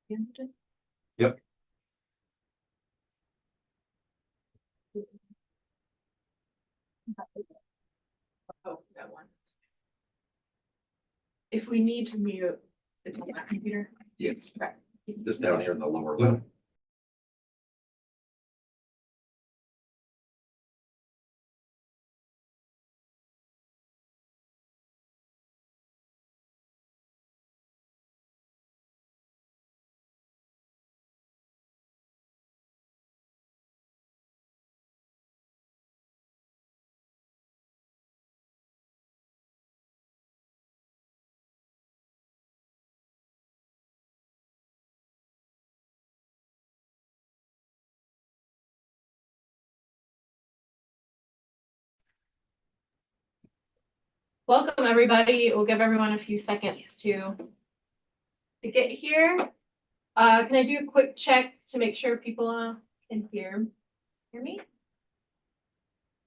Yep. Oh, that one. If we need to mute, it's on that computer. Yes, Okay. just down here in the lower left. Welcome, everybody. We'll give everyone a few seconds to get here. Can I do a quick check to make sure people can hear me?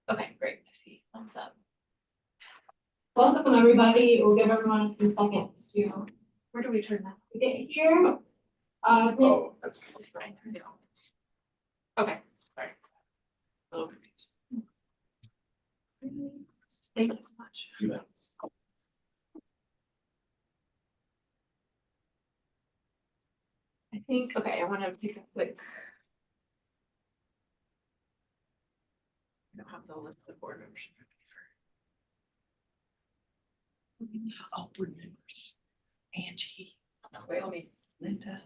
Okay, great. I see. Thumbs up. Welcome, everybody. We'll give everyone a few seconds to, where do we turn that? To get here. Oh, that's. Right through there. Okay, sorry. A little confused. Thank you so much. You bet. I think, okay, I want to take a quick. I don't have the list of board members. Oh, board members. Angie. Wait, let me. Linda.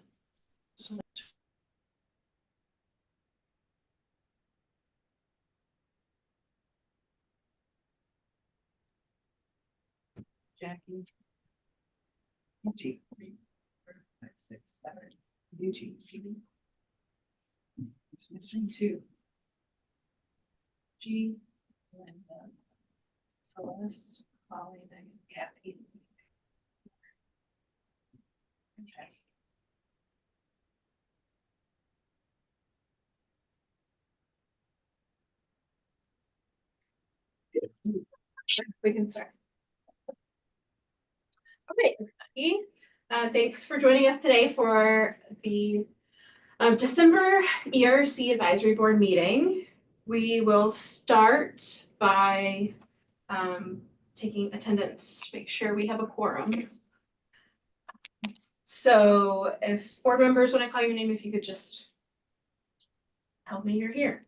Jackie. Angie. 3, 4, 5, 6, 7. Eugene. Who's missing 2? G. Linda. Celeste. Holly. Megan. Kathy. Fantastic. We can start. All right, everybody. Thanks for joining us today for the December ERC Advisory Board meeting. We will start by taking attendance, make sure we have a quorum. So if board members, when I call your name, if you could just help me, you're here.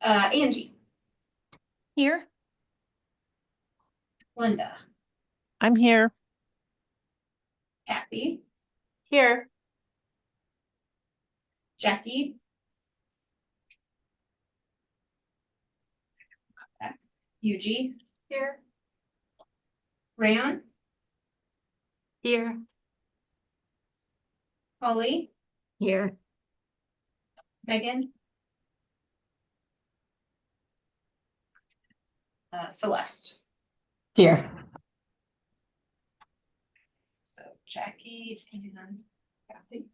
Angie. Here. Linda. I'm here. Kathy. Here. Jackie. Eugene. Here. Rayon. Here. Holly. Here. Megan. Celeste. Here. So Jackie and Kathy.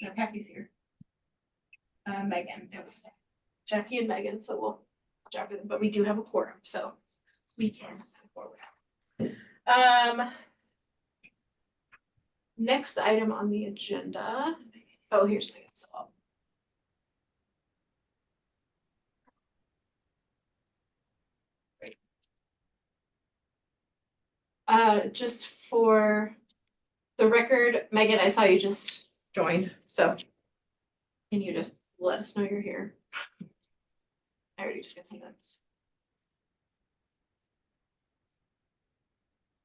No, Kathy's here. Megan. It was Jackie and Megan, so we'll drop it, but we do have a quorum, so we can move forward. Next item on the agenda. Oh, here's Megan. So just for the record, Megan, I saw you just joined, so can you just let us know you're here? I already took attendance.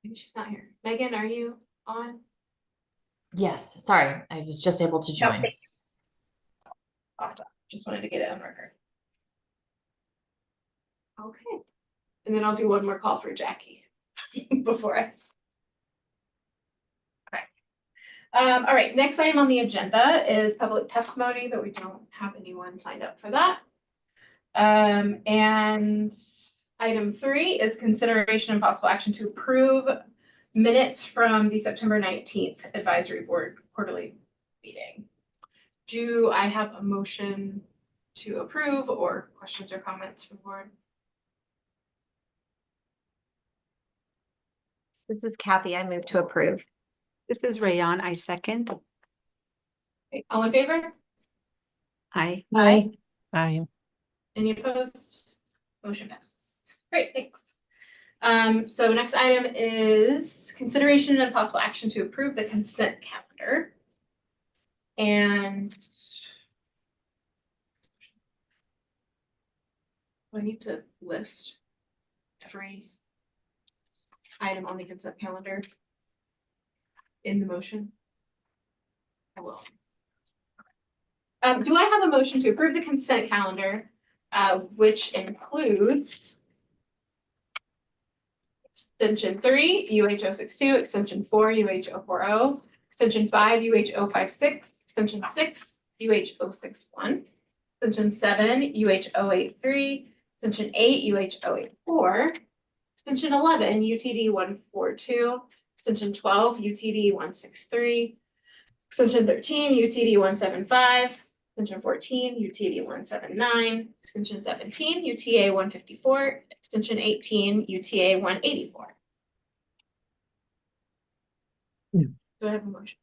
Maybe she's not here. Megan, are you on? Yes, sorry, I was just able to join. Okay. Awesome, just wanted to get it on record. Okay, and then I'll do one more call for Jackie before I. Okay. All right, next item on the agenda is public testimony, but we don't have anyone signed up for that. And item 3 is consideration and possible action to approve minutes from the September 19th advisory board quarterly meeting. Do I have a motion to approve or questions or comments from the board? This is Kathy. I move to approve. This is Rayon. I second. Okay, all in favor? Aye. Aye. Any opposed? Motion passes. Great, thanks. So next item is consideration and possible action to approve the consent calendar. And do I need to list every item on the consent calendar in the motion? I will. Do I have a motion to approve the consent calendar, which includes extension 3, UH 062, extension 4, UH 040, extension 5, UH 056, extension 6, UH 061, extension 7, UH 083, extension 8, UH 084, extension 11, UTD 142, extension 12, UTD 163, extension 13, UTD 175, extension 14, UTD 179, extension 17, UTA 154, extension 18, UTA 184. Do I have a motion?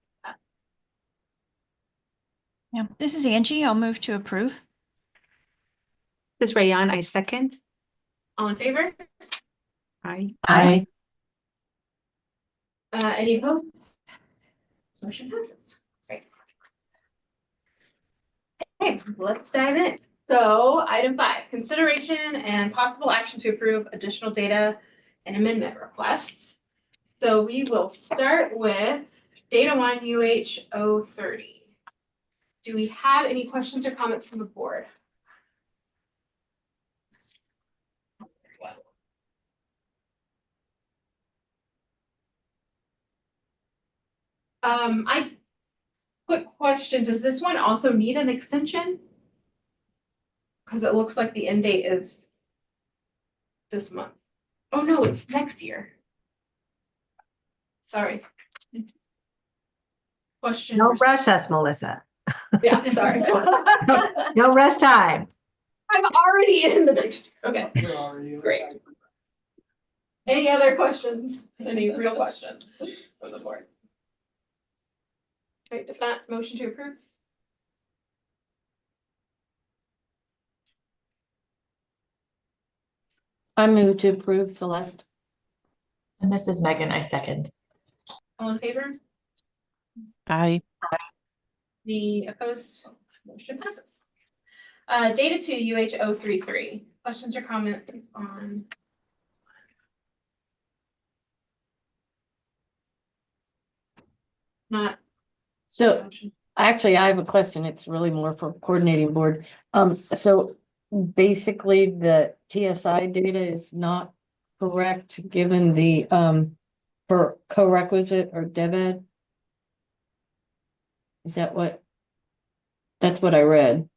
Yeah, this is Angie. I'll move to approve. This is Rayan, I second. All in favor? Aye. Aye. Any opposed? Motion passes. Great. Okay, let's dive in. So item 5, consideration and possible action to approve additional data and amendment requests. So we will start with data 1 UH 030. Do we have any questions or comments from the board? Quick question, does this one also need an extension? Because it looks like the end date is this month. Oh no, it's next year. Sorry. Question. Don't rush us, Melissa. Yeah, sorry. Don't rush time. I'm already in the next, okay, great. Any other questions? Any real questions from the board? Great, if not, motion to approve. I move to approve, Celeste. And this is Megan, I second. All in favor? Aye. The opposed, motion passes. Data 2 UH 033. Questions or comments on? Not. So motion. actually, I have a question. It's really more for coordinating board. So basically the TSI data is not correct given the for co-requisite or DevEd? Is that what? That's what I read.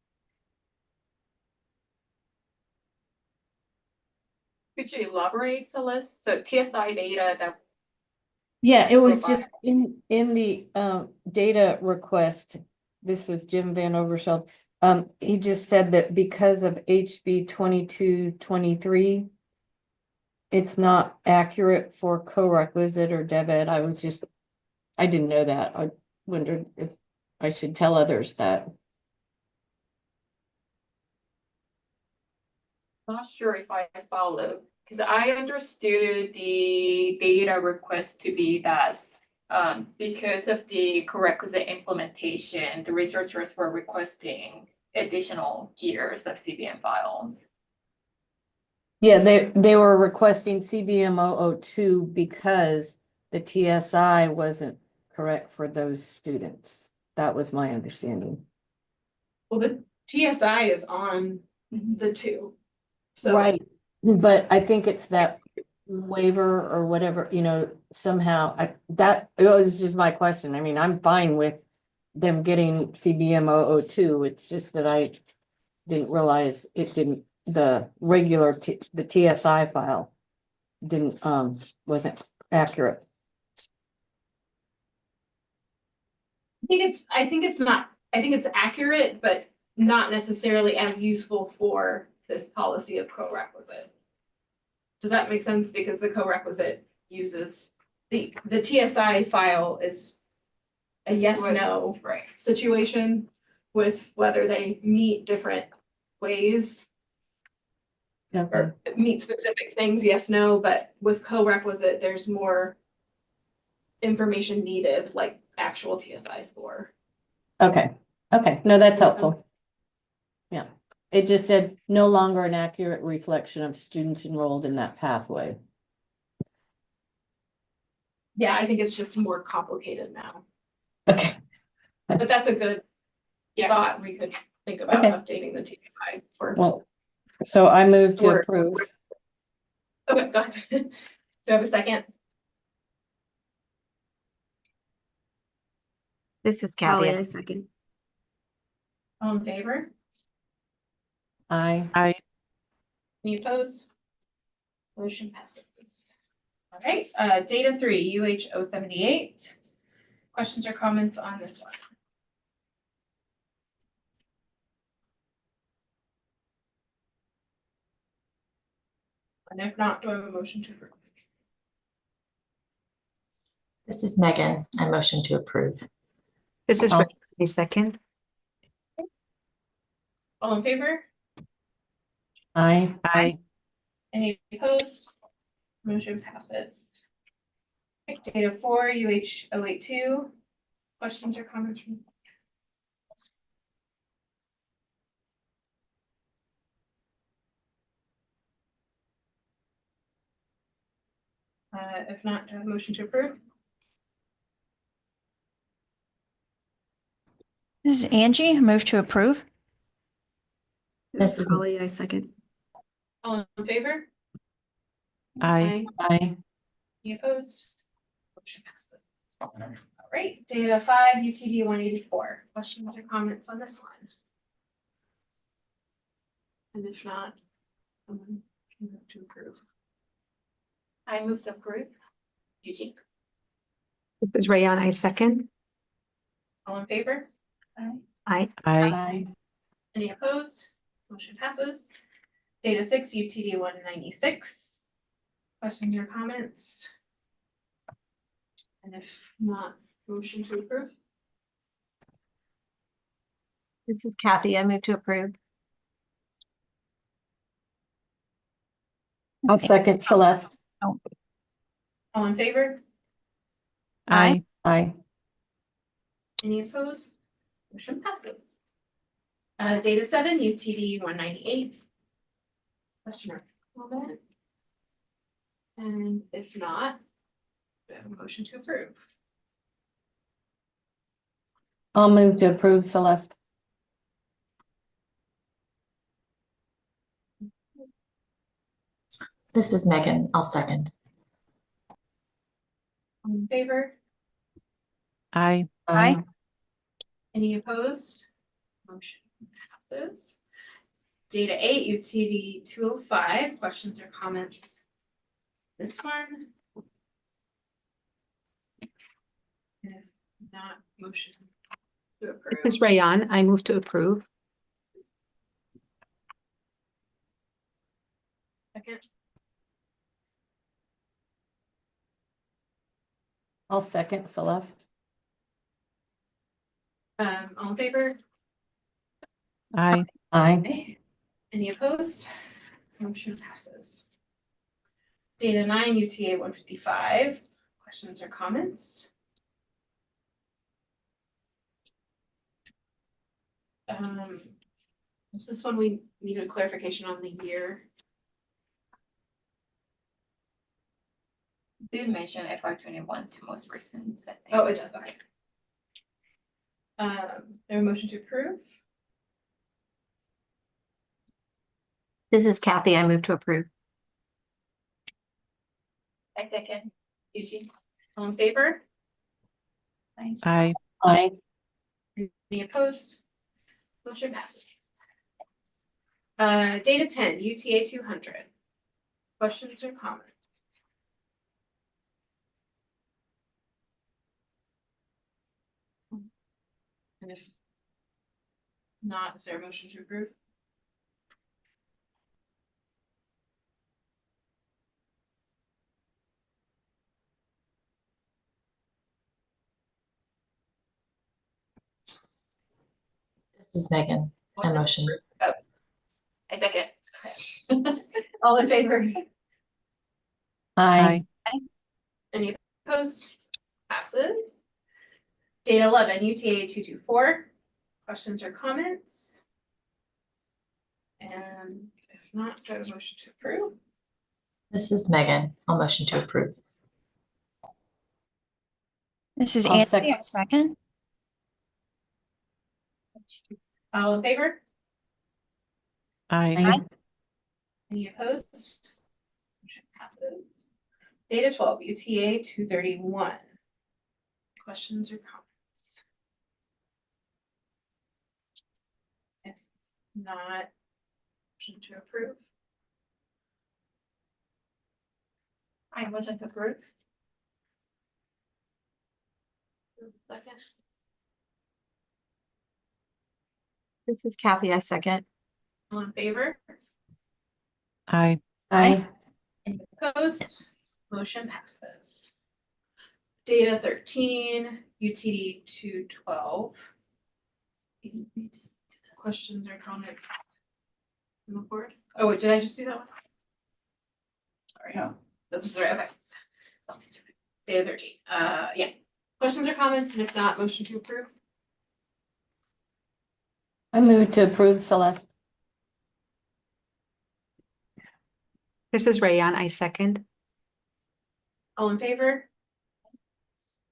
Could you elaborate, Celeste? So TSI data that, Yeah, it was Provide. just in the data request. This was Jim Van Oversholt. He just said that because of HB 2223, it's not accurate for co-requisite or DevEd. I didn't know that. I wondered if I should tell others that. not sure if I follow, because I understood the data request to be that because of the requisite implementation, the researchers were requesting additional years of CBM files. Yeah, they were requesting CBM 002 because the TSI wasn't correct for those students. That was my understanding. Well, the TSI is on the 2. So. Right, but I think it's that waiver or whatever, somehow it was just my question. I mean, I'm fine with them getting CBM 002. It's just that I didn't realize the regular the TSI file didn't wasn't accurate. I think it's accurate, but not necessarily as useful for this policy of co-requisite. Does that make sense? Because the co-requisite uses the TSI file is a yes, What- no Right. situation with whether they meet different ways Okay, or meet specific things, yes, no, but with co-requisite, there's more information needed, like actual TSI score. okay, no, that's Makes sense. helpful. Yeah, it just said no longer an accurate reflection of students enrolled in that pathway. Yeah, I think it's just more complicated now, Okay, but that's a good Yeah. thought. We could think about Okay. updating the TSI for. well, so I move to Or- approve. Okay, go ahead. Do I have a second? This is Kathy. second. All in favor? Aye. I, Any opposed? Motion passes. All right, data 3, UH 078. Questions or comments on this one? And if not, do I have a motion to approve? This is Megan. I motion to approve. This is I'll- a second. All in favor? Aye. I, Any opposed? Motion passes. Right, data 4, UH 082. Questions or comments from? If not, do I have a motion to approve? This is Angie. I move to approve. This is I second. All in favor? I, Aye. Any opposed? Motion passes. All right, data 5, UTD 184. Questions or comments on this one? And if not, can move to approve. I move to approve. Eugene. This is Rayon, I second. All in favor? I, I, Any opposed? Motion passes. Data 6, UTD 196. Questions or comments? And if not, motion to approve. this is Kathy. I move to approve. I'll second Celeste. All in favor? I, Aye. Any opposed? Motion passes. Data 7, UTD 198. Question or comments? And if not, we have a motion to approve. I'll move to approve Celeste. This is Megan. I'll second. All in favor? I, Aye. Any opposed? Motion passes. Data 8, UTD 205. Questions or comments? This one? If not, motion to approve. This is Rayon. I move to approve. Second. I'll second Celeste. All in favor? I, Aye. Okay. Any opposed? Motion passes. Data 9, UTA 155. Questions or comments? Was this one we needed a clarification on the year? Did mention FY21 to most recent. I think. Oh, it does, okay. There a motion to approve? This is Kathy. I move to approve. I second. Eugene. All in favor? I, Aye. Any opposed? Motion passes. Data 10, UTA 200. Questions or comments? And if not, is there a motion to approve? This is Megan. I motion. Oh, I second. All in favor? Aye. Any opposed? Passes. Data 11, UTA 224. Questions or comments? And if not, do I have a motion to approve? This is Megan. I'll motion to approve. This is I'll Angie, second. a second. All in favor? Aye. Aye. Any opposed? Motion passes. Data 12, UTA 231. Questions or comments? If not, motion to approve. I motion to approve. Second. This is Kathy, I second. All in favor? Aye. Aye. Any opposed? Motion passes. Data 13, UTD 212. Questions or comments from the board? Oh, wait, did I just do that one? Sorry. Yeah. That's right, okay. Data 13, yeah. Questions or comments, and if not, motion to approve? I move to approve, Celeste. This is Rayan, I second. All in favor?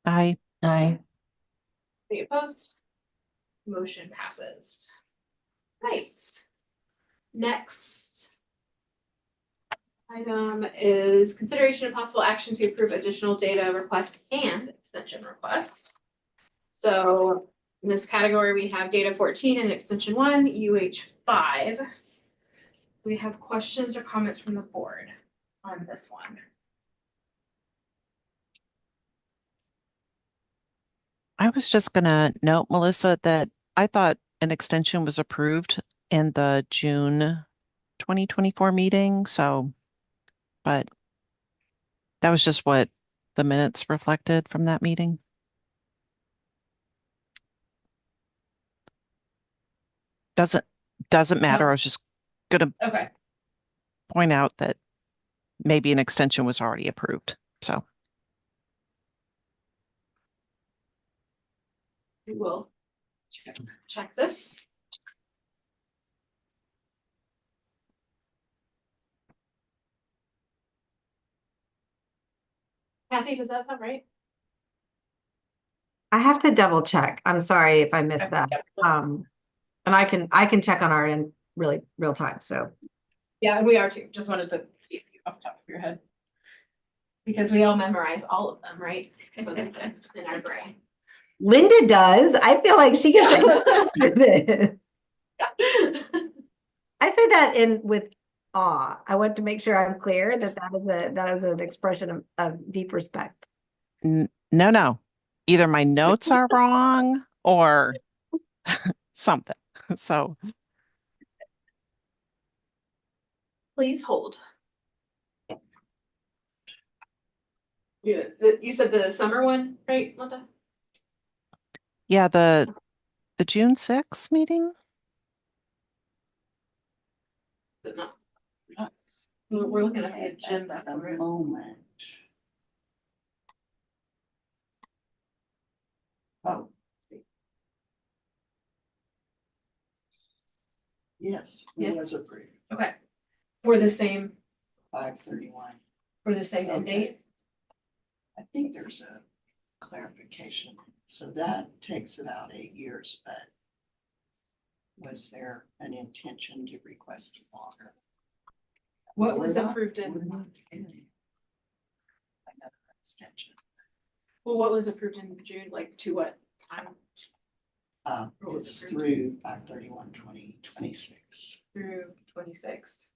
Aye. Aye. Any opposed? Motion passes. Nice. Next item is consideration of possible action to approve additional data request and extension request. So in this category, we have data 14 and extension 1, UH5. We have questions or comments from the board on this one. I was just gonna note, Melissa, that I thought an extension was approved in the June 2024 meeting, so, but that was just what the minutes reflected from that meeting. Doesn't matter. I was just gonna Okay. point out that maybe an extension was already approved, so. We will check this. Kathy, does that sound right? I have to double check. I'm sorry if I missed that. And I can check on our end really real time, so. Yeah, and we are too. Just wanted to see if you off the top of your head. Because we all memorize all of them, right? In our brain. Linda does. I feel like she gets for this. I say that with awe. I want to make sure I'm clear that that is an expression of deep respect. No. Either my notes are wrong or something. So Please hold. Yeah, you said the summer one, right, Linda? yeah, the June 6th meeting. Is it not? We're looking at the agenda At the for it. moment. Oh. Yes, it Yes. was approved, Okay. For the same 5/31. end date? I think there's a clarification, so that takes it out 8 years, but was there an intention to request longer? What was We're not- approved we're in, not getting another extension. well, what was approved in June, like to what time? What was It's approved? through 5/31/2026. Through 26.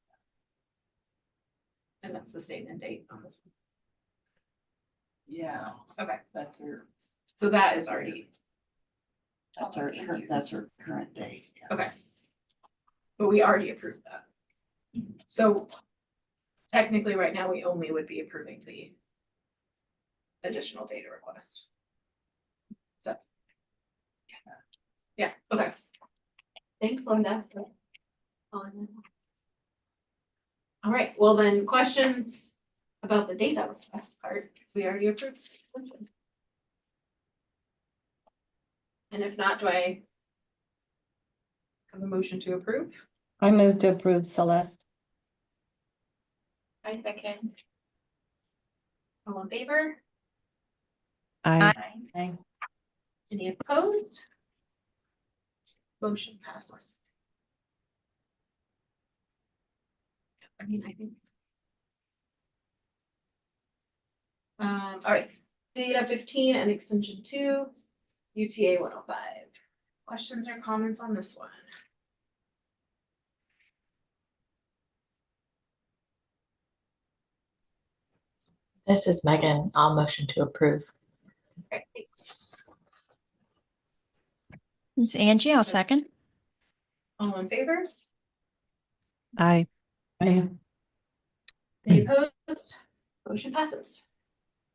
And that's the same end date on this one. Yeah. Okay. But they're, So that is already, that's our current date. Yeah. okay. But we already approved that. So technically, right now, we only would be approving the additional data request. So. Yeah, okay. Thanks, Linda. for calling in. All right, well then, questions about the data request part, we already approved. And if not, do I have a motion to approve? I move to approve, Celeste. I second. All in favor? I, Okay. Any opposed? Motion passes. I mean, I think. All right, data 15 and extension 2, UTA 105. Questions or comments on this one? This is Megan. I'll motion to approve. All right, thanks. It's Angie. I'll second. All in favor? I, I- Any opposed? Motion passes.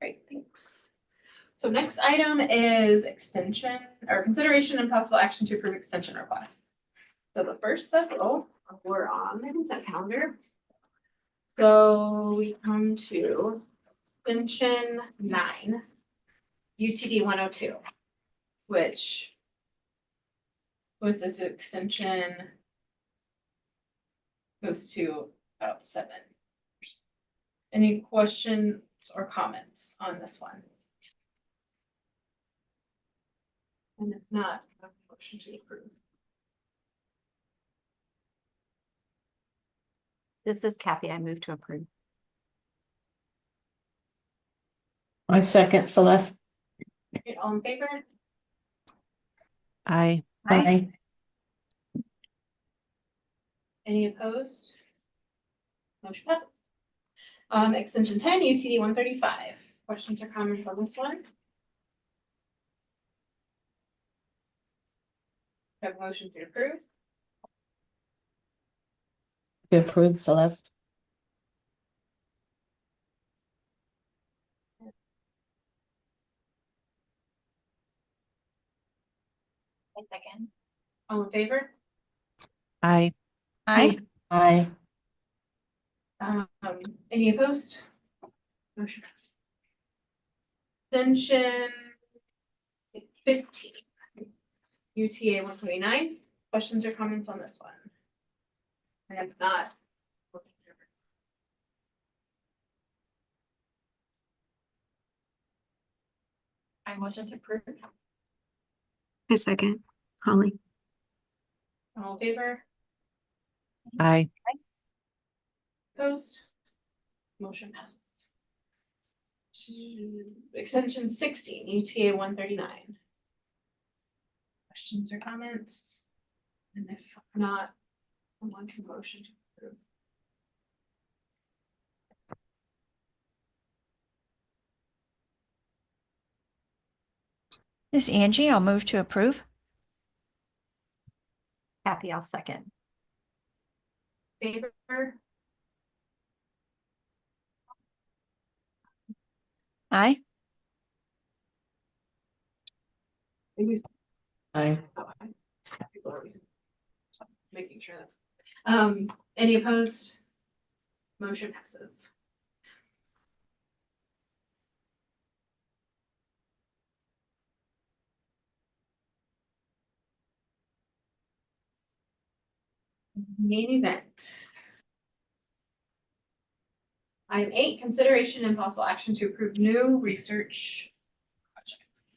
Great, thanks. So next item is extension or consideration and possible action to approve extension requests. So the first several were on the consent calendar. So we come to extension 9, UTD 102, which with this extension goes to about 7. Any questions or comments on this one? And if not, I have a motion to approve. This is Kathy. I move to approve. I second, Celeste. Okay, all in favor? I, I, Any opposed? Motion passes. Extension 10, UTD 135. Questions or comments on this one? Have a motion to approve. to approve, Celeste. I second. All in favor? I, Aye. I, Any opposed? Motion passes. Extension 15, UTA 129. Questions or comments on this one? And if not. I motion to approve. I second. Holly. All in favor? I, Opposed? Motion passes. Extension 16, UTA 139. Questions or comments? And if not, I want to motion to approve. This is Angie. I'll move to approve. Kathy, I'll second. Favor? Aye. I, People are always making sure that's. Any opposed? Motion passes. Main event. Item 8, consideration and possible action to approve new research projects.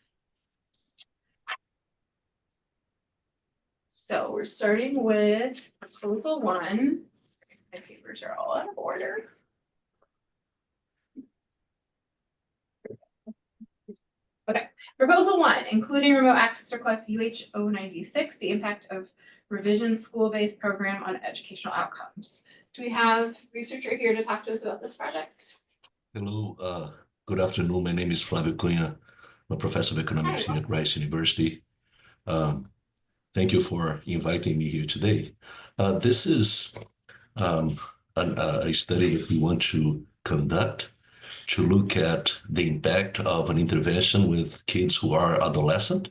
So we're starting with proposal 1. My papers are all out of order. Okay, proposal 1, including remote access request UH 096, the impact of revision school-based program on educational outcomes. Do we have researcher here to talk to us about this project? Hello, good afternoon. My name is Flavio Cunha. I'm a professor of economics here at Rice University. Thank you for inviting me here today. This is a study that we want to conduct to look at the impact of an intervention with kids who are adolescent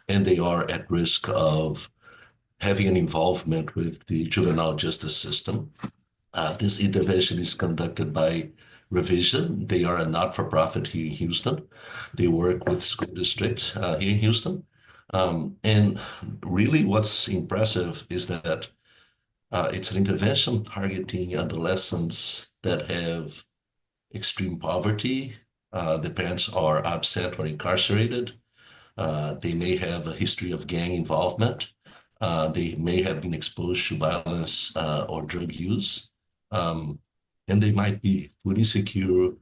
and they are at risk of having an involvement with the juvenile justice system. This intervention is conducted by Revision. They are a not-for-profit here in Houston. They work with school districts here in Houston. And really what's impressive is that it's an intervention targeting adolescents that have extreme poverty. The parents are absent or incarcerated. They may have a history of gang involvement. They may have been exposed to violence or drug use. And they might be food insecure,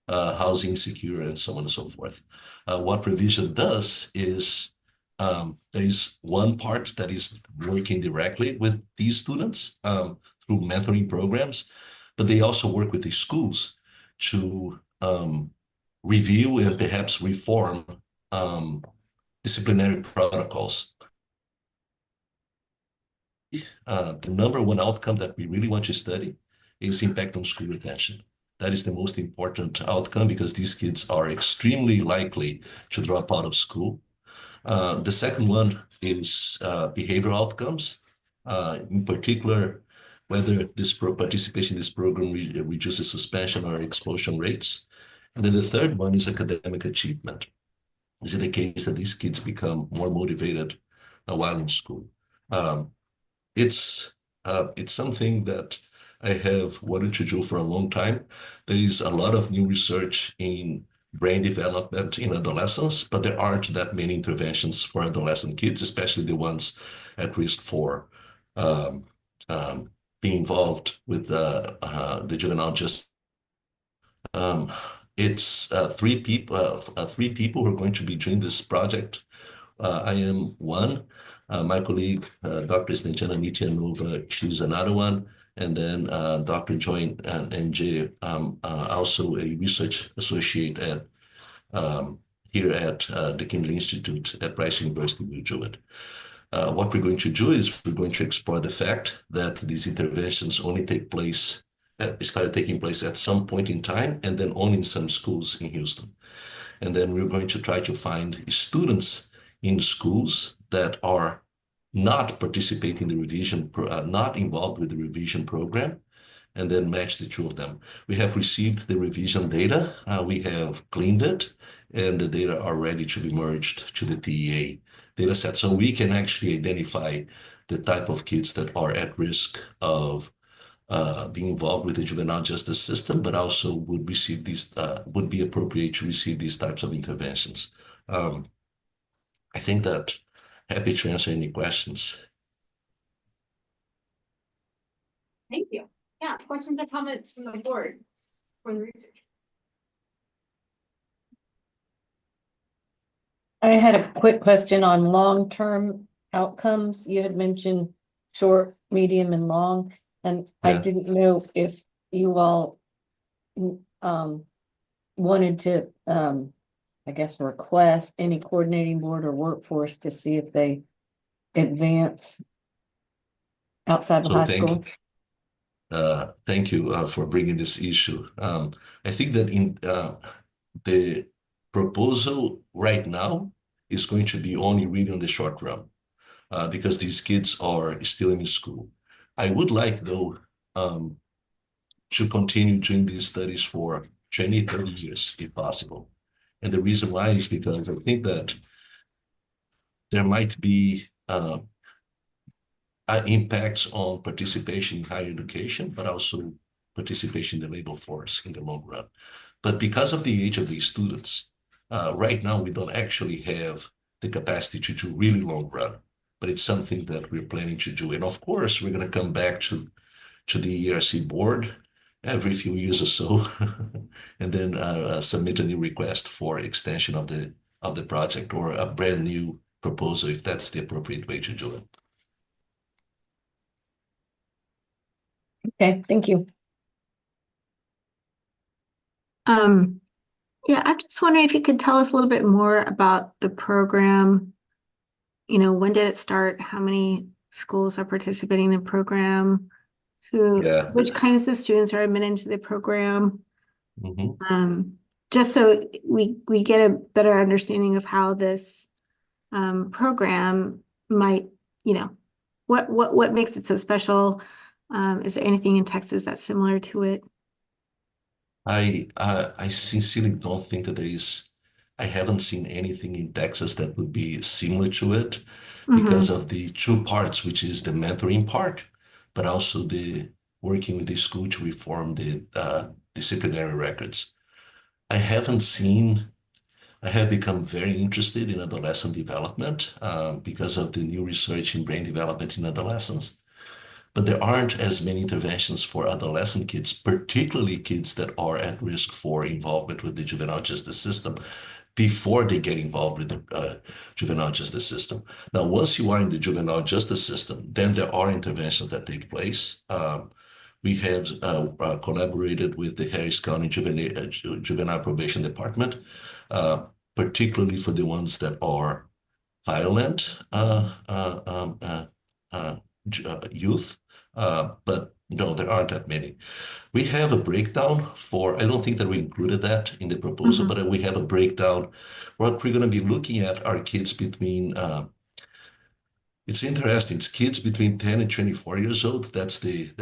housing insecure, and so on and so forth. What Revision does is there is one part that is working directly with these students through mentoring programs, but they also work with the schools to review and perhaps reform disciplinary protocols. The number one outcome that we really want to study is impact on school retention. That is the most important outcome because these kids are extremely likely to drop out of school. The second one is behavioral outcomes, in particular, whether this participation in this program reduces suspension or expulsion rates. And then the third one is academic achievement. Is it the case that these kids become more motivated while in school? It's something that I have wanted to do for a long time. There is a lot of new research in brain development in adolescents, but there aren't that many interventions for adolescent kids, especially the ones at risk for being involved with the juvenile justice. It's three people who are going to be doing this project. I am one. My colleague, Dr. Snejana Nityanova, she's another one. And then Dr. Joy N.J., also a research associate at here at the Kindle Institute at Rice University, will do it. What we're going to do is we're going to explore the fact that these interventions only started taking place at some point in time, and then only in some schools in Houston. And then we're going to try to find students in schools that are not participating in the revision, not involved with the revision program, and then match the two of them. We have received the revision data, we have cleaned it, and the data are ready to be merged to the TEA data set. So we can actually identify the type of kids that are at risk of being involved with the juvenile justice system, but also would receive these, would be appropriate to receive these types of interventions. I think that happy to answer any questions. Thank you. Yeah, questions or comments from the board for the research? I had a quick question on long-term outcomes. You had mentioned short, medium, and long, and I Yeah. didn't know if you all wanted to, I guess, request any coordinating board or workforce to see if they advance outside of So high thank school. thank you for bringing this issue. I think that in the proposal right now is going to be only really on the short run because these kids are still in school. I would like, though, to continue doing these studies for 20, 30 years, if possible. And the reason why is because I think that there might be impacts on participation in higher education, but also participation in the labor force in the long run. But because of the age of these students, right now we don't actually have the capacity to do really long run, but it's something that we're planning to do. And of course, we're going to come back to the ERC board every few years or so, and then submit a new request for extension of the project or a brand new proposal if that's the appropriate way to do it. Okay, thank you. Yeah, I'm just wondering if you could tell us a little bit more about the program. You know, when did it start? How many schools are participating in the program? Yeah. Which kinds of students are admitted into the program? Mhm. Just so we get a better understanding of how this program might, what makes it so special? Is there anything in Texas that's similar to it? I sincerely don't think that there is. I haven't seen anything in Texas that would be similar to it because Mhm. of the two parts, which is the mentoring part, but also the working with the school to reform the disciplinary records. I haven't seen. I have become very interested in adolescent development because of the new research in brain development in adolescents. But there aren't as many interventions for adolescent kids, particularly kids that are at risk for involvement with the juvenile justice system before they get involved with the juvenile justice system. Now, once you are in the juvenile justice system, then there are interventions that take place. We have collaborated with the Harris County Juvenile Probation Department, particularly for the ones that are violent youth, but no, there aren't that many. We have a breakdown for, I don't think that we included that in the proposal, but we have a breakdown. What we're going to be looking at are kids between, it's interesting, it's kids between 10 and 24 years old. That's the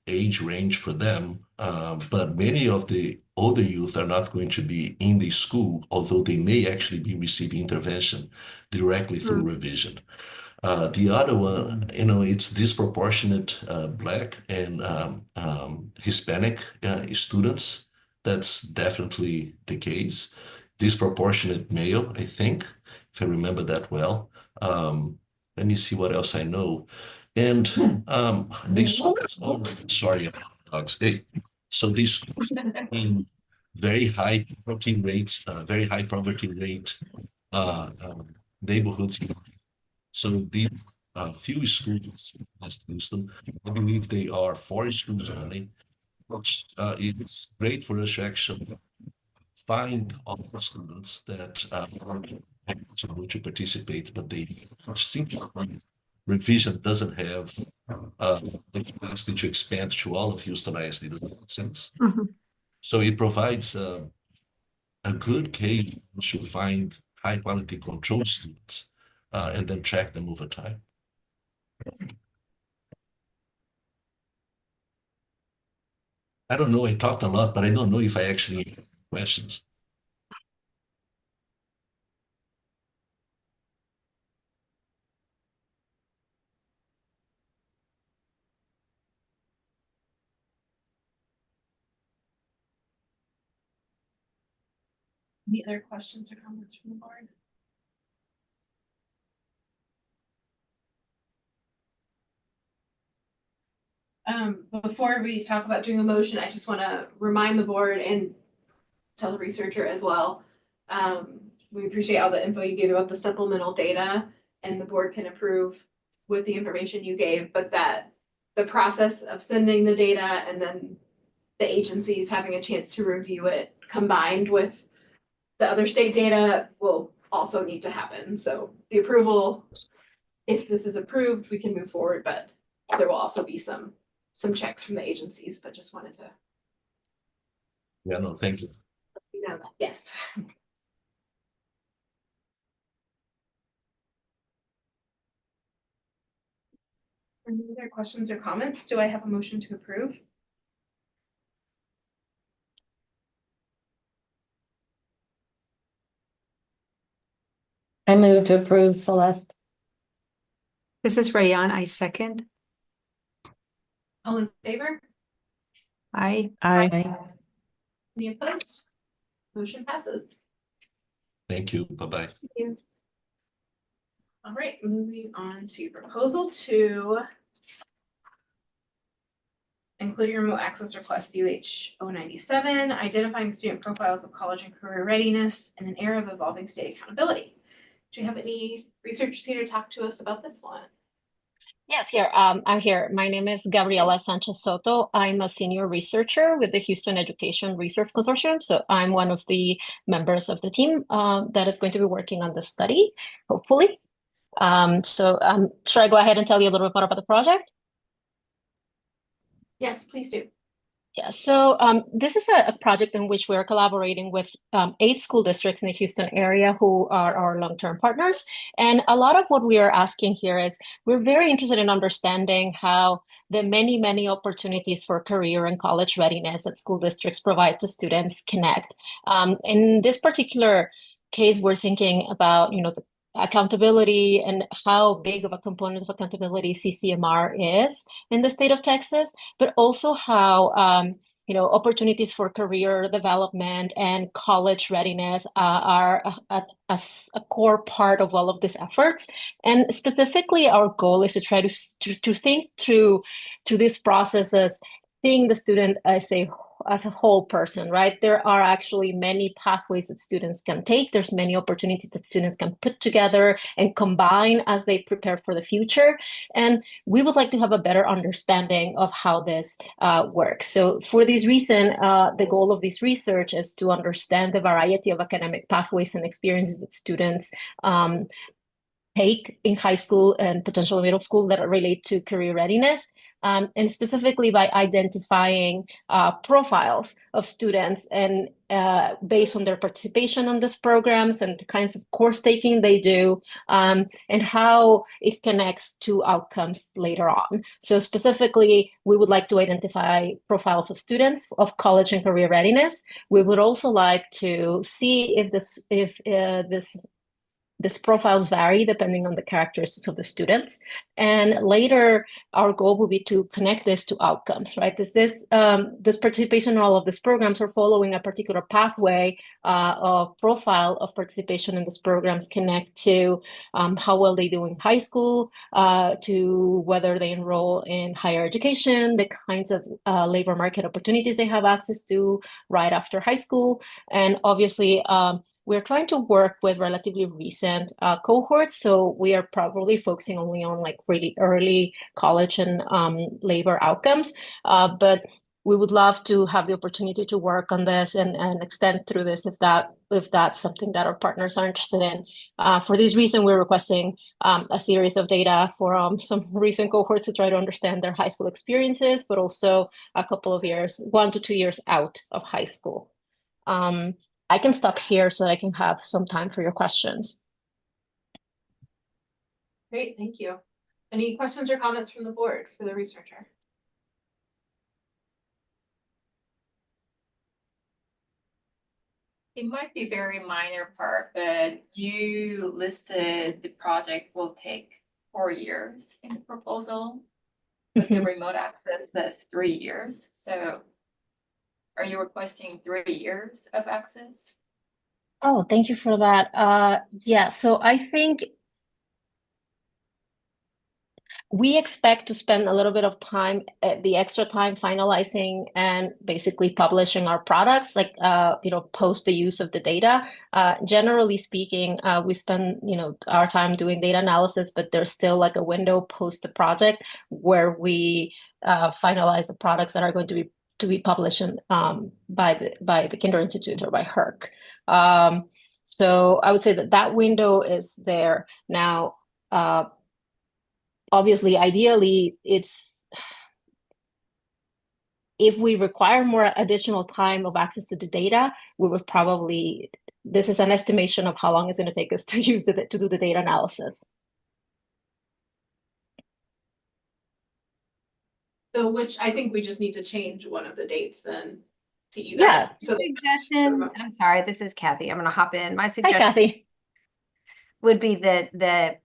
age range for them. But many of the older youth are not going to be in the school, although they may actually be receiving intervention directly through revision. The other one, it's disproportionate Black and Hispanic students. That's definitely the case. Disproportionate male, I think, if I remember that well. Let me see what else I know. And these schools, oh, sorry, dogs. Hey, so these schools in very high poverty rates, neighborhoods. So these few schools in West Houston, I believe they are 4 schools only, which is great for us to actually find all the students that are eligible to participate, but they simply revision doesn't have the capacity to expand to all of Houston ISD. Does that make sense? So it provides a good case to find high quality control students and then track them over time. I don't know, I talked a lot, but I don't know if I actually have questions. Any other questions or comments from the board? Before we talk about doing a motion, I just want to remind the board and tell the researcher as well. We appreciate all the info you gave about the supplemental data, and the board can approve with the information you gave, but that the process of sending the data and then the agencies having a chance to review it combined with the other state data will also need to happen. So the approval, if this is approved, we can move forward, but there will also be some checks from the agencies, but just wanted to. Yeah, no, thank you. You know that, yes. Any other questions or comments? Do I have a motion to approve? I move to approve, Celeste. This is Rayan, I second. All in favor? Aye. Aye. Any opposed? Motion passes. Thank you. Bye-bye. Thank you. All right, moving on to proposal 2. Including remote access request UH 097, identifying student profiles of college and career readiness in an era of evolving state accountability. Do you have any researchers here to talk to us about this one? Yes, here. I'm here. My name is Gabriela Sanchez Soto. I'm a senior researcher with the Houston Education Research Consortium. So I'm one of the members of the team that is going to be working on the study, hopefully. Should I go ahead and tell you a little bit more about the project? Yes, please do. Yeah, so this is a project in which we're collaborating with 8 school districts in the Houston area who are our long-term partners. And a lot of what we are asking here is we're very interested in understanding how the many, many opportunities for career and college readiness that school districts provide to students connect. In this particular case, we're thinking about, the accountability and how big of a component of accountability CCMR is in the state of Texas, but also how opportunities for career development and college readiness are a core part of all of these efforts. And specifically, our goal is to try to think through this process as seeing the student as a whole person, right? There are actually many pathways that students can take. There's many opportunities that students can put together and combine as they prepare for the future. And we would like to have a better understanding of how this works. So for this reason, the goal of this research is to understand the variety of academic pathways and experiences that students take in high school and potentially middle school that relate to career readiness. And specifically by identifying profiles of students and based on their participation on these programs and the kinds of course taking they do, and how it connects to outcomes later on. So specifically, we would like to identify profiles of students of college and career readiness. We would also like to see if these profiles vary depending on the characteristics of the students. And later, our goal will be to connect this to outcomes, right? This participation in all of these programs are following a particular pathway of profile of participation in these programs connect to how well they do in high school, to whether they enroll in higher education, the kinds of labor market opportunities they have access to right after high school. And obviously, we're trying to work with relatively recent cohorts, so we are probably focusing only on like really early college and labor outcomes. But we would love to have the opportunity to work on this and extend through this if that's something that our partners are interested in. For this reason, we're requesting a series of data for some recent cohorts to try to understand their high school experiences, but also a couple of years, 1 to 2 years out of high school. I can stop here so that I can have some time for your questions. Great, thank you. Any questions or comments from the board for the researcher? It might be very minor part, but you listed the project will take 4 years in the proposal, but the remote access says 3 years. So are you requesting 3 years of access? Oh, thank you for that. Yeah, so I think we expect to spend a little bit of time, the extra time finalizing and basically publishing our products, like, post the use of the data. Generally speaking, we spend, our time doing data analysis, but there's still like a window post the project where we finalize the products that are going to be published by the Kinder Institute or by HERC. So I would say that window is there now. Obviously, ideally, if we require more additional time of access to the data, we would probably, this is an estimation of how long it's going to take us to to do the data analysis. So which I think we just need to change one of the dates then to either. Yeah. So Suggestion, I'm sorry, this is Kathy. I'm gonna hop in. My Hi, suggestion Kathy. would be that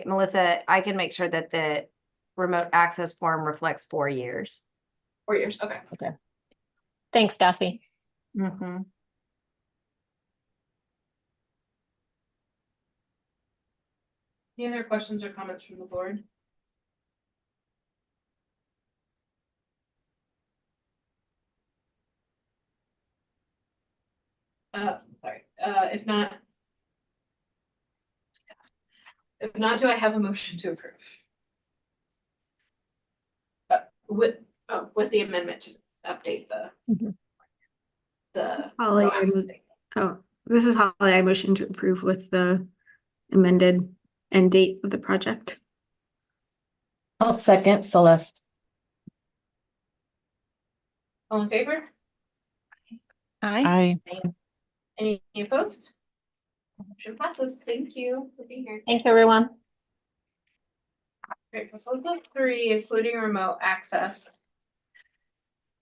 Melissa, I can make sure that the remote access form reflects 4 years. 4 years, okay. Okay. Thanks, Kathy. Mm-hmm. Any other questions or comments from the board? Sorry, if not, do I have a motion to approve? With the amendment to update the Holly, no access date. This is Holly. I motion to approve with the amended end date of the project. I'll second Celeste. All in favor? Aye. Any opposed? Motion passes. Thank you for being here. Thank you, everyone. Great. Proposal 3, including remote access.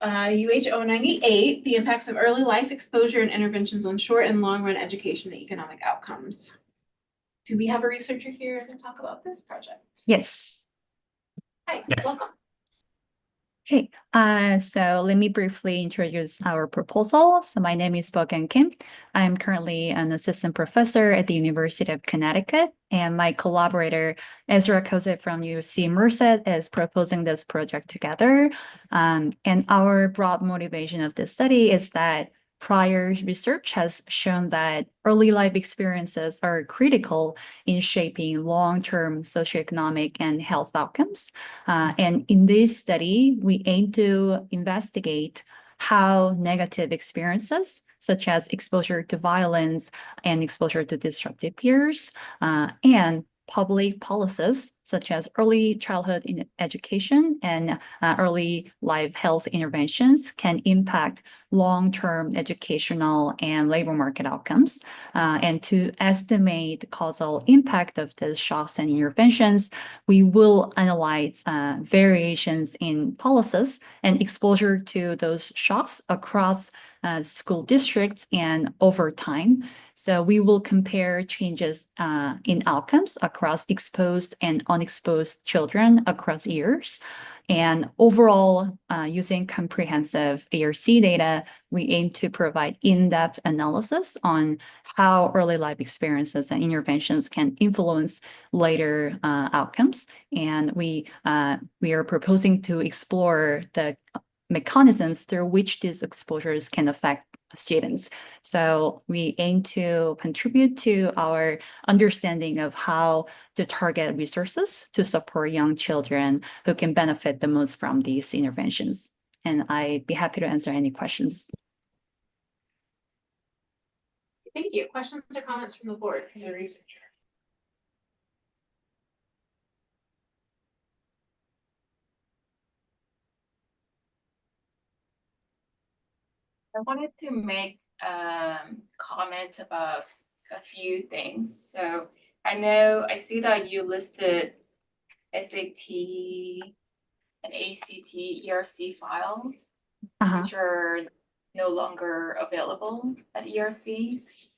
UH 098, the impacts of early life exposure and interventions on short and long run education and economic outcomes. Do we have a researcher here to talk about this project? Yes. Hi, welcome. Okay, so let me briefly introduce our proposal. So my name is Bogan Kim. I'm currently an assistant professor at the University of Connecticut, and my collaborator, Ezra Koze from UC Merced, is proposing this project together. And our broad motivation of this study is that prior research has shown that early life experiences are critical in shaping long-term socioeconomic and health outcomes. And in this study, we aim to investigate how negative experiences, such as exposure to violence and exposure to disruptive peers, and public policies such as early childhood education and early life health interventions can impact long-term educational and labor market outcomes. And to estimate the causal impact of the shocks and interventions, we will analyze variations in policies and exposure to those shocks across school districts and over time. So we will compare changes in outcomes across exposed and unexposed children across years. And overall, using comprehensive ERC data, we aim to provide in-depth analysis on how early life experiences and interventions can influence later outcomes. And we are proposing to explore the mechanisms through which these exposures can affect students. So we aim to contribute to our understanding of how to target resources to support young children who can benefit the most from these interventions. And I'd be happy to answer any questions. Thank you. Questions or comments from the board for the researcher? I wanted to make comment about a few things. So I see that you listed SAT and ACT ERC files, which are no longer available at ERCs.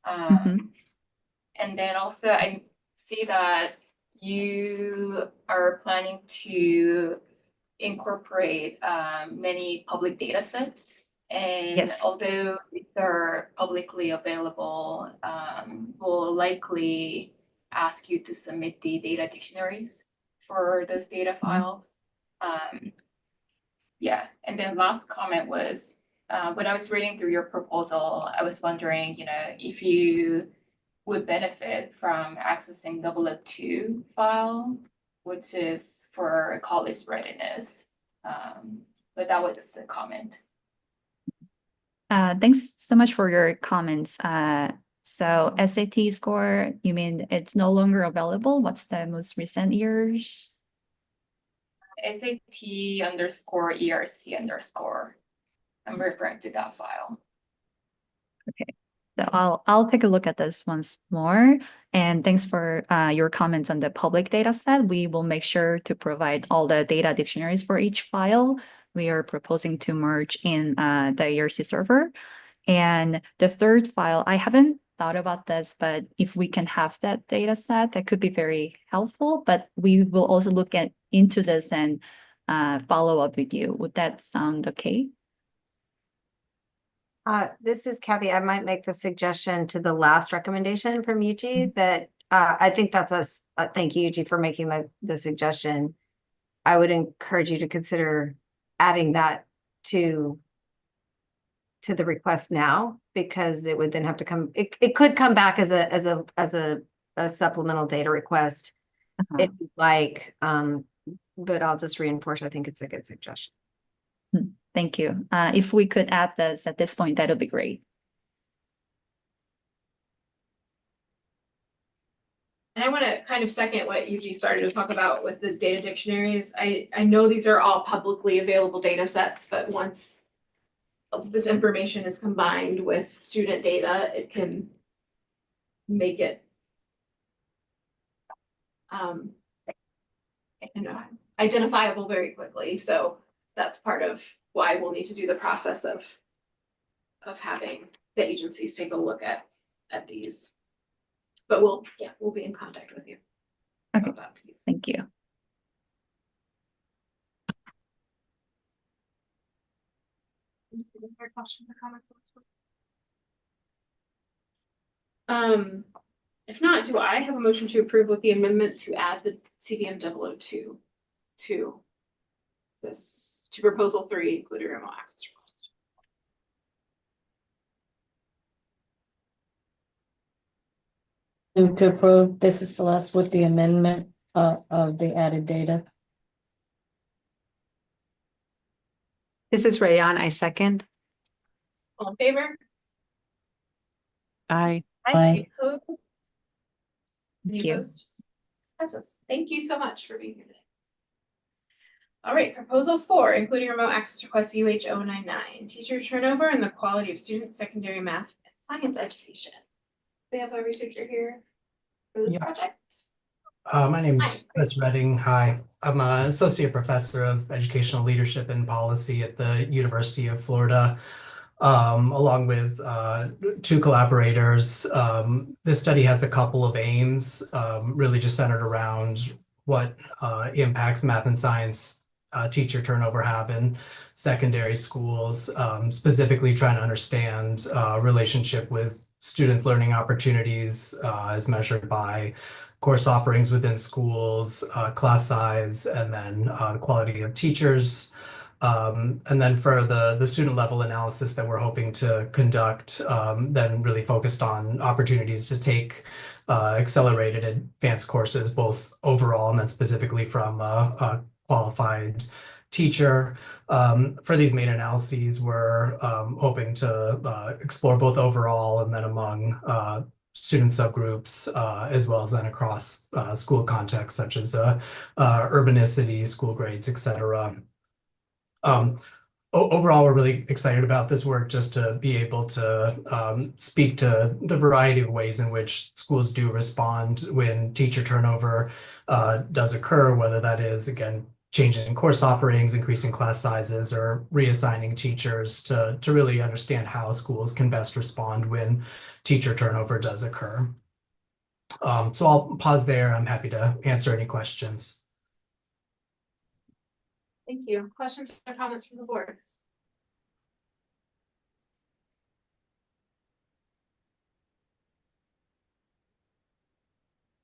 And then also I see that you are planning to incorporate many public data sets. And although they're publicly available, we'll likely ask you to submit the data dictionaries for those data files. Yeah, and then last comment was, when I was reading through your proposal, I was wondering, if you would benefit from accessing EE2 file, which is for college readiness. But that was just a comment. Thanks so much for your comments. So SAT score, you mean it's no longer available? What's the most recent years? SAT underscore ERC underscore. I'm referring to that file. Okay, so I'll take a look at this once more. And thanks for your comments on the public data set. We will make sure to provide all the data dictionaries for each file. We are proposing to merge in the ERC server. And the third file, I haven't thought about this, but if we can have that data set, that could be very helpful. But we will also look into this and follow up with you. Would that sound okay? This is Kathy. I might make the suggestion to the last recommendation from Yuji that I think that's us. Thank you, Yuji, for making the suggestion. I would encourage you to consider adding that to the request now, because it would then have to come. It could come back as a supplemental data request if you'd like. But I'll just reinforce. I think it's a good suggestion. Thank you. If we could add this at this point, that would be great. And I want to kind of second what Yuji started to talk about with the data dictionaries. I know these are all publicly available data sets, but once this information is combined with student data, it can make it you know, identifiable very quickly. So that's part of why we'll need to do the process of having the agencies take a look at these. But we'll be in contact with you Okay. about that piece. Thank you. Any other questions or comments on this one? If not, do I have a motion to approve with the amendment to add the CBM 002 to this, to proposal 3, including remote access request? Move to approve. This is Celeste with the amendment of the added data. This is Rayan. I second. All in favor? Aye. Aye. Opposed? Thank Any you. opposed? Passes. Thank you so much for being here today. All right, proposal 4, including remote access request UH099, teacher turnover and the quality of students' secondary math and science education. We have a researcher here for this project. My name is Hi. Chris Redding. Hi, I'm an associate professor of educational leadership and policy at the University of Florida, along with 2 collaborators. This study has a couple of aims, really just centered around what impacts math and science teacher turnover have in secondary schools, specifically trying to understand relationship with students' learning opportunities as measured by course offerings within schools, class size, and then the quality of teachers. And then for the student level analysis that we're hoping to conduct, then really focused on opportunities to take accelerated advanced courses, both overall and then specifically from a qualified teacher. For these main analyses, we're hoping to explore both overall and then among student subgroups, as well as then across school contexts such as urbanicity, school grades, etc. Overall, we're really excited about this work just to be able to speak to the variety of ways in which schools do respond when teacher turnover does occur, whether that is, again, changing course offerings, increasing class sizes, or reassigning teachers to really understand how schools can best respond when teacher turnover does occur. So I'll pause there. I'm happy to answer any questions. Thank you. Questions or comments from the board?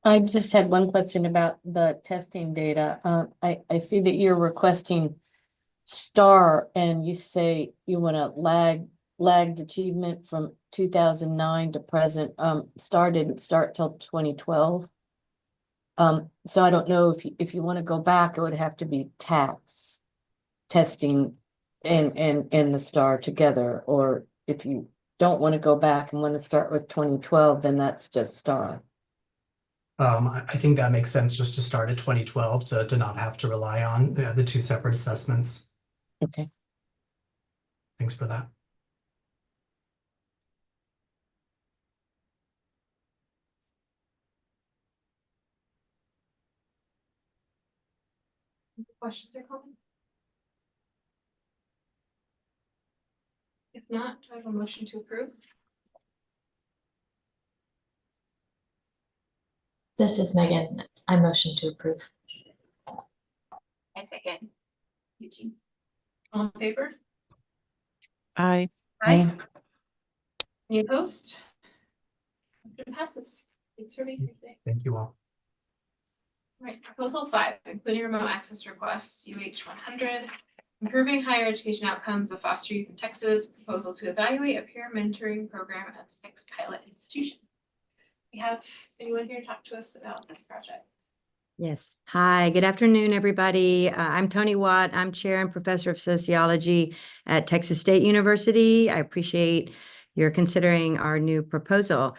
I just had one question about the testing data. I see that you're requesting STAR and you say you want to lagged achievement from 2009 to present. STAR didn't start till 2012. So I don't know if you want to go back, it would have to be tax testing and the STAR together, or if you don't want to go back and want to start with 2012, then that's just STAR. I think that makes sense just to start at 2012 to not have to rely on the 2 separate assessments. Okay. Thanks for that. Questions or comments? If not, do I have a motion to approve? This is Megan. I motion to approve. I second. Eugene. All in favor? Aye. Aye. Any opposed? Motion passes. Thanks for being here today. Thank you all. Right, proposal 5, including remote access requests, UH100, improving higher education outcomes of foster youth in Texas, proposal to evaluate a peer mentoring program at 6 pilot institution. We have anyone here to talk to us about this project? Yes. Hi, good afternoon, everybody. I'm Tony Watt. I'm chair and professor of sociology at Texas State University. I appreciate your considering our new proposal.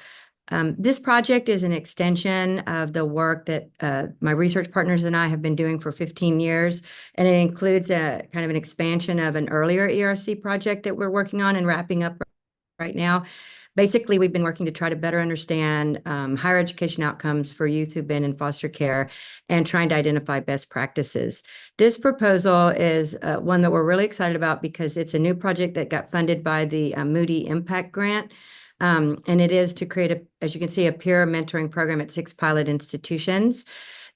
This project is an extension of the work that my research partners and I have been doing for 15 years, and it includes a kind of an expansion of an earlier ERC project that we're working on and wrapping up right now. Basically, we've been working to try to better understand higher education outcomes for youth who've been in foster care and trying to identify best practices. This proposal is one that we're really excited about because it's a new project that got funded by the Moody Impact Grant. And it is to create, as you can see, a peer mentoring program at 6 pilot institutions.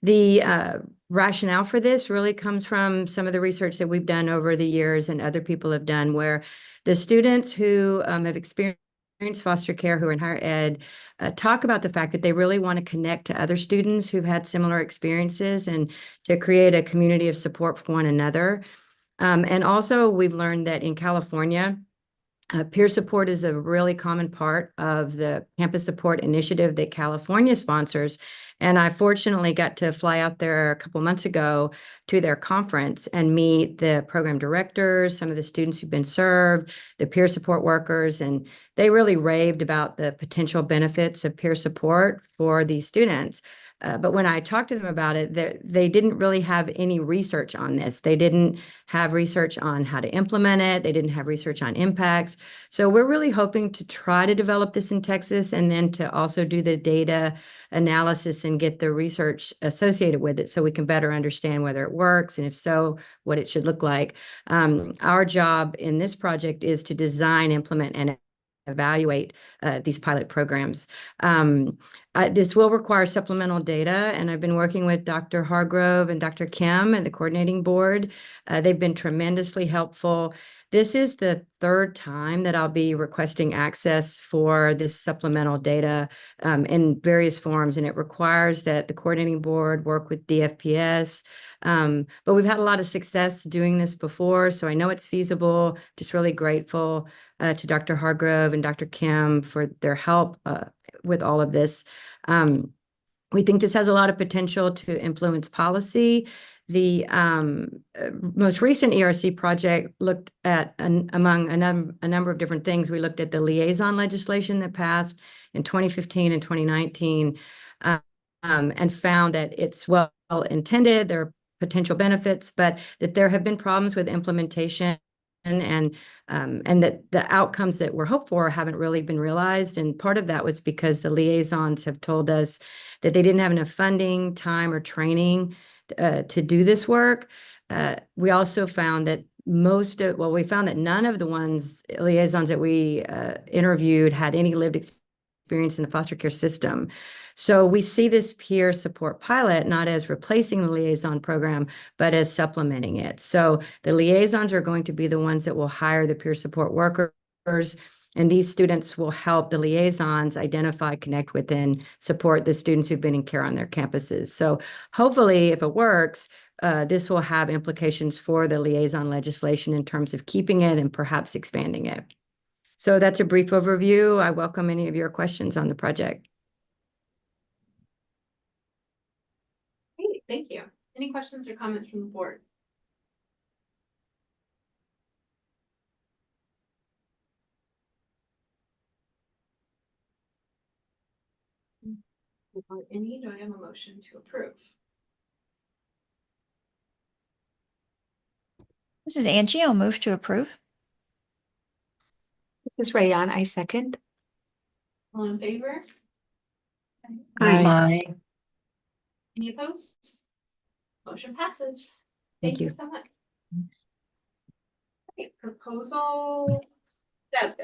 The rationale for this really comes from some of the research that we've done over the years and other people have done, where the students who have experienced foster care who are in higher ed talk about the fact that they really want to connect to other students who've had similar experiences and to create a community of support for one another. And also, we've learned that in California, peer support is a really common part of the campus support initiative that California sponsors. And I fortunately got to fly out there a couple months ago to their conference and meet the program directors, some of the students who've been served, the peer support workers, and they really raved about the potential benefits of peer support for these students. But when I talked to them about it, they didn't really have any research on this. They didn't have research on how to implement it. They didn't have research on impacts. So we're really hoping to try to develop this in Texas and then to also do the data analysis and get the research associated with it so we can better understand whether it works, and if so, what it should look like. Our job in this project is to design, implement, and evaluate these pilot programs. This will require supplemental data, and I've been working with Dr. Hargrove and Dr. Kim and the coordinating board. They've been tremendously helpful. This is the third time that I'll be requesting access for this supplemental data in various forms, and it requires that the coordinating board work with DFPS. But we've had a lot of success doing this before, so I know it's feasible. Just really grateful to Dr. Hargrove and Dr. Kim for their help with all of this. We think this has a lot of potential to influence policy. The most recent ERC project looked at, among a number of different things, we looked at the liaison legislation that passed in 2015 and 2019 and found that it's well intended, there are potential benefits, but that there have been problems with implementation and that the outcomes that were hoped for haven't really been realized. And part of that was because the liaisons have told us that they didn't have enough funding, time, or training to do this work. We also found that we found that none of the liaisons that we interviewed had any lived experience in the foster care system. So we see this peer support pilot not as replacing the liaison program, but as supplementing it. So the liaisons are going to be the ones that will hire the peer support workers, and these students will help the liaisons identify, connect with, and support the students who've been in care on their campuses. So hopefully, if it works, this will have implications for the liaison legislation in terms of keeping it and perhaps expanding it. So that's a brief overview. I welcome any of your questions on the project. Great, thank you. Any questions or comments from the board? Without any, do I have a motion to approve? This is Angie. I'll move to approve. This is Rayan. I second. All in favor? Aye. Any opposed? Motion passes. Thank Thank you you. so much. Okay, proposal 7.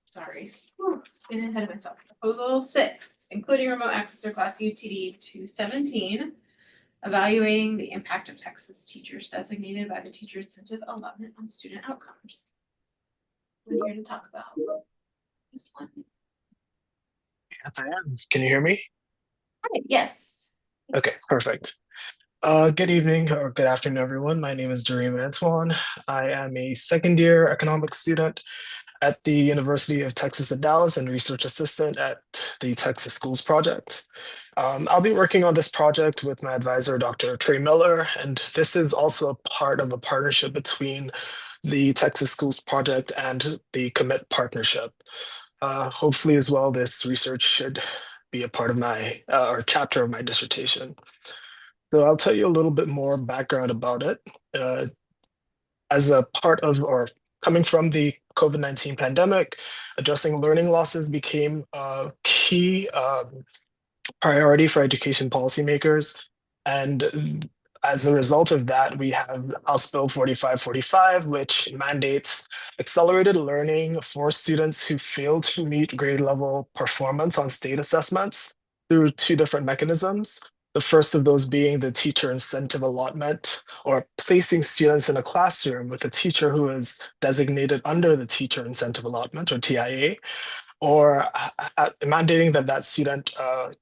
Sorry, getting ahead of myself. Proposal 6, including remote access or class UTD 217, evaluating the impact of Texas teachers designated by the teacher incentive allotment on student outcomes. We're here to talk about this one. Yes, I am. Can you hear me? Hi, yes. Okay, perfect. Good evening or good afternoon, everyone. My name is Dareem Antoine. I am a second-year economics student at the University of Texas at Dallas and research assistant at the Texas Schools Project. I'll be working on this project with my advisor, Dr. Trey Miller, and this is also a part of a partnership between the Texas Schools Project and the Commit Partnership. Hopefully as well, this research should be a part of my or chapter of my dissertation. So I'll tell you a little bit more background about it. As a part of or coming from the COVID-19 pandemic, addressing learning losses became a key priority for education policymakers. And as a result of that, we have House Bill 4545, which mandates accelerated learning for students who fail to meet grade level performance on state assessments through two different mechanisms. The first of those being the teacher incentive allotment, or placing students in a classroom with a teacher who is designated under the teacher incentive allotment, or TIA, or mandating that that student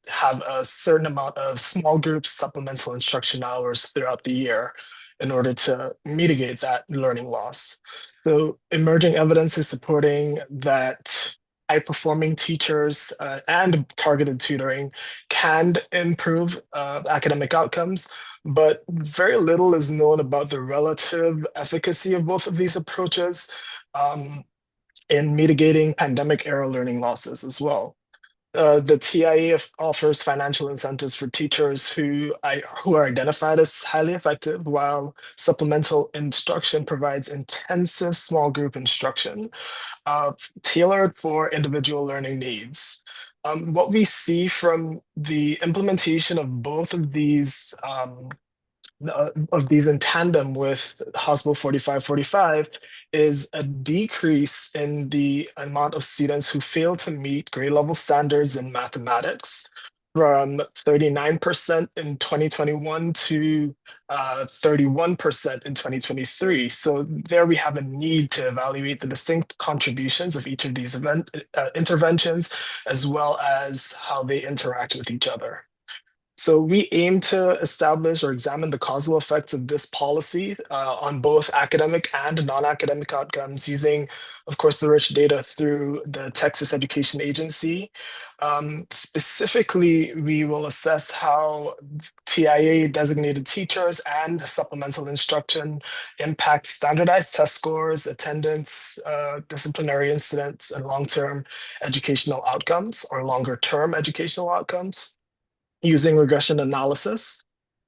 have a certain amount of small group supplemental instruction hours throughout the year in order to mitigate that learning loss. So emerging evidence is supporting that high-performing teachers and targeted tutoring can improve academic outcomes, but very little is known about the relative efficacy of both of these approaches in mitigating pandemic-era learning losses as well. The TIA offers financial incentives for teachers who are identified as highly effective, while supplemental instruction provides intensive small group instruction tailored for individual learning needs. What we see from the implementation of both of these in tandem with House Bill 4545 is a decrease in the amount of students who fail to meet grade level standards in mathematics from 39% in 2021 to 31% in 2023. So there we have a need to evaluate the distinct contributions of each of these interventions, as well as how they interact with each other. So we aim to establish or examine the causal effects of this policy on both academic and non-academic outcomes using, of course, the rich data through the Texas Education Agency. Specifically, we will assess how TIA designated teachers and supplemental instruction impact standardized test scores, attendance, disciplinary incidents, and long-term educational outcomes or longer-term educational outcomes using regression analysis.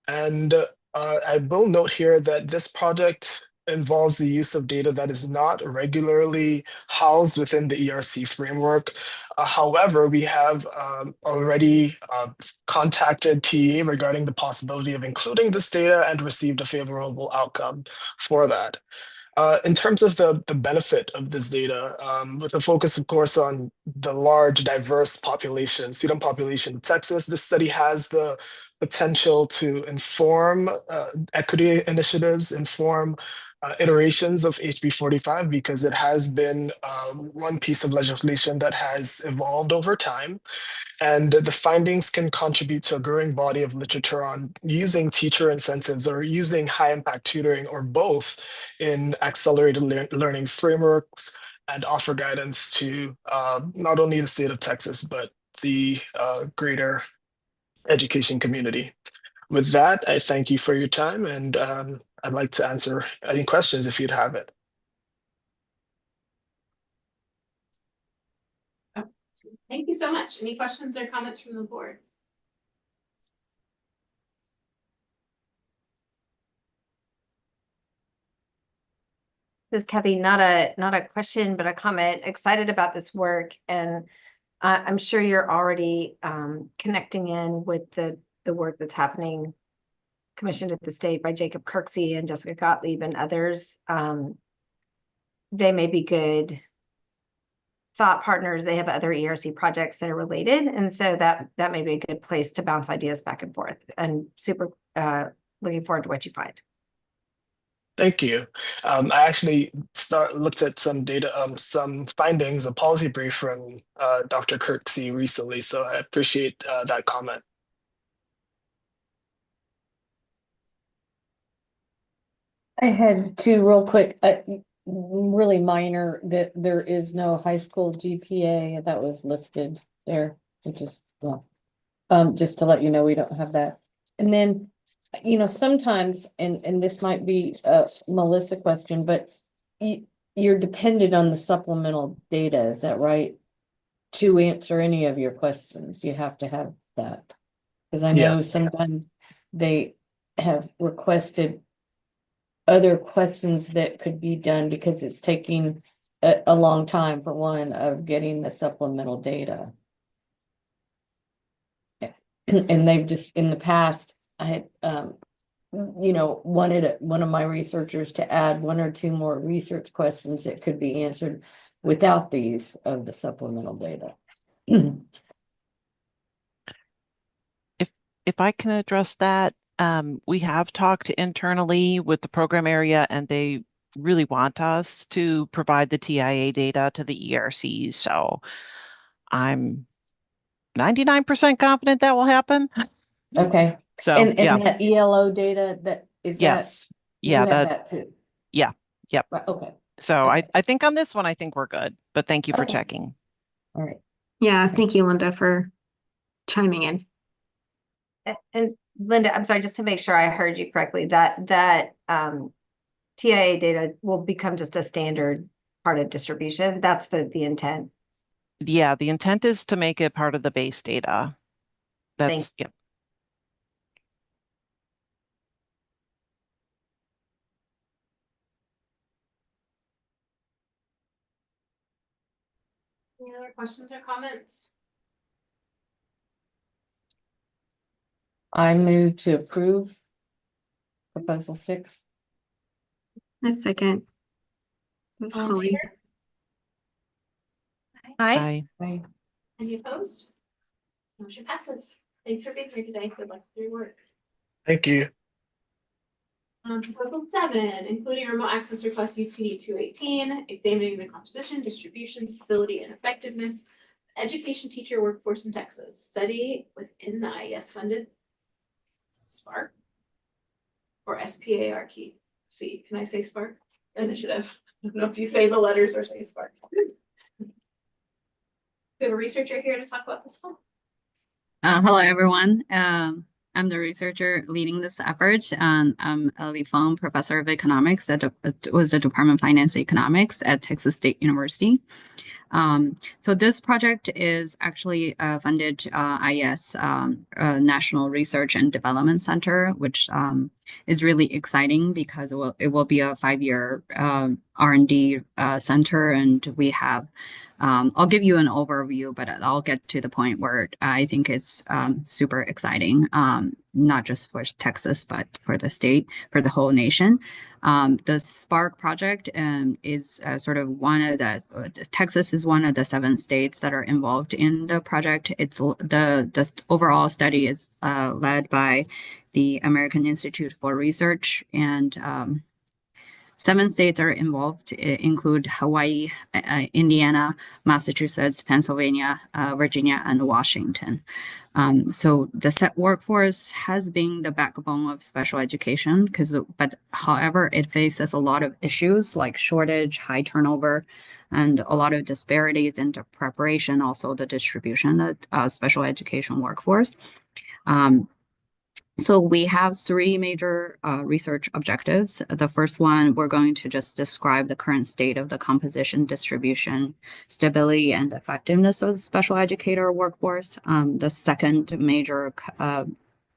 And I will note here that this project involves the use of data that is not regularly housed within the ERC framework. However, we have already contacted TEA regarding the possibility of including this data and received a favorable outcome for that. In terms of the benefit of this data, with a focus, of course, on the large, diverse population, student population of Texas, this study has the potential to inform equity initiatives, inform iterations of HB 45, because it has been one piece of legislation that has evolved over time. And the findings can contribute to a growing body of literature on using teacher incentives or using high impact tutoring or both in accelerated learning frameworks, and offer guidance to not only the state of Texas, but the greater education community. With that, I thank you for your time, and I'd like to answer any questions if you'd have it. Thank you so much. Any questions or comments from the board? This is Kathy, not a question, but a comment. Excited about this work, and I'm sure you're already connecting in with the work that's happening commissioned at the state by Jacob Kirksey and Jessica Gottlieb and others. They may be good thought partners. They have other ERC projects that are related, and so that may be a good place to bounce ideas back and forth. And super looking forward to what you find. Thank you. I actually looked at some data, some findings, a policy brief from Dr. Kirksey recently, so I appreciate that comment. I had two real quick, really minor, that there is no high school GPA that was listed there, which is, well, just to let you know, we don't have that. And then, you know, sometimes, and this might be a Melissa question, but you're dependent on the supplemental data, is that right? to answer any of your questions. You have to have that. Because I know Yes. sometimes they have requested other questions that could be done because it's taking a long time for one of getting the supplemental data. And they've just, in the past, I had, wanted one of my researchers to add 1 or 2 more research questions that could be answered without the use of the supplemental data. If I can address that, we have talked internally with the program area, and they really want us to provide the TIA data to the ERCs. So I'm 99% confident that will happen. Okay. So And yeah, that ELO data, that is that, yes, you yeah, have that too. yeah, yep. Right, okay, So Okay. I think on this one, I think we're good, but thank you for Okay. checking. all right. Yeah, thank you, Linda, for chiming in. And Linda, I'm sorry, just to make sure I heard you correctly, that TIA data will become just a standard part of distribution. That's the intent. Yeah, the intent is to make it part of the base data. That's, yep. Any other questions or comments? I move to approve proposal 6. A second. This is All in Holly. favor? Aye. Aye. Any opposed? Motion passes. Thanks for being here today. Good luck with your work. Thank you. Proposal 7, including remote access request UTD 218, examining the composition, distribution, stability, and effectiveness of education teacher workforce in Texas. Study within the IES funded SPARK or SPARK. See, can I say SPARK? Initiative. I don't know if you say the letters or say SPARK. We have a researcher here to talk about this one. Hello, everyone. I'm the researcher leading this effort, and I'm a Li Feng Professor of Economics at the Department of Finance and Economics at Texas State University. So this project is actually funded IES National Research and Development Center, which is really exciting because it will be a 5-year R&D center, and we have. I'll give you an overview, but I'll get to the point where I think it's super exciting, not just for Texas, but for the state, for the whole nation. The SPARK project is sort of one of Texas is one of the 7 states that are involved in the project. It's the overall study is led by the American Institute for Research, and 7 states are involved. It include Hawaii, Indiana, Massachusetts, Pennsylvania, Virginia, and Washington. So the set workforce has been the backbone of special education but however, it faces a lot of issues like shortage, high turnover, and a lot of disparities in the preparation, also the distribution of special education workforce. So we have 3 major research objectives. The first one, we're going to just describe the current state of the composition, distribution, stability, and effectiveness of the special educator workforce. The second major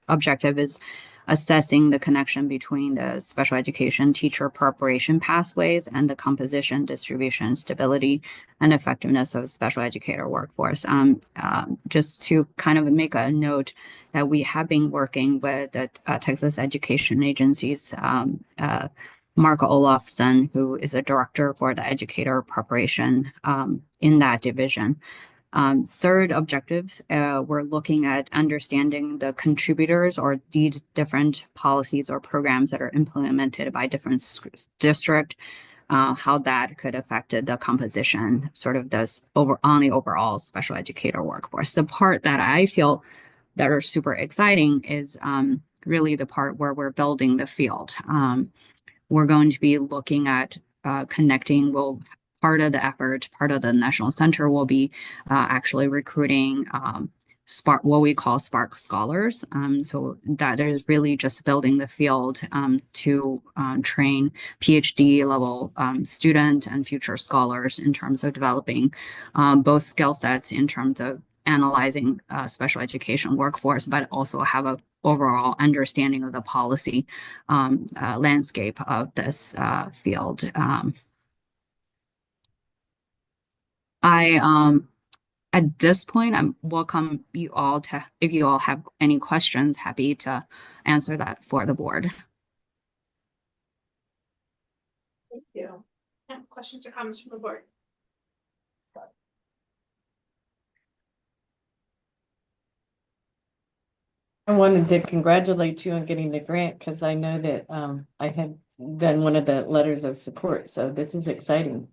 objective is assessing the connection between the special education teacher preparation pathways and the composition, distribution, stability, and effectiveness of special educator workforce. Just to kind of make a note that we have been working with the Texas Education Agency's Mark Olofsson, who is a director for the educator preparation in that division. Third objective, we're looking at understanding the contributors or these different policies or programs that are implemented by different district, how that could affect the composition, sort of this on the overall special educator workforce. The part that I feel that are super exciting is really the part where we're building the field. We're going to be looking at connecting, part of the effort, part of the National Center will be actually recruiting Spark, what we call Spark Scholars. So that is really just building the field to train PhD level student and future scholars in terms of developing both skill sets in terms of analyzing special education workforce, but also have a overall understanding of the policy landscape of this field. At this point, I'm welcome you all to, if you all have any questions, happy to answer that for the board. Thank you. Yeah, questions or comments from the board? I wanted to congratulate you on getting the grant because I know that I had done one of the letters of support, so this is exciting.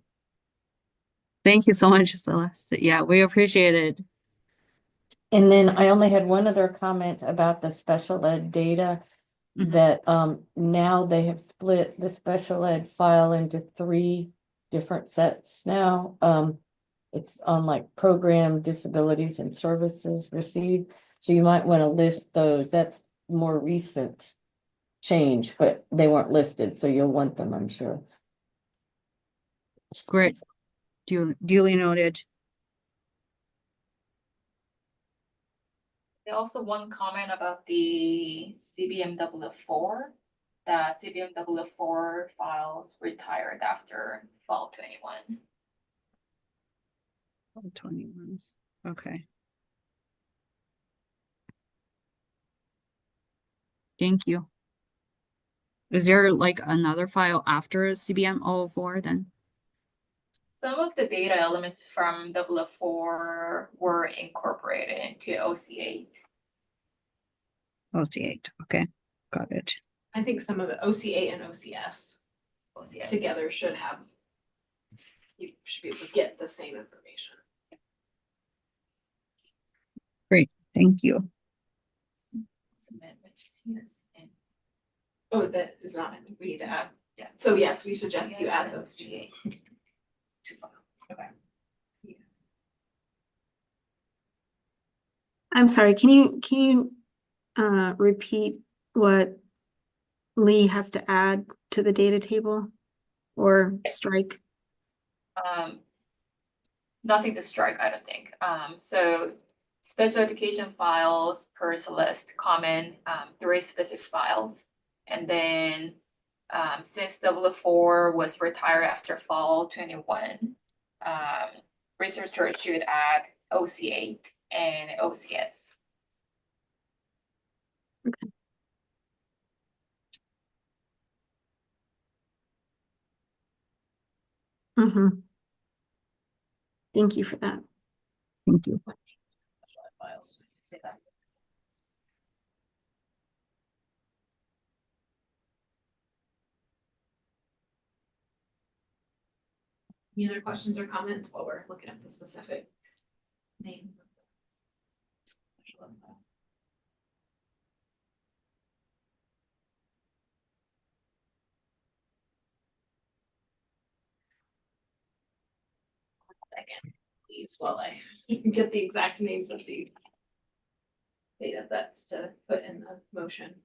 Thank you so much, Celeste. Yeah, we appreciate it. And then I only had one other comment about the special ed data that now they have split the special ed file into 3 different sets now. It's on like program disabilities and services received. So you might want to list those. That's more recent change, but they weren't listed, so you'll want them, I'm sure. Great. Duly noted. Also, one comment about the CBM004, that CBM004 files retired after fall 21. 21. Okay. Thank you. Is there like another file after CBM 004 then? Some of the data elements from 004 were incorporated into OC8. OC8. Okay, got it. I think some of the OC8 and OCS together should have, you should be able to get the same information. Great, thank you. Oh, that is not, we need to add. Yeah. So yes, we suggest you add those two. Okay. I'm sorry, can you repeat what Lee has to add to the data table or strike? Nothing to strike, I don't think. So special education files per list, common, 3 specific files. And then since 004 was retired after fall 21, researchers should add OC8 and OCS. Okay. Thank you for that. Thank you. Files. Say that. Any other questions or comments while we're looking at the specific names? Second, please, while I get the exact names of the data sets to put in the motion.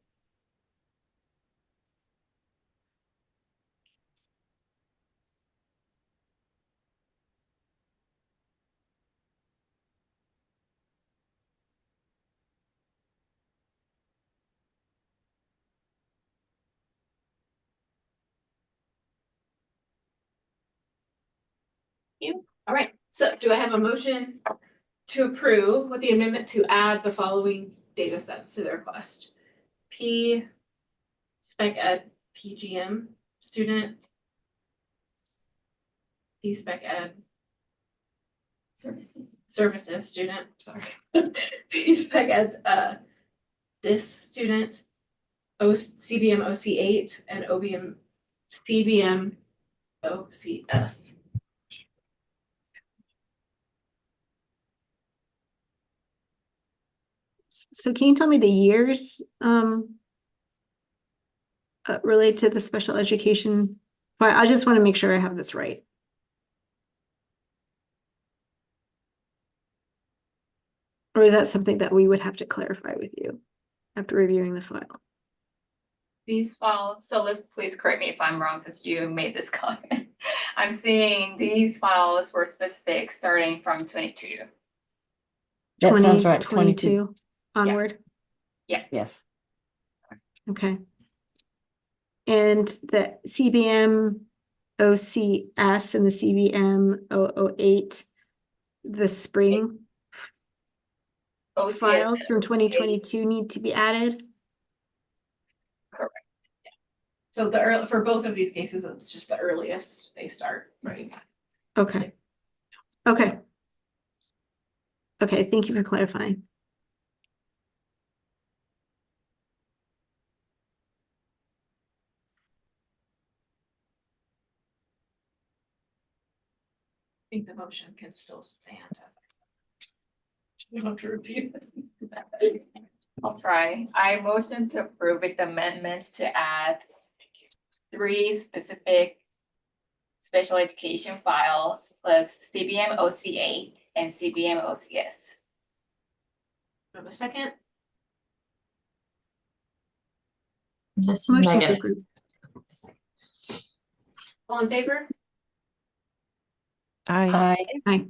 All right, so do I have a motion to approve with the amendment to add the following data sets to the request? P spec ed PGM student, P spec ed services student, sorry. P spec ed DIS student, CBM OC8 and OBM CBM OCS. So can you tell me the years related to the special education? I just want to make sure I have this right. Or is that something that we would have to clarify with you after reviewing the file? These files, so Liz, please correct me if I'm wrong since you made this comment. I'm seeing these files were specific starting from 22. That sounds right, 2022 onward? Yeah. Yes. Okay. And the CBM OCS and the CBM 008, the spring OCS files from 2022 need to be added? Correct. So the early, for both of these cases, it's just the earliest they start, right? Okay. Okay. Okay, thank you for clarifying. I think the motion can still stand as. You don't have to repeat it. I'll try. I motion to approve with amendments to add 3 specific special education files plus CBM OC8 and CBM OCS. Do I have a second? This is Motion to Megan. approve. All in favor? Aye. Aye.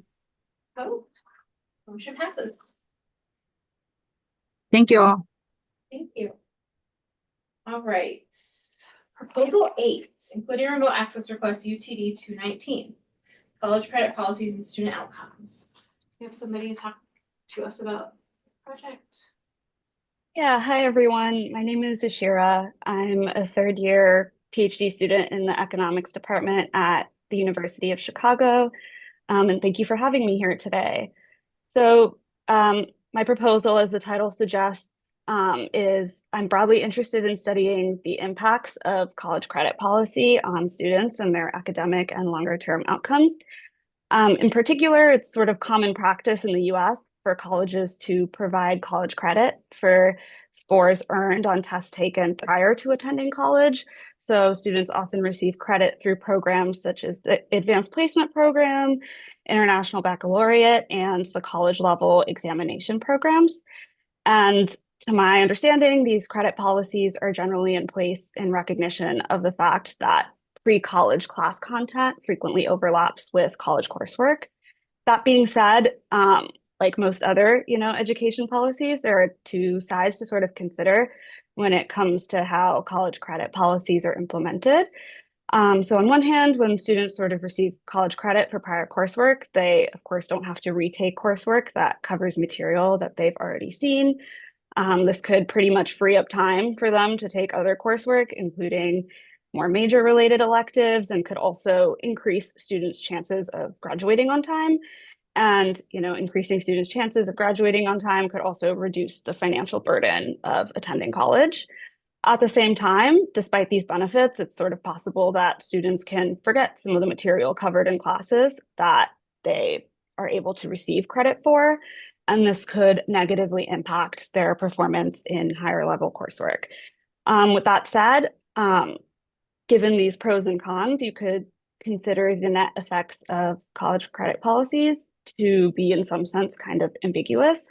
Vote. Motion passes. Thank you all. Thank you. All right. Proposal 8, including remote access request UTD 219. College credit policies and student outcomes. We have somebody to talk to us about this project. Yeah, hi everyone. My name is Ashira. I'm a third year PhD student in the economics department at the University of Chicago. And thank you for having me here today. So my proposal, as the title suggests, is I'm broadly interested in studying the impacts of college credit policy on students and their academic and longer term outcomes. In particular, it's sort of common practice in the US for colleges to provide college credit for scores earned on tests taken prior to attending college. So students often receive credit through programs such as the Advanced Placement Program, International Baccalaureate, and the college level examination programs. And to my understanding, these credit policies are generally in place in recognition of the fact that pre-college class content frequently overlaps with college coursework. That being said, like most other, education policies, there are 2 sides to sort of consider when it comes to how college credit policies are implemented. So on one hand, when students sort of receive college credit for prior coursework, they of course don't have to retake coursework that covers material that they've already seen. This could pretty much free up time for them to take other coursework, including more major related electives, and could also increase students' chances of graduating on time. And, increasing students' chances of graduating on time could also reduce the financial burden of attending college. At the same time, despite these benefits, it's sort of possible that students can forget some of the material covered in classes that they are able to receive credit for, and this could negatively impact their performance in higher level coursework. With that said, given these pros and cons, you could consider the net effects of college credit policies to be in some sense kind of ambiguous.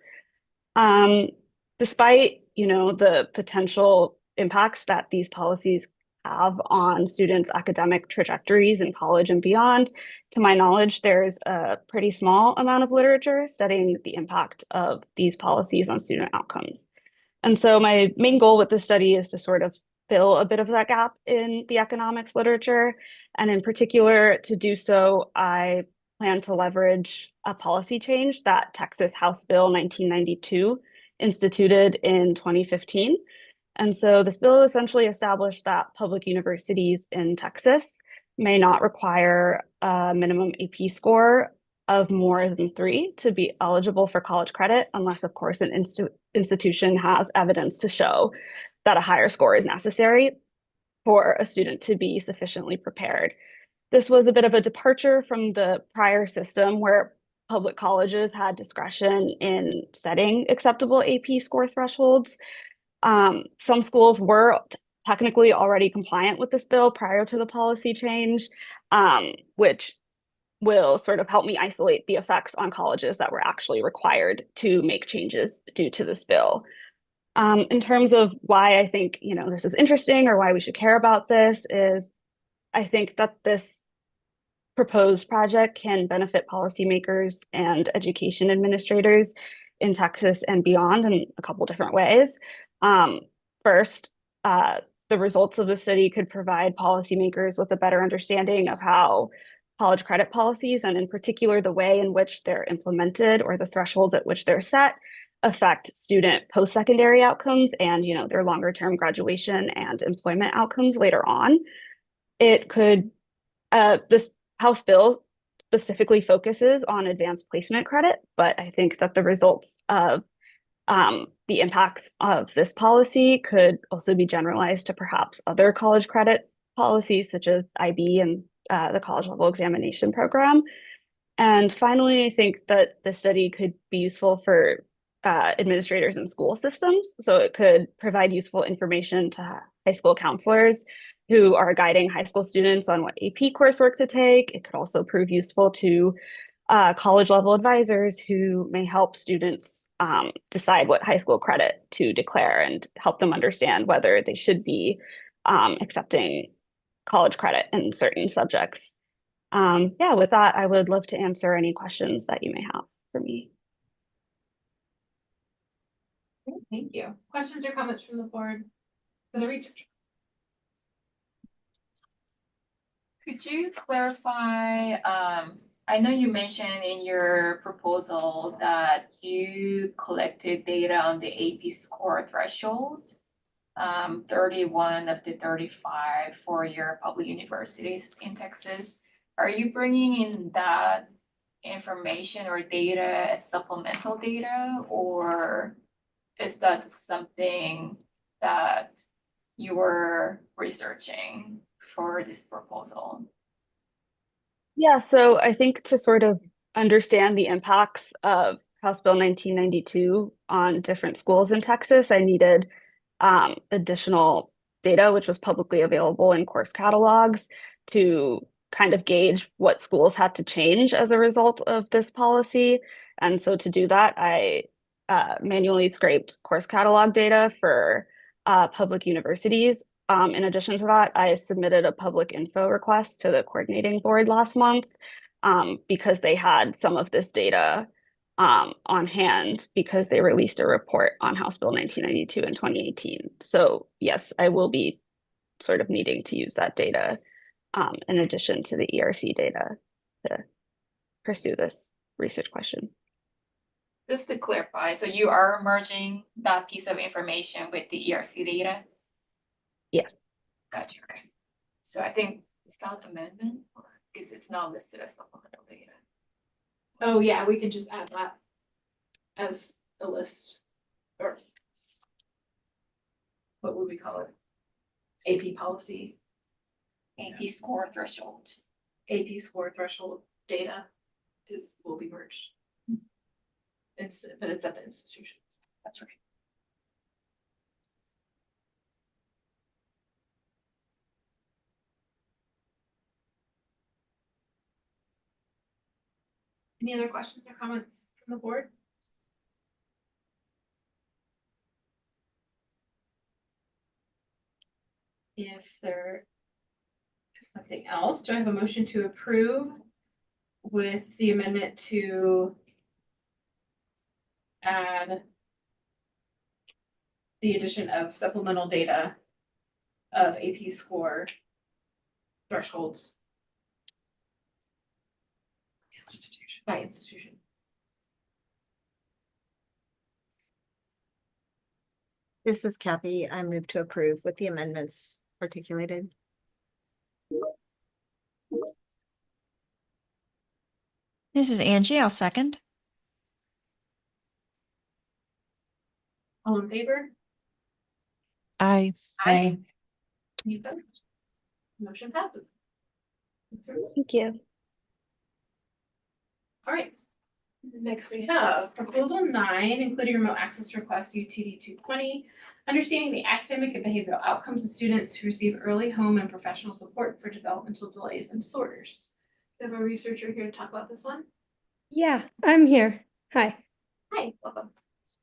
Despite, the potential impacts that these policies have on students' academic trajectories in college and beyond, to my knowledge, there's a pretty small amount of literature studying the impact of these policies on student outcomes. And so my main goal with this study is to sort of fill a bit of that gap in the economics literature. And in particular, to do so, I plan to leverage a policy change that Texas House Bill 1992 instituted in 2015. And so this bill essentially established that public universities in Texas may not require a minimum AP score of more than 3 to be eligible for college credit, unless, of course, an institution has evidence to show that a higher score is necessary for a student to be sufficiently prepared. This was a bit of a departure from the prior system where public colleges had discretion in setting acceptable AP score thresholds. Some schools were technically already compliant with this bill prior to the policy change, which will sort of help me isolate the effects on colleges that were actually required to make changes due to this bill. In terms of why I think, this is interesting or why we should care about this is I think that this proposed project can benefit policymakers and education administrators in Texas and beyond in a couple different ways. First, the results of the study could provide policymakers with a better understanding of how college credit policies, and in particular, the way in which they're implemented or the thresholds at which they're set, affect student post-secondary outcomes and, their longer-term graduation and employment outcomes later on. It could, this House bill specifically focuses on advanced placement credit, but I think that the results of the impacts of this policy could also be generalized to perhaps other college credit policies, such as IB and the college level examination program. And finally, I think that the study could be useful for administrators and school systems. So it could provide useful information to high school counselors who are guiding high school students on what AP coursework to take. It could also prove useful to college level advisors who may help students decide what high school credit to declare and help them understand whether they should be accepting college credit in certain subjects. Yeah, with that, I would love to answer any questions that you may have for me. Thank you. Questions or comments from the board for the research? Could you clarify, I know you mentioned in your proposal that you collected data on the AP score thresholds, 31 of the 35 for your public universities in Texas. Are you bringing in that information or data as supplemental data, or is that something that you were researching for this proposal? Yeah, so I think to sort of understand the impacts of House Bill 1992 on different schools in Texas, I needed additional data, which was publicly available in course catalogs, to kind of gauge what schools had to change as a result of this policy. And so to do that, I manually scraped course catalog data for public universities. In addition to that, I submitted a public info request to the coordinating board last month because they had some of this data on hand because they released a report on House Bill 1992 in 2018. So yes, I will be sort of needing to use that data in addition to the ERC data to pursue this research question. Just to clarify, so you are merging that piece of information with the ERC data? Yes. Gotcha, okay. So I think it's not amendment, or because it's not listed as supplemental data. Oh, yeah, we could just add that as a list, or what would we call it? AP policy. AP score threshold. AP score threshold data will be merged. But it's at the institution. That's right. Any other questions or comments from the board? If there is nothing else, do I have a motion to approve with the amendment to add the addition of supplemental data of AP score thresholds by institution? This is Kathy. I move to approve with the amendments articulated. This is Angie. I'll second. All in favor? Aye. Aye. Any opposed? Motion passes. Thank you. All right. Next we have proposal 9, including remote access requests UTD 220, understanding the academic and behavioral outcomes of students who receive early home and professional support for developmental delays and disorders. We have a researcher here to talk about this one. Yeah, I'm here. Hi. Hi, welcome.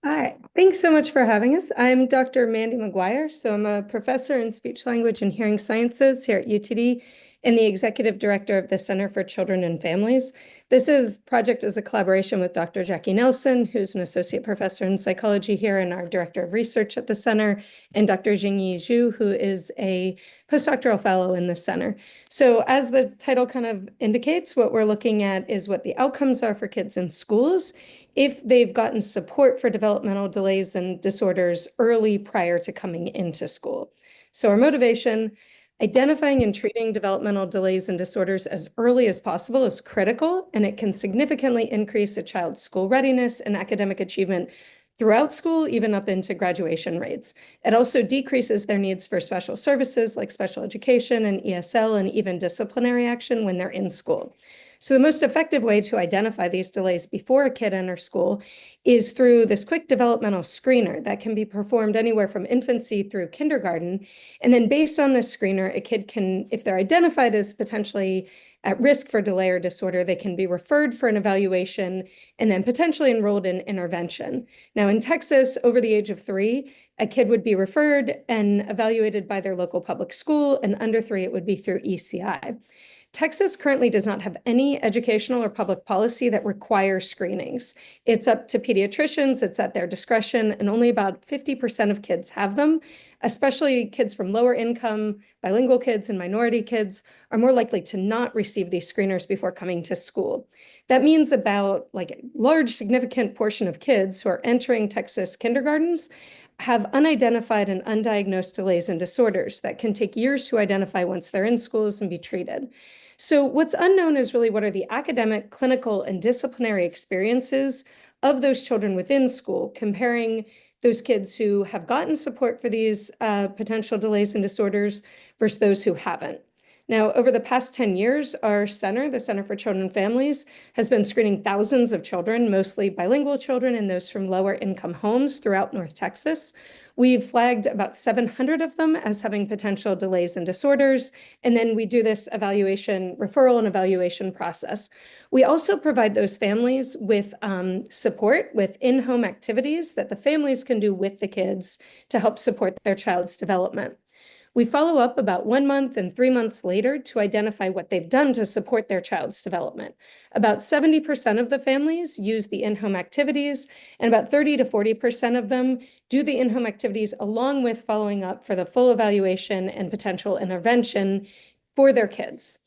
All right. Thanks so much for having us. I'm Dr. Mandy McGuire. So I'm a professor in speech language and hearing sciences here at UTD and the executive director of the Center for Children and Families. This project is a collaboration with Dr. Jackie Nelson, who's an associate professor in psychology here and our director of research at the center, and Dr. Jingyi Zhu, who is a postdoctoral fellow in the center. So as the title kind of indicates, what we're looking at is what the outcomes are for kids in schools if they've gotten support for developmental delays and disorders early prior to coming into school. So our motivation, identifying and treating developmental delays and disorders as early as possible is critical, and it can significantly increase a child's school readiness and academic achievement throughout school, even up into graduation rates. It also decreases their needs for special services like special education and ESL and even disciplinary action when they're in school. So the most effective way to identify these delays before a kid enters school is through this quick developmental screener that can be performed anywhere from infancy through kindergarten. And then based on this screener, a kid can, if they're identified as potentially at risk for delay or disorder, they can be referred for an evaluation and then potentially enrolled in intervention. Now in Texas, over the age of 3, a kid would be referred and evaluated by their local public school, and under 3, it would be through ECI. Texas currently does not have any educational or public policy that requires screenings. It's up to pediatricians, it's at their discretion, and only about 50% of kids have them, especially kids from lower income, bilingual kids, and minority kids are more likely to not receive these screeners before coming to school. That means about like a large significant portion of kids who are entering Texas kindergartens have unidentified and undiagnosed delays and disorders that can take years to identify once they're in schools and be treated. So what's unknown is really what are the academic, clinical, and disciplinary experiences of those children within school, comparing those kids who have gotten support for these potential delays and disorders versus those who haven't. Now, over the past 10 years, our center, the Center for Children and Families, has been screening thousands of children, mostly bilingual children and those from lower income homes throughout North Texas. We've flagged about 700 of them as having potential delays and disorders, and then we do this referral and evaluation process. We also provide those families with support with in-home activities that the families can do with the kids to help support their child's development. We follow up about 1 month and 3 months later to identify what they've done to support their child's development. About 70% of the families use the in-home activities, and about 30 to 40% of them do the in-home activities along with following up for the full evaluation and potential intervention for their kids.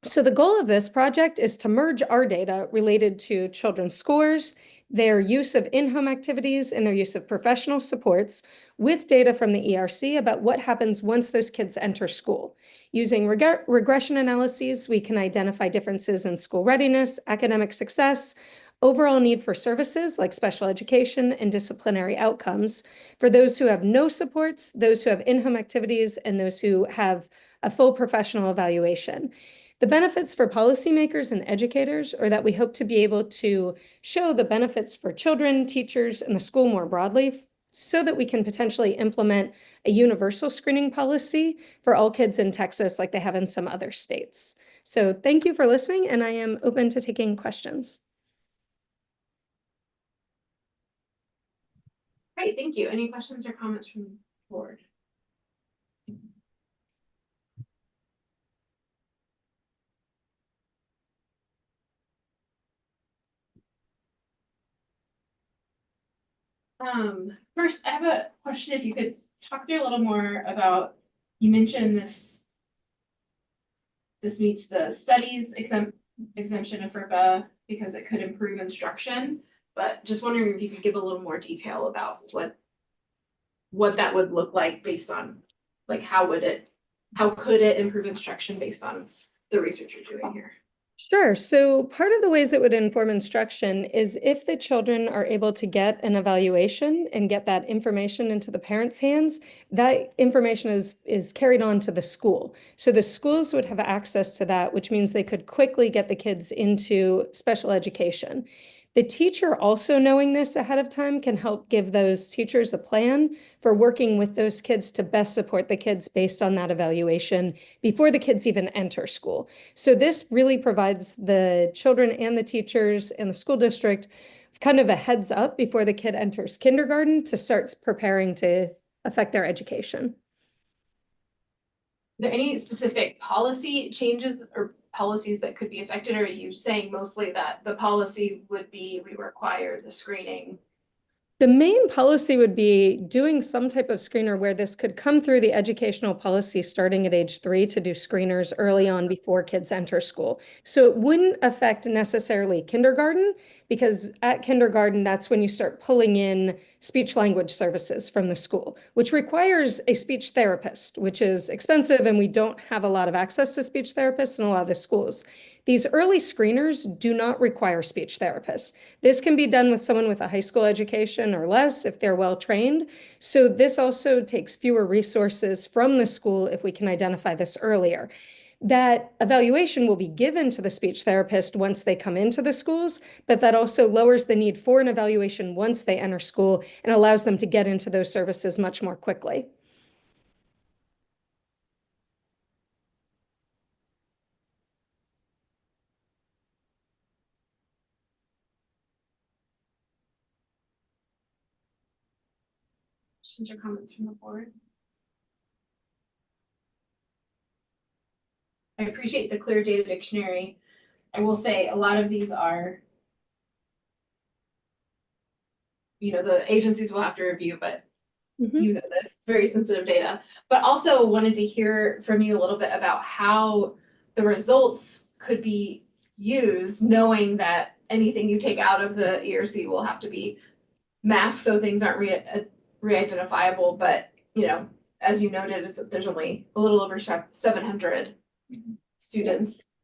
So the goal of this project is to merge our data related to children's scores, their use of in-home activities, and their use of professional supports with data from the ERC about what happens once those kids enter school. Using regression analyses, we can identify differences in school readiness, academic success, overall need for services like special education and disciplinary outcomes for those who have no supports, those who have in-home activities, and those who have a full professional evaluation. The benefits for policymakers and educators are that we hope to be able to show the benefits for children, teachers, and the school more broadly so that we can potentially implement a universal screening policy for all kids in Texas like they have in some other states. So thank you for listening, and I am open to taking questions. Great, thank you. Any questions or comments from the board? First, I have a question. If you could talk through a little more about, you mentioned this meets the studies exemption of FERPA because it could improve instruction, but just wondering if you could give a little more detail about what that would look like based on, like, how could it improve instruction based on the research you're doing here? Sure. So part of the ways it would inform instruction is if the children are able to get an evaluation and get that information into the parents' hands, that information is carried on to the school. So the schools would have access to that, which means they could quickly get the kids into special education. The teacher also knowing this ahead of time can help give those teachers a plan for working with those kids to best support the kids based on that evaluation before the kids even enter school. So this really provides the children and the teachers and the school district kind of a heads up before the kid enters kindergarten to start preparing to affect their education. Are there any specific policy changes or policies that could be affected, or are you saying mostly that the policy would be we require the screening? The main policy would be doing some type of screener where this could come through the educational policy starting at age 3 to do screeners early on before kids enter school. So it wouldn't affect necessarily kindergarten, because at kindergarten, that's when you start pulling in speech language services from the school, which requires a speech therapist, which is expensive, and we don't have a lot of access to speech therapists in a lot of the schools. These early screeners do not require speech therapists. This can be done with someone with a high school education or less if they're well trained. So this also takes fewer resources from the school if we can identify this earlier. That evaluation will be given to the speech therapist once they come into the schools, but that also lowers the need for an evaluation once they enter school and allows them to get into those services much more quickly. Questions or comments from the board? I appreciate the clear data dictionary. I will say a lot of these are, the agencies will have to review, but that's very sensitive data. But also wanted to hear from you a little bit about how the results could be used, knowing that anything you take out of the ERC will have to be masked so things aren't re-identifiable. But, as you noted, there's only a little over 700 students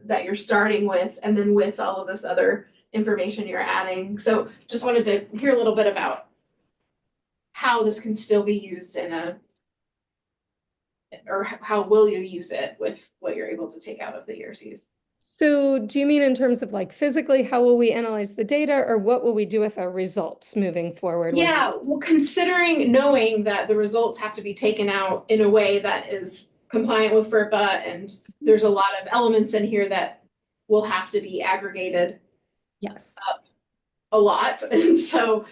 that you're starting with, and then with all of this other information you're adding. So just wanted to hear a little bit about how this can still be used or how will you use it with what you're able to take out of the ERCs? So do you mean in terms of like physically, how will we analyze the data, or what will we do with our results moving forward? Yeah, well, considering knowing that the results have to be taken out in a way that is compliant with FERPA, and there's a lot of elements in here that will have to be aggregated. Yes. A lot. And so,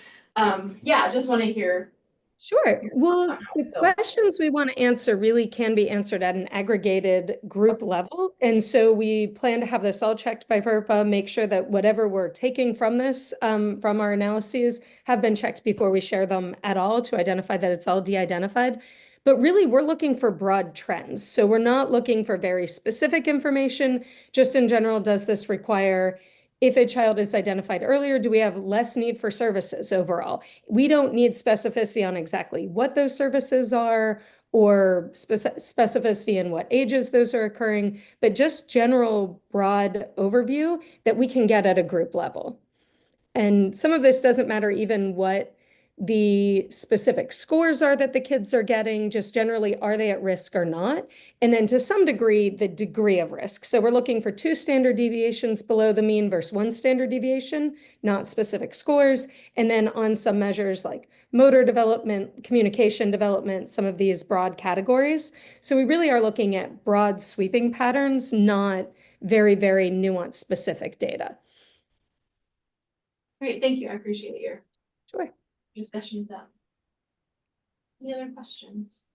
just want to hear. Sure. Well, the questions we want to answer really can be answered at an aggregated group level. And so we plan to have this all checked by FERPA, make sure that whatever we're taking from this, from our analyses, have been checked before we share them at all to identify that it's all de-identified. But really, we're looking for broad trends. So we're not looking for very specific information. Just in general, does this require, if a child is identified earlier, do we have less need for services overall? We don't need specificity on exactly what those services are or specificity in what ages those are occurring, but just general broad overview that we can get at a group level. And some of this doesn't matter even what the specific scores are that the kids are getting, just generally, are they at risk or not? And then to some degree, the degree of risk. So we're looking for 2 standard deviations below the mean versus 1 standard deviation, not specific scores. And then on some measures like motor development, communication development, some of these broad categories. So we really are looking at broad sweeping patterns, not very, very nuanced specific data. Great, thank you. I appreciate your Sure. discussion of that. Any other questions?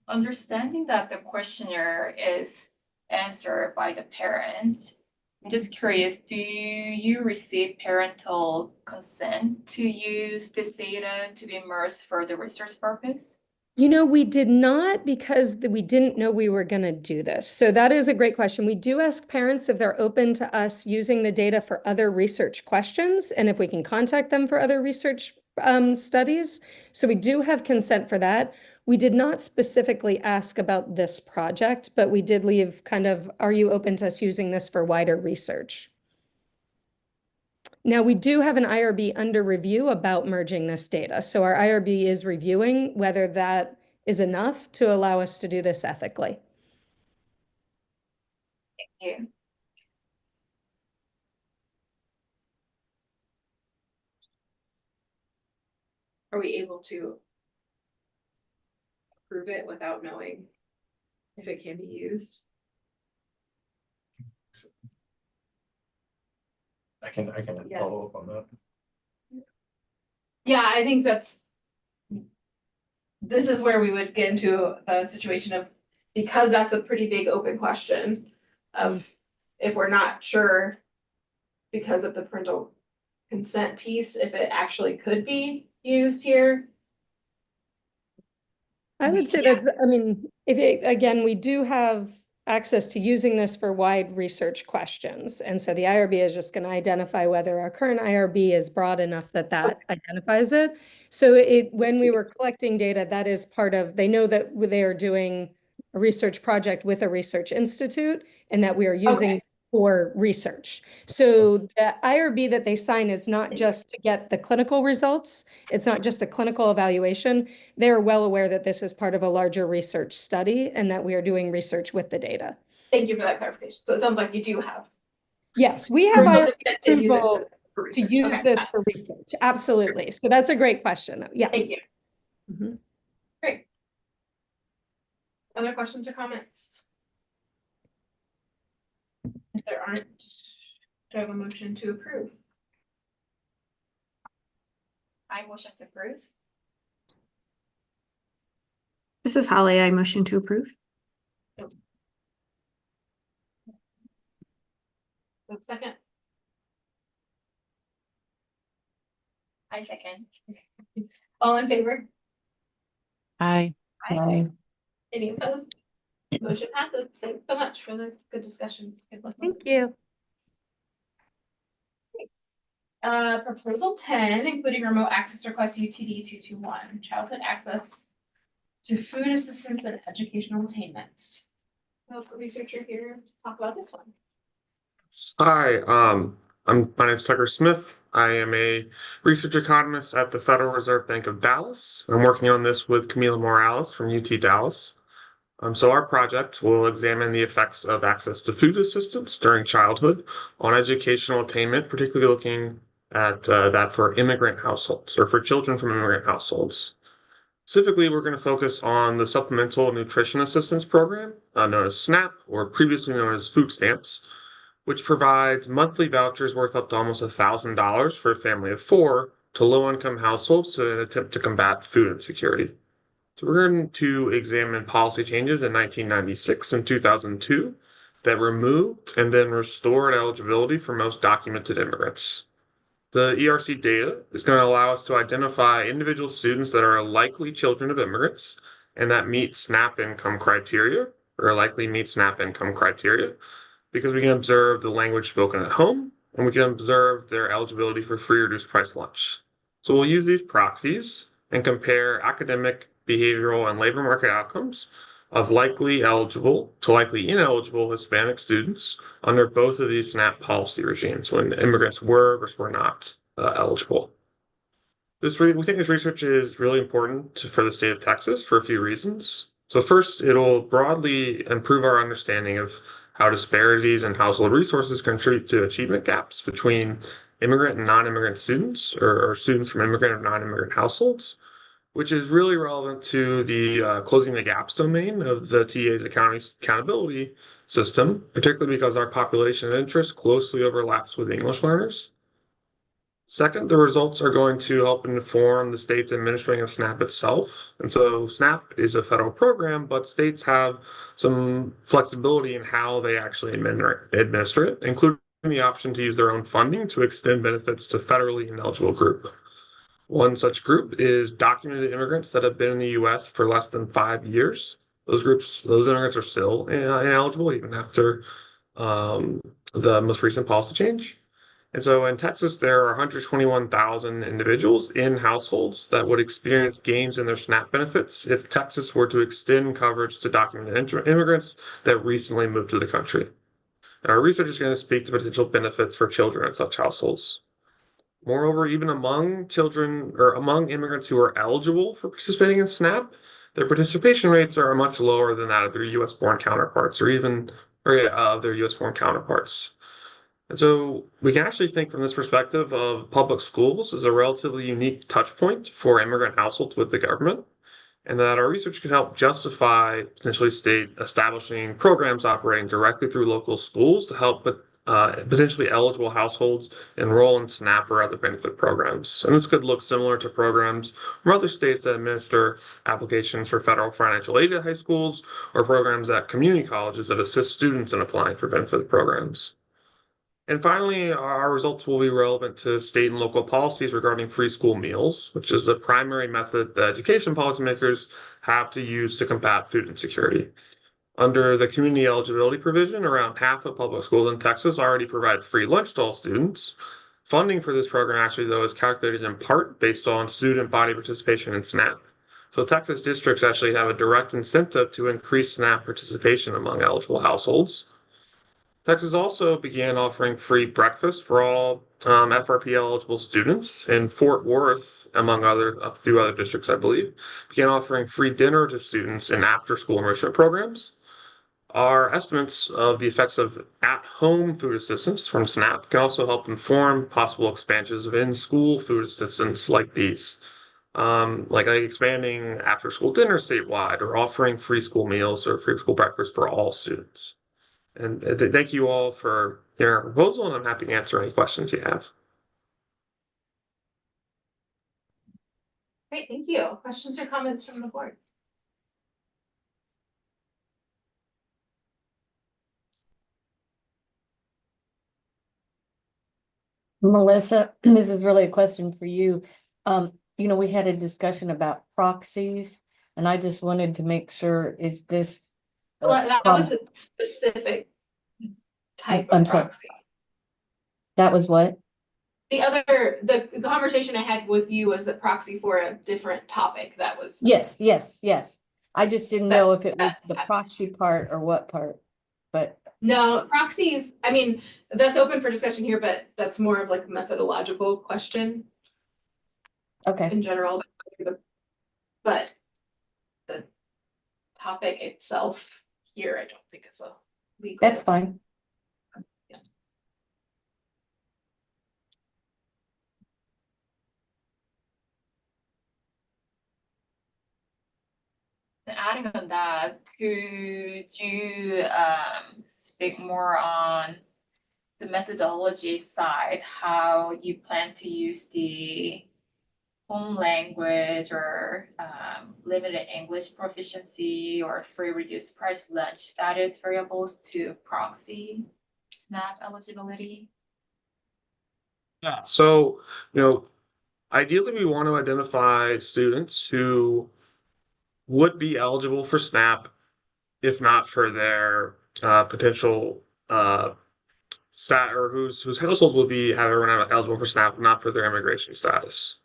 Understanding that the questionnaire is answered by the parent, I'm just curious, do you receive parental consent to use this data to be immersed for the research purpose? We did not, because we didn't know we were going to do this. So that is a great question. We do ask parents if they're open to us using the data for other research questions and if we can contact them for other research studies. So we do have consent for that. We did not specifically ask about this project, but we did leave kind of, are you open to us using this for wider research? Now, we do have an IRB under review about merging this data. So our IRB is reviewing whether that is enough to allow us to do this ethically. Thank you. are we able to approve it without knowing if it can be used? I can Yeah. follow up on that. Yeah, I think this is where we would get into the situation of, because that's a pretty big open question of if we're not sure because of the parental consent piece, if it actually could be used here. I would say that's, I mean, again, we do have access to using this for wide research questions. And so the IRB is just going to identify whether our current IRB is broad enough that identifies it. So when we were collecting data, that is part of, they know that they are doing a research project with a research institute and that we are using for research. So the IRB that they sign is not just to get the clinical results. It's not just a clinical evaluation. They're well aware that this is part of a larger research study and that we are doing research with the data. Thank you for that clarification. So it sounds like you do have. Yes, we have approval IRB to use it approval for to research. use Okay. this for research. Absolutely. So that's a great question, though. Yes. Thank you. Mhm. Great. Other questions or comments? If there aren't, do I have a motion to approve? I motion to approve. This is Holly. I motion to approve. Second. I second. All in favor? Aye. Any opposed? Motion passes. Thanks so much for the good discussion. Good luck. Thank you. Proposal 10, including remote access request UTD 221, childhood access to food assistance and educational attainment. We'll have a researcher here to talk about this one. Hi, my name's Tucker Smith. I am a research economist at the Federal Reserve Bank of Dallas. I'm working on this with Camila Morales from UT Dallas. So our project will examine the effects of access to food assistance during childhood on educational attainment, particularly looking at that for immigrant households or for children from immigrant households. Specifically, we're going to focus on the Supplemental Nutrition Assistance Program, known as SNAP, or previously known as food stamps, which provides monthly vouchers worth up to almost $1,000 for a family of 4 to low-income households in an attempt to combat food insecurity. So we're going to examine policy changes in 1996 and 2002 that removed and then restored eligibility for most documented immigrants. The ERC data is going to allow us to identify individual students that are likely children of immigrants and that meet SNAP income criteria, or likely meet SNAP income criteria, because we can observe the language spoken at home and we can observe their eligibility for free reduced price lunch. So we'll use these proxies and compare academic, behavioral, and labor market outcomes of likely eligible to likely ineligible Hispanic students under both of these SNAP policy regimes when immigrants were versus were not eligible. We think this research is really important for the state of Texas for a few reasons. So first, it'll broadly improve our understanding of how disparities in household resources contribute to achievement gaps between immigrant and non-immigrant students or students from immigrant or non-immigrant households, which is really relevant to the closing the gaps domain of the TA's accountability system, particularly because our population of interest closely overlaps with English learners. Second, the results are going to help inform the state's administering of SNAP itself. And so SNAP is a federal program, but states have some flexibility in how they actually administer it, including the option to use their own funding to extend benefits to federally ineligible groups. One such group is documented immigrants that have been in the U.S. for less than 5 years. Those immigrants are still ineligible even after the most recent policy change. And so in Texas, there are 121,000 individuals in households that would experience gains in their SNAP benefits if Texas were to extend coverage to documented immigrants that recently moved to the country. And our research is going to speak to potential benefits for children in such households. Moreover, even among children or among immigrants who are eligible for participating in SNAP, their participation rates are much lower than that of their U.S.-born counterparts, or even of their U.S.-born counterparts. And so we can actually think from this perspective of public schools as a relatively unique touch point for immigrant households with the government, and that our research could help justify potentially state establishing programs operating directly through local schools to help potentially eligible households enroll in SNAP or other benefit programs. And this could look similar to programs from other states that administer applications for federal financial aid at high schools, or programs at community colleges that assist students in applying for benefit programs. And finally, our results will be relevant to state and local policies regarding free school meals, which is the primary method that education policymakers have to use to combat food insecurity. Under the community eligibility provision, around half of public schools in Texas already provide free lunch to all students. Funding for this program actually, though, is calculated in part based on student body participation in SNAP. So Texas districts actually have a direct incentive to increase SNAP participation among eligible households. Texas also began offering free breakfast for all FRP eligible students, and Fort Worth, among a few other districts, I believe, began offering free dinner to students in after-school enrichment programs. Our estimates of the effects of at-home food assistance from SNAP can also help inform possible expansions of in-school food assistance like these, like expanding after-school dinner statewide, or offering free school meals or free school breakfast for all students. And thank you all for hearing our proposal, and I'm happy to answer any questions you have. Great, thank you. Questions or comments from the board? Melissa, this is really a question for you. We had a discussion about proxies, and I just wanted to make sure, is this? Well, that was a specific type I'm of sorry. proxy. That was what? The conversation I had with you was a proxy for a different topic that was. Yes. I just didn't know if it was the proxy part or what part, but. No, proxies, I mean, that's open for discussion here, but that's more of like a methodological question. Okay. In general, but the topic itself here, I don't think is a legal. That's fine. Yeah. Adding on that, could you speak more on the methodology side, how you plan to use the home language or limited English proficiency or free reduced price lunch status variables to proxy SNAP eligibility? Yeah, so, ideally we want to identify students who would be eligible for SNAP if not for their potential stat, or whose households would be eligible for SNAP, not for their immigration status.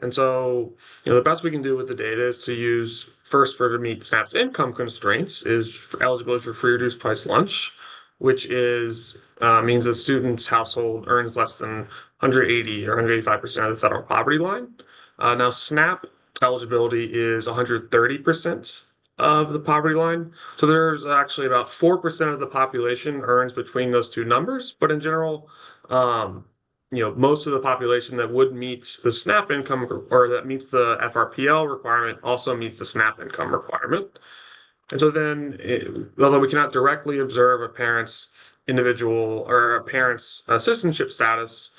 And so, the best we can do with the data is to use first to meet SNAP's income constraints is for eligibility for free reduced price lunch, which is means a student's household earns less than 180 or 185% of the federal poverty line. Now, SNAP eligibility is 130% of the poverty line. So there's actually about 4% of the population earns between those two numbers. But in general, most of the population that would meet the SNAP income or that meets the FRPL requirement also meets the SNAP income requirement. And so then, although we cannot directly observe a parent's individual or a parent's citizenship status,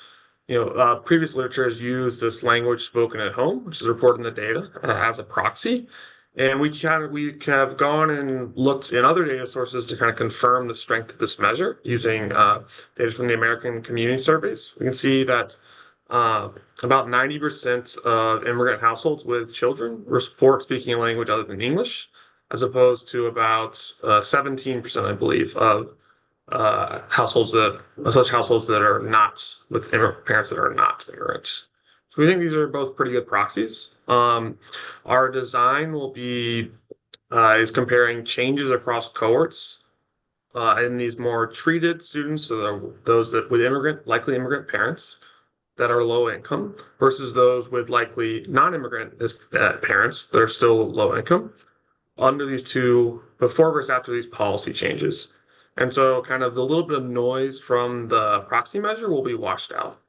previous literature has used this language spoken at home, which is reported in the data as a proxy. And we have gone and looked in other data sources to kind of confirm the strength of this measure using data from the American Community Surveys. We can see that about 90% of immigrant households with children report speaking a language other than English, as opposed to about 17%, I believe, of such households that are not with parents that are not immigrants. So we think these are both pretty good proxies. Our design will be is comparing changes across cohorts in these more treated students, so those that with likely immigrant parents that are low income, versus those with likely non-immigrant parents that are still low income, under these two, before versus after these policy changes. And so kind of the little bit of noise from the proxy measure will be washed out.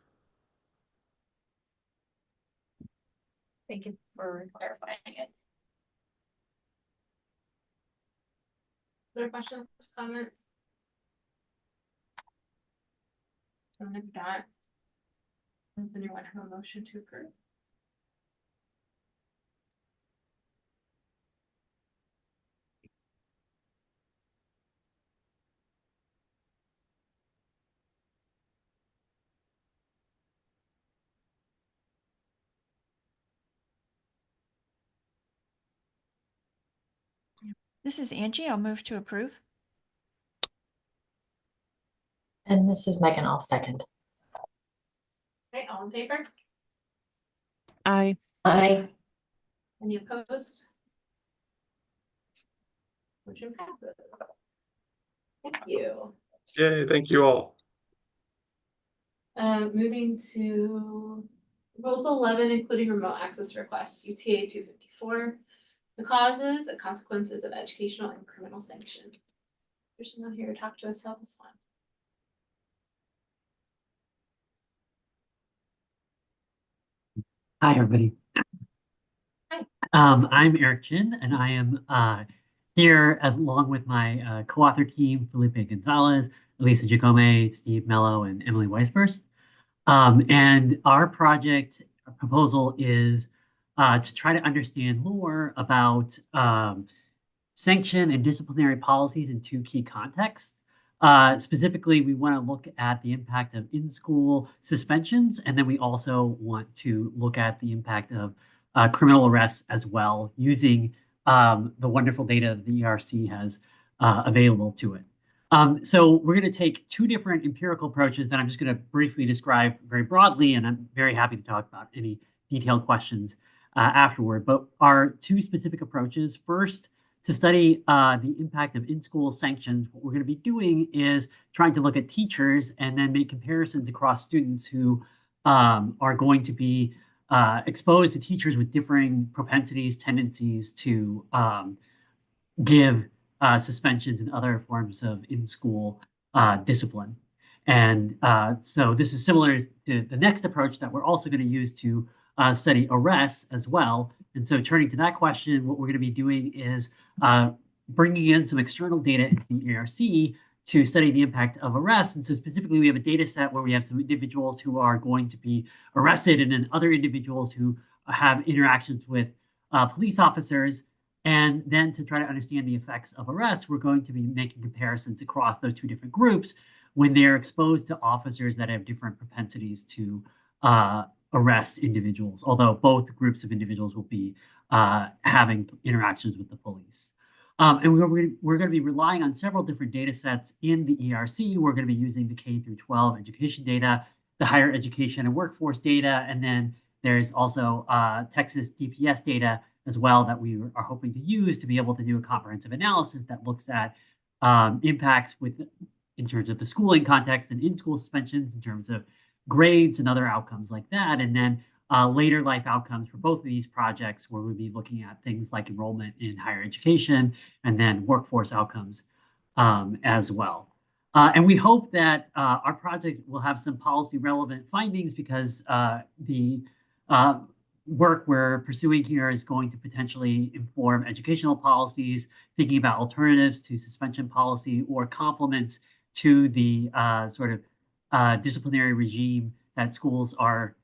Thank you for clarifying it. Other questions, comments? And if not, does anyone have a motion to approve? This is Angie. I'll move to approve. And this is Megan, I'll second. Okay, all in favor? Aye. Aye. Any opposed? Motion passes. Thank you. Yay, thank you all. Moving to proposal 11, including remote access requests, UTA 254. The causes and consequences of educational and criminal sanctions. There's someone here to talk to us about this one. Hi, everybody. Hi. I'm Eric Chin, and I am here as along with my co-author team, Felipe Gonzalez, Elisa Jacome, Steve Mello, and Emily Weisburst. And our project proposal is to try to understand more about sanction and disciplinary policies in two key contexts. Specifically, we want to look at the impact of in-school suspensions, and then we also want to look at the impact of criminal arrests as well, using the wonderful data that the ERC has available to it. So we're going to take two different empirical approaches that I'm just going to briefly describe very broadly, and I'm very happy to talk about any detailed questions afterward. But our two specific approaches, first, to study the impact of in-school sanctions, what we're going to be doing is trying to look at teachers and then make comparisons across students who are going to be exposed to teachers with differing propensities, tendencies to give suspensions and other forms of in-school discipline. And so this is similar to the next approach that we're also going to use to study arrests as well. And so turning to that question, what we're going to be doing is bringing in some external data into the ERC to study the impact of arrests. And so specifically, we have a data set where we have some individuals who are going to be arrested and then other individuals who have interactions with police officers. And then to try to understand the effects of arrest, we're going to be making comparisons across those two different groups when they're exposed to officers that have different propensities to arrest individuals, although both groups of individuals will be having interactions with the police. And we're going to be relying on several different data sets in the ERC. We're going to be using the K through 12 education data, the higher education and workforce data, and then there's also Texas DPS data as well that we are hoping to use to be able to do a comprehensive analysis that looks at impacts in terms of the schooling context and in-school suspensions, in terms of grades and other outcomes like that, and then later life outcomes for both of these projects, where we'll be looking at things like enrollment in higher education and then workforce outcomes as well. And we hope that our project will have some policy relevant findings, because the work we're pursuing here is going to potentially inform educational policies, thinking about alternatives to suspension policy or complements to the sort of disciplinary regime that schools are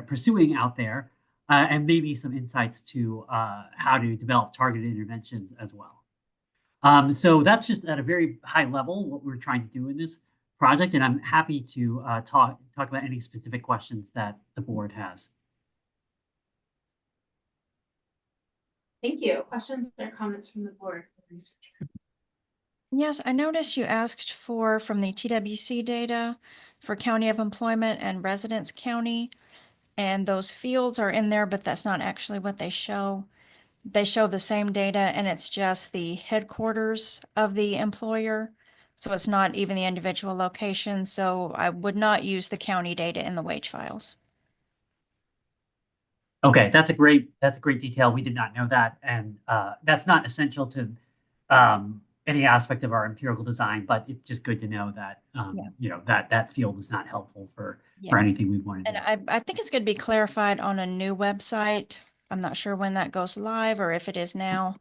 pursuing out there, and maybe some insights to how to develop targeted interventions as well. So that's just at a very high level what we're trying to do in this project, and I'm happy to talk about any specific questions that the board has. Thank you. Questions or comments from the board? Yes, I noticed you asked for from the TWC data for county of employment and residence county, and those fields are in there, but that's not actually what they show. They show the same data, and it's just the headquarters of the employer. So it's not even the individual location. So I would not use the county data in the wage files. Okay, that's a great detail. We did not know that, and that's not essential to any aspect of our empirical design, but it's just good to know that, that field is not helpful for anything we want to do. And I think it's going to be clarified on a new website. I'm not sure when that goes live or if it is now.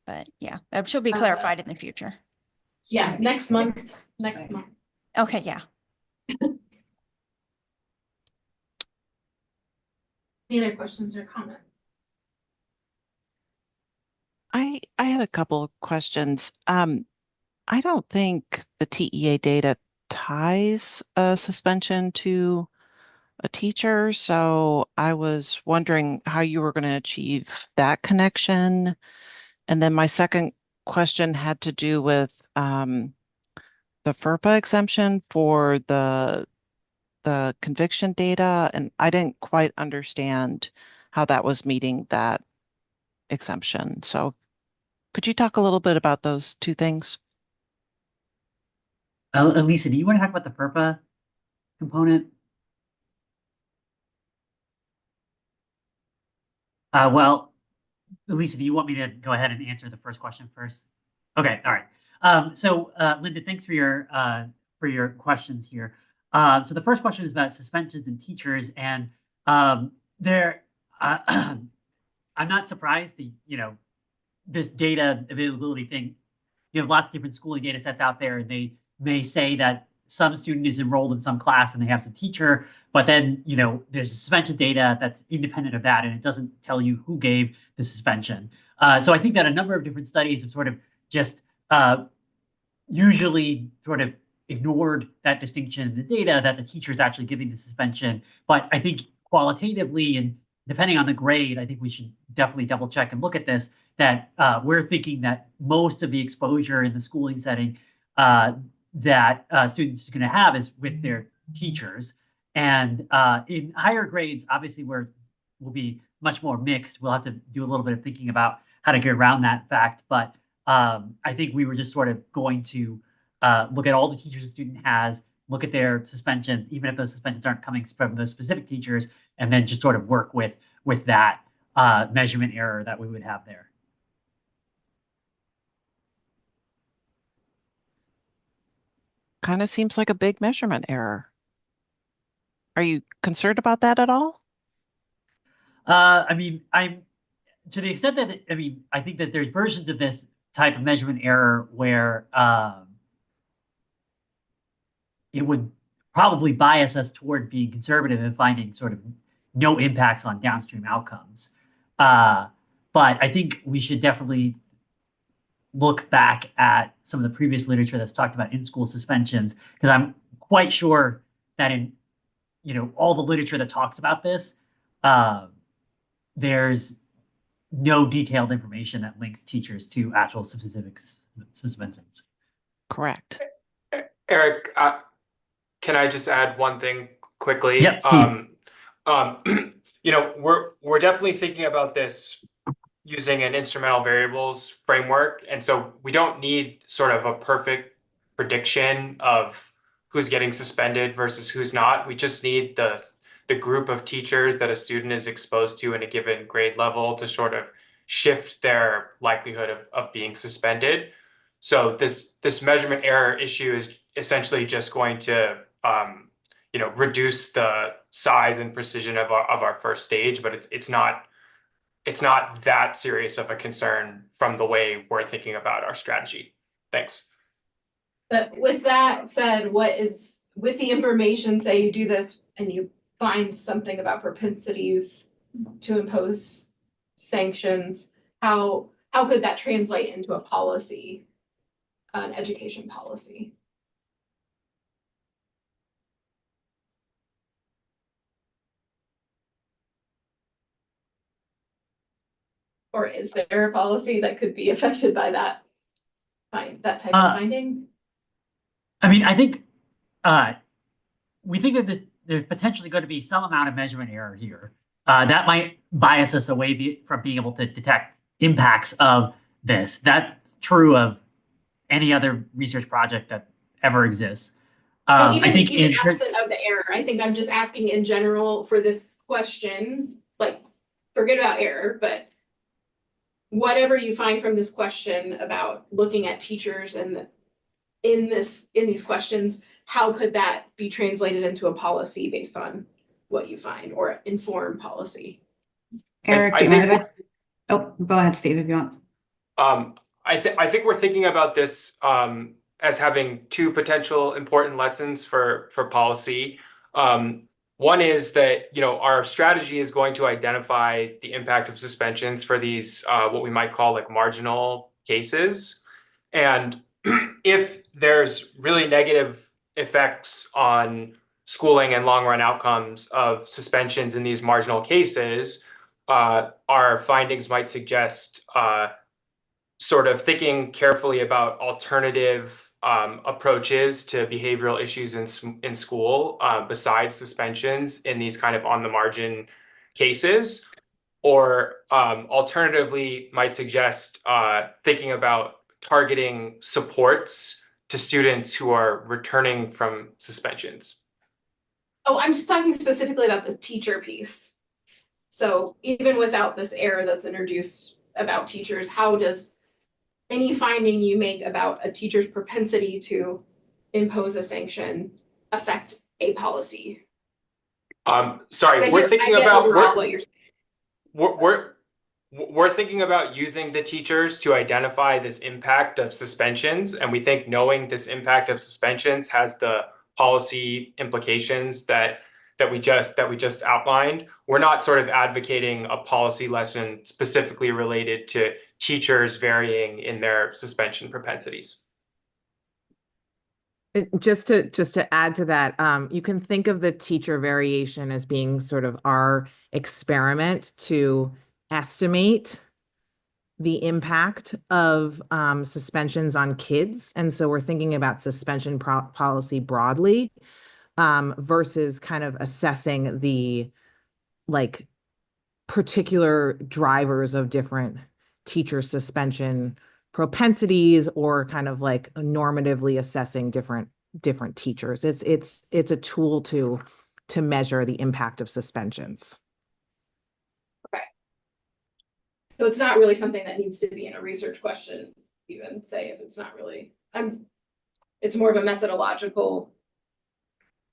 But yeah, it should be clarified in the future. Yes, next month. Okay, yeah. Any other questions or comments? I had a couple of questions. I don't think the TEA data ties a suspension to a teacher, so I was wondering how you were going to achieve that connection. And then my second question had to do with the FERPA exemption for the conviction data, and I didn't quite understand how that was meeting that exemption. So could you talk a little bit about those two things? Elisa, do you want to talk about the FERPA component? Well, Elisa, do you want me to go ahead and answer the first question first? Okay, all right. So Linda, thanks for your questions here. So the first question is about suspensions and teachers, and I'm not surprised that, this data availability thing, you have lots of different schooling data sets out there, and they may say that some student is enrolled in some class and they have some teacher, but then, there's suspension data that's independent of that, and it doesn't tell you who gave the suspension. So I think that a number of different studies have sort of just usually sort of ignored that distinction in the data that the teacher is actually giving the suspension. But I think qualitatively and depending on the grade, I think we should definitely double check and look at this, that we're thinking that most of the exposure in the schooling setting that students are going to have is with their teachers. And in higher grades, obviously, we'll be much more mixed. We'll have to do a little bit of thinking about how to get around that fact. But I think we were just sort of going to look at all the teachers a student has, look at their suspensions, even if those suspensions aren't coming from those specific teachers, and then just sort of work with that measurement error that we would have there. Kind of seems like a big measurement error. Are you concerned about that at all? I mean, I'm to the extent that, I think that there's versions of this type of measurement error where it would probably bias us toward being conservative and finding sort of no impacts on downstream outcomes. But I think we should definitely look back at some of the previous literature that's talked about in-school suspensions, because I'm quite sure that in all the literature that talks about this, there's no detailed information that links teachers to actual specific suspensions. Correct. Eric, can I just add one thing quickly? Yep, Steve. We're definitely thinking about this using an instrumental variables framework, and so we don't need sort of a perfect prediction of who's getting suspended versus who's not. We just need the group of teachers that a student is exposed to in a given grade level to sort of shift their likelihood of being suspended. So this measurement error issue is essentially just going to reduce the size and precision of our first stage, but it's not that serious of a concern from the way we're thinking about our strategy. Thanks. But with that said, with the information, say you do this and you find something about propensities to impose sanctions, how could that translate into a policy, an education policy? Or is there a policy that could be affected by that type of finding? I think we think that there's potentially going to be some amount of measurement error here. That might bias us away from being able to detect impacts of this. That's true of any other research project that ever exists. I think even absent of the error, I think I'm just asking in general for this question, like forget about error, but whatever you find from this question about looking at teachers and in these questions, how could that be translated into a policy based on what you find or inform policy? Eric, I do you think mind if oh, go ahead, Steve, if you want. I think we're thinking about this as having two potential important lessons for policy. One is that, you know, our strategy is going to identify the impact of suspensions for these what we might call like marginal cases. And if there's really negative effects on schooling and long run outcomes of suspensions in these marginal cases, our findings might suggest sort of thinking carefully about alternative approaches to behavioral issues in school besides suspensions in these kind of on the margin cases, or alternatively might suggest thinking about targeting supports to students who are returning from suspensions. Oh, I'm just talking specifically about this teacher piece. So even without this error that's introduced about teachers, how does any finding you make about a teacher's propensity to impose a sanction affect a policy? Sorry, we're thinking we're thinking about using the teachers to identify this impact of suspensions, and we think knowing this impact of suspensions has the policy implications that we just outlined. We're not sort of advocating a policy lesson specifically related to teachers varying in their suspension propensities. Just to add to that, you can think of the teacher variation as being sort of our experiment to estimate the impact of suspensions on kids. And so we're thinking about suspension policy broadly versus kind of assessing the like particular drivers of different teacher suspension propensities, or kind of like normatively assessing different teachers. It's a tool to measure the impact of suspensions. Okay. So it's not really something that needs to be in a research question, even say if it's not really, it's more of a methodological.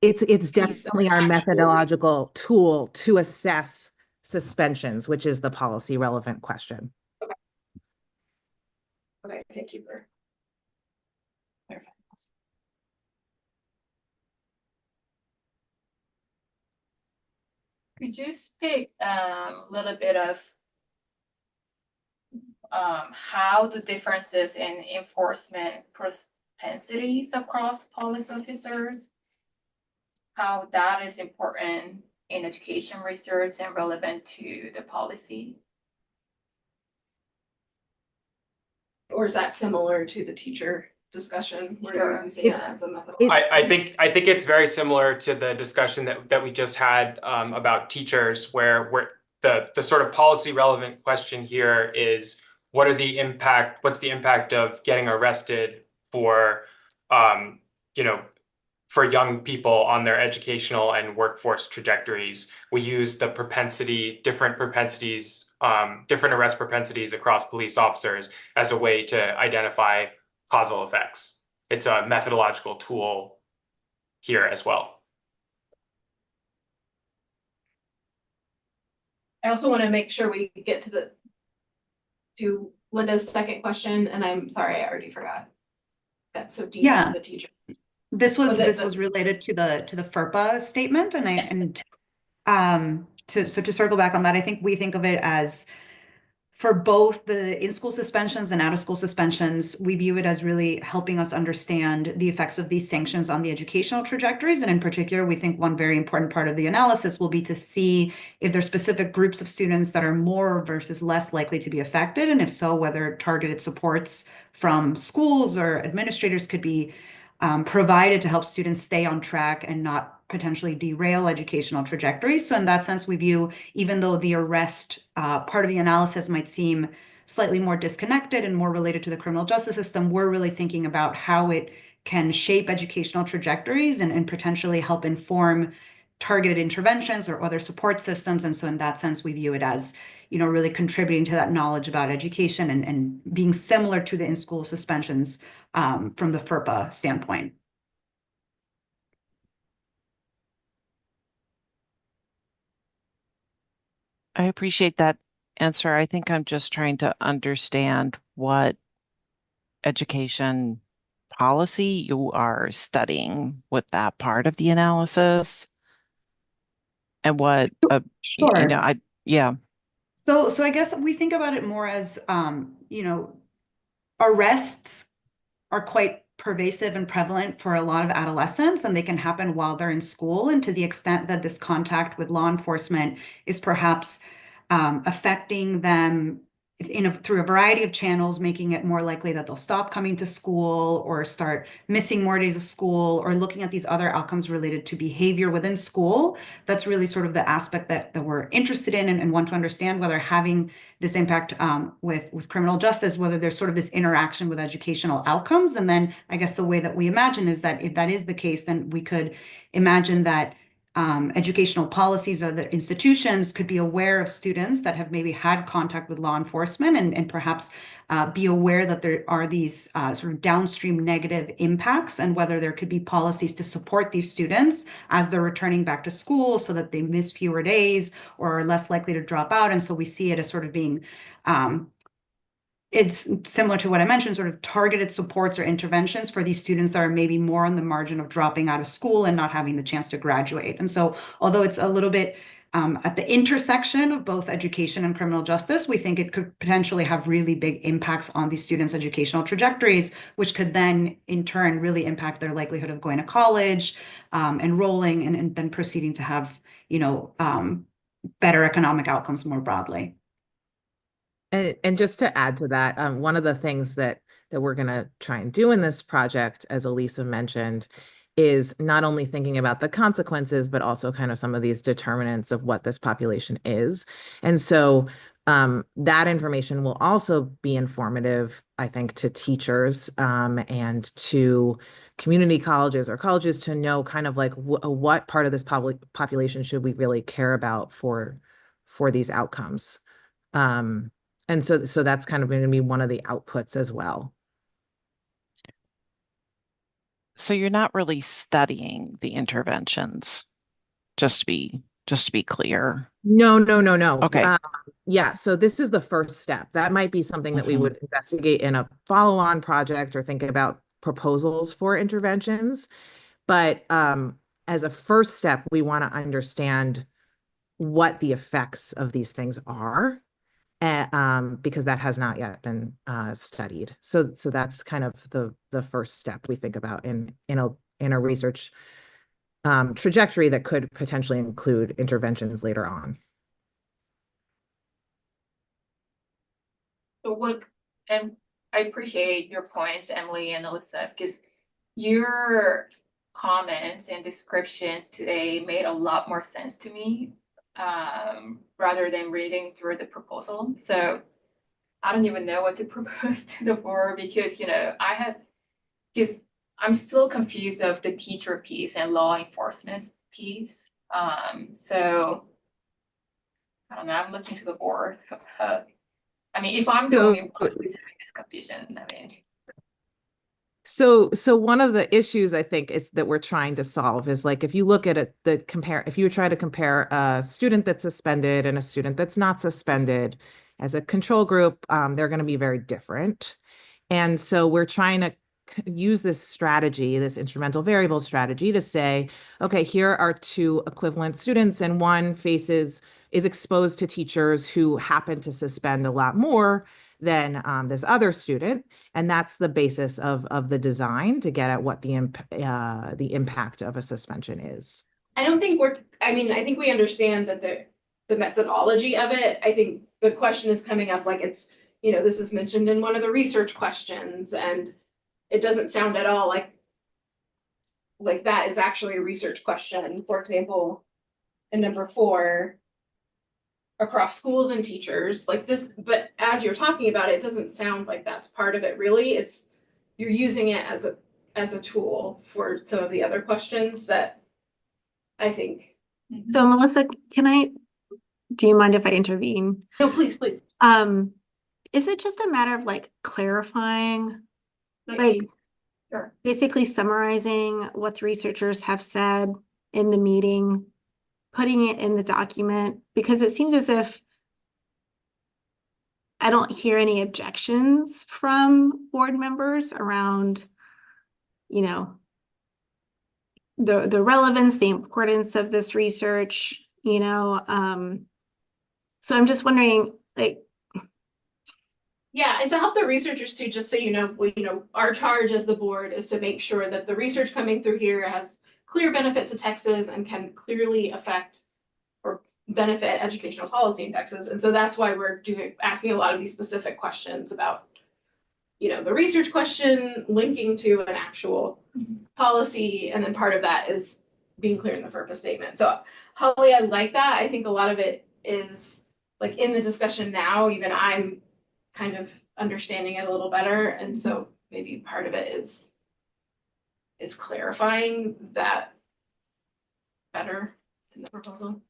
It's definitely our methodological tool to assess suspensions, which is the policy relevant question. Okay, thank you for clarifying. Could you speak a little bit of how the differences in enforcement propensities across police officers, how that is important in education research and relevant to the policy? Or is that similar to the teacher discussion where you're using it as a method? I think it's very similar to the discussion that we just had about teachers, where the sort of policy relevant question here is what's the impact of getting arrested for for young people on their educational and workforce trajectories. We use the different arrest propensities across police officers as a way to identify causal effects. It's a methodological tool here as well. I also want to make sure we get to Linda's second question, and I'm sorry, I already forgot. That's so deep into the teacher. This was related to the FERPA statement, to circle back on that, I think we think of it as for both the in-school suspensions and out-of-school suspensions, we view it as really helping us understand the effects of these sanctions on the educational trajectories. And in particular, we think one very important part of the analysis will be to see if there's specific groups of students that are more versus less likely to be affected. And if so, whether targeted supports from schools or administrators could be provided to help students stay on track and not potentially derail educational trajectories. So in that sense, we view, even though the arrest part of the analysis might seem slightly more disconnected and more related to the criminal justice system, we're really thinking about how it can shape educational trajectories and potentially help inform targeted interventions or other support systems. And so in that sense, we view it as, really contributing to that knowledge about education and being similar to the in-school suspensions from the FERPA standpoint. I appreciate that answer. I think I'm just trying to understand what education policy you are studying with that part of the analysis and what, Sure. yeah. So I guess we think about it more as, arrests are quite pervasive and prevalent for a lot of adolescents, and they can happen while they're in school. And to the extent that this contact with law enforcement is perhaps affecting them through a variety of channels, making it more likely that they'll stop coming to school or start missing more days of school, or looking at these other outcomes related to behavior within school. That's really sort of the aspect that we're interested in and want to understand, whether having this impact with criminal justice, whether there's sort of this interaction with educational outcomes. And then I guess the way that we imagine is that if that is the case, then we could imagine that educational policies or the institutions could be aware of students that have maybe had contact with law enforcement and perhaps be aware that there are these sort of downstream negative impacts, and whether there could be policies to support these students as they're returning back to school so that they miss fewer days or are less likely to drop out. And so we see it as sort of being it's similar to what I mentioned, sort of targeted supports or interventions for these students that are maybe more on the margin of dropping out of school and not having the chance to graduate. And so although it's a little bit at the intersection of both education and criminal justice, we think it could potentially have really big impacts on these students' educational trajectories, which could then in turn really impact their likelihood of going to college, enrolling, and then proceeding to have, better economic outcomes more broadly. And just to add to that, one of the things that we're going to try and do in this project, as Elisa mentioned, is not only thinking about the consequences, but also kind of some of these determinants of what this population is. And so that information will also be informative, I think, to teachers and to community colleges or colleges to know kind of like what part of this population should we really care about for these outcomes. And so that's kind of going to be one of the outputs as well. So you're not really studying the interventions, just to be clear. No. Okay. Yeah, so this is the first step. That might be something that we would investigate in a follow-on project or think about proposals for interventions. But as a first step, we want to understand what the effects of these things are. Because that has not yet been studied. So that's kind of the first step we think about in a research trajectory that could potentially include interventions later on. And I appreciate your points, Emily and Alyssa, because your comments and descriptions today made a lot more sense to me rather than reading through the proposal. So I don't even know what to propose to the board because, because I'm still confused of the teacher piece and law enforcement piece. So I don't know, I'm looking to the board. If I'm the only one who's having this confusion, So one of the issues I think is that we're trying to solve is like if you look at it, if you try to compare a student that's suspended and a student that's not suspended as a control group, they're going to be very different. And so we're trying to use this strategy, this instrumental variable strategy, to say, okay, here are two equivalent students, and one is exposed to teachers who happen to suspend a lot more than this other student, and that's the basis of the design to get at what the impact of a suspension is. I think we understand that the methodology of it. I think the question is coming up like it's, this is mentioned in one of the research questions, and it doesn't sound at all like that is actually a research question. For example, in number 4, across schools and teachers, like this, but as you're talking about it, it doesn't sound like that's part of it really. It's you're using it as a tool for some of the other questions that I think So Melissa, do you mind if I intervene? No, please, please. Is it just a matter of like clarifying, Like, like sure. basically summarizing what the researchers have said in the meeting, putting it in the document? Because it seems as if I don't hear any objections from board members around, you know, the relevance, the importance of this research, you know. So I'm just wondering, like, Yeah, and to help the researchers too, just so you know, our charge as the board is to make sure that the research coming through here has clear benefit to Texas and can clearly affect or benefit educational policy in Texas. And so that's why we're asking a lot of these specific questions about, the research question linking to an actual policy. And then part of that is being clear in the purpose statement. So Holly, I like that. I think a lot of it is like in the discussion now, even I'm kind of understanding it a little better. And so maybe part of it is clarifying that better in the proposal.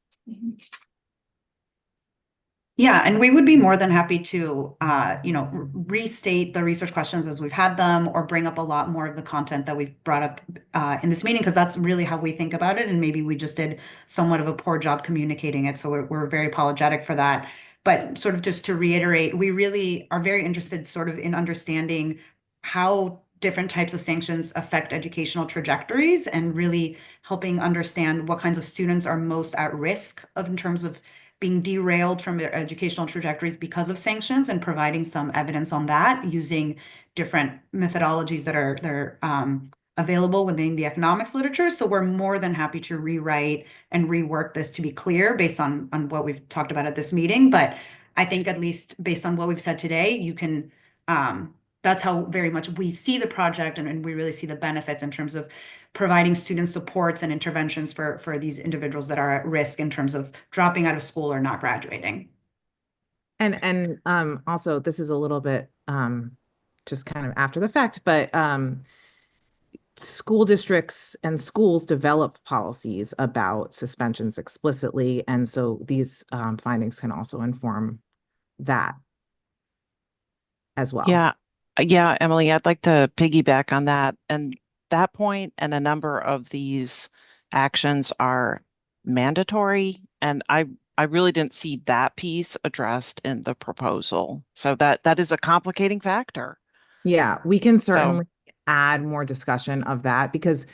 Yeah, and we would be more than happy to, restate the research questions as we've had them, or bring up a lot more of the content that we've brought up in this meeting, because that's really how we think about it. And maybe we just did somewhat of a poor job communicating it. So we're very apologetic for that. But sort of just to reiterate, we really are very interested sort of in understanding how different types of sanctions affect educational trajectories, and really helping understand what kinds of students are most at risk of in terms of being derailed from their educational trajectories because of sanctions, and providing some evidence on that using different methodologies that are available within the economics literature. So we're more than happy to rewrite and rework this to be clear based on what we've talked about at this meeting. But I think at least based on what we've said today, you can, that's how very much we see the project, and we really see the benefits in terms of providing student supports and interventions for these individuals that are at risk in terms of dropping out of school or not graduating. And also this is a little bit just kind of after the fact, but school districts and schools develop policies about suspensions explicitly, and so these findings can also inform that as well. Yeah, Emily, I'd like to piggyback on that. And that point, and a number of these actions are mandatory, and I really didn't see that piece addressed in the proposal. So that is a complicating factor. Yeah, we can certainly add more discussion of that, because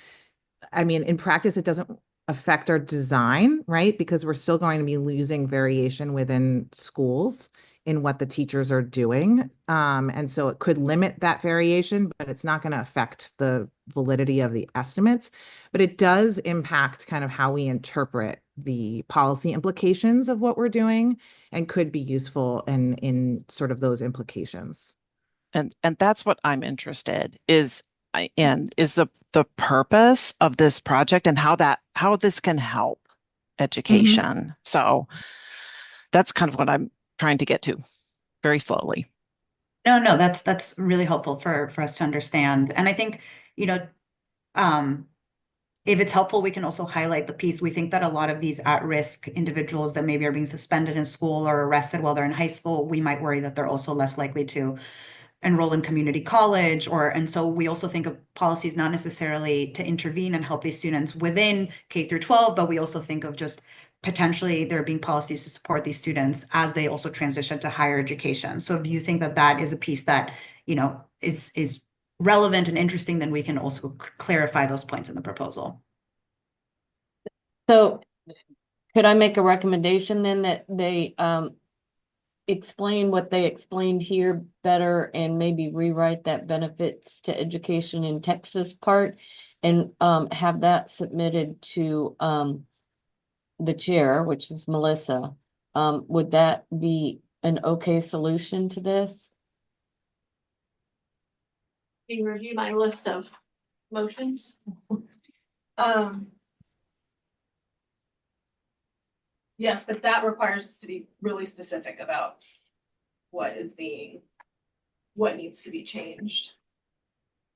I mean, in practice, it doesn't affect our design, right? Because we're still going to be losing variation within schools in what the teachers are doing. And so it could limit that variation, but it's not going to affect the validity of the estimates. But it does impact kind of how we interpret the policy implications of what we're doing, and could be useful in sort of those implications. And that's what I'm interested in, is the purpose of this project, and how this can help education. So that's kind of what I'm trying to get to very slowly. No, that's really helpful for us to understand. And I think, if it's helpful, we can also highlight the piece. We think that a lot of these at-risk individuals that maybe are being suspended in school or arrested while they're in high school, we might worry that they're also less likely to enroll in community college, and so we also think of policies not necessarily to intervene and help these students within K through 12, but we also think of just potentially there being policies to support these students as they also transition to higher education. So if you think that that is a piece that, is relevant and interesting, then we can also clarify those points in the proposal. So could I make a recommendation then that they explain what they explained here better, and maybe rewrite that benefits to education in Texas part, and have that submitted to the chair, which is Melissa? Would that be an okay solution to this? Can you review my list of motions? Yes, but that requires us to be really specific about what needs to be changed.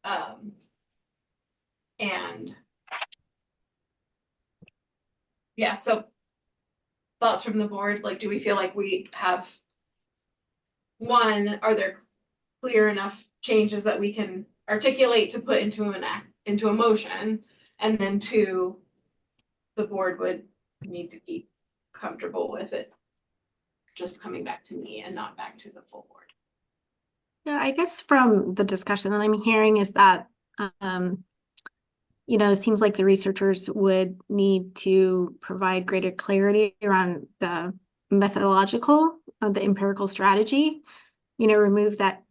And Yeah, so thoughts from the board, like, do we feel like we have, one, are there clear enough changes that we can articulate to put into an act, into a motion? And then two, the board would need to be comfortable with it just coming back to me and not back to the full board. Yeah, I guess from the discussion that I'm hearing is that, it seems like the researchers would need to provide greater clarity around the methodological of the empirical strategy, remove that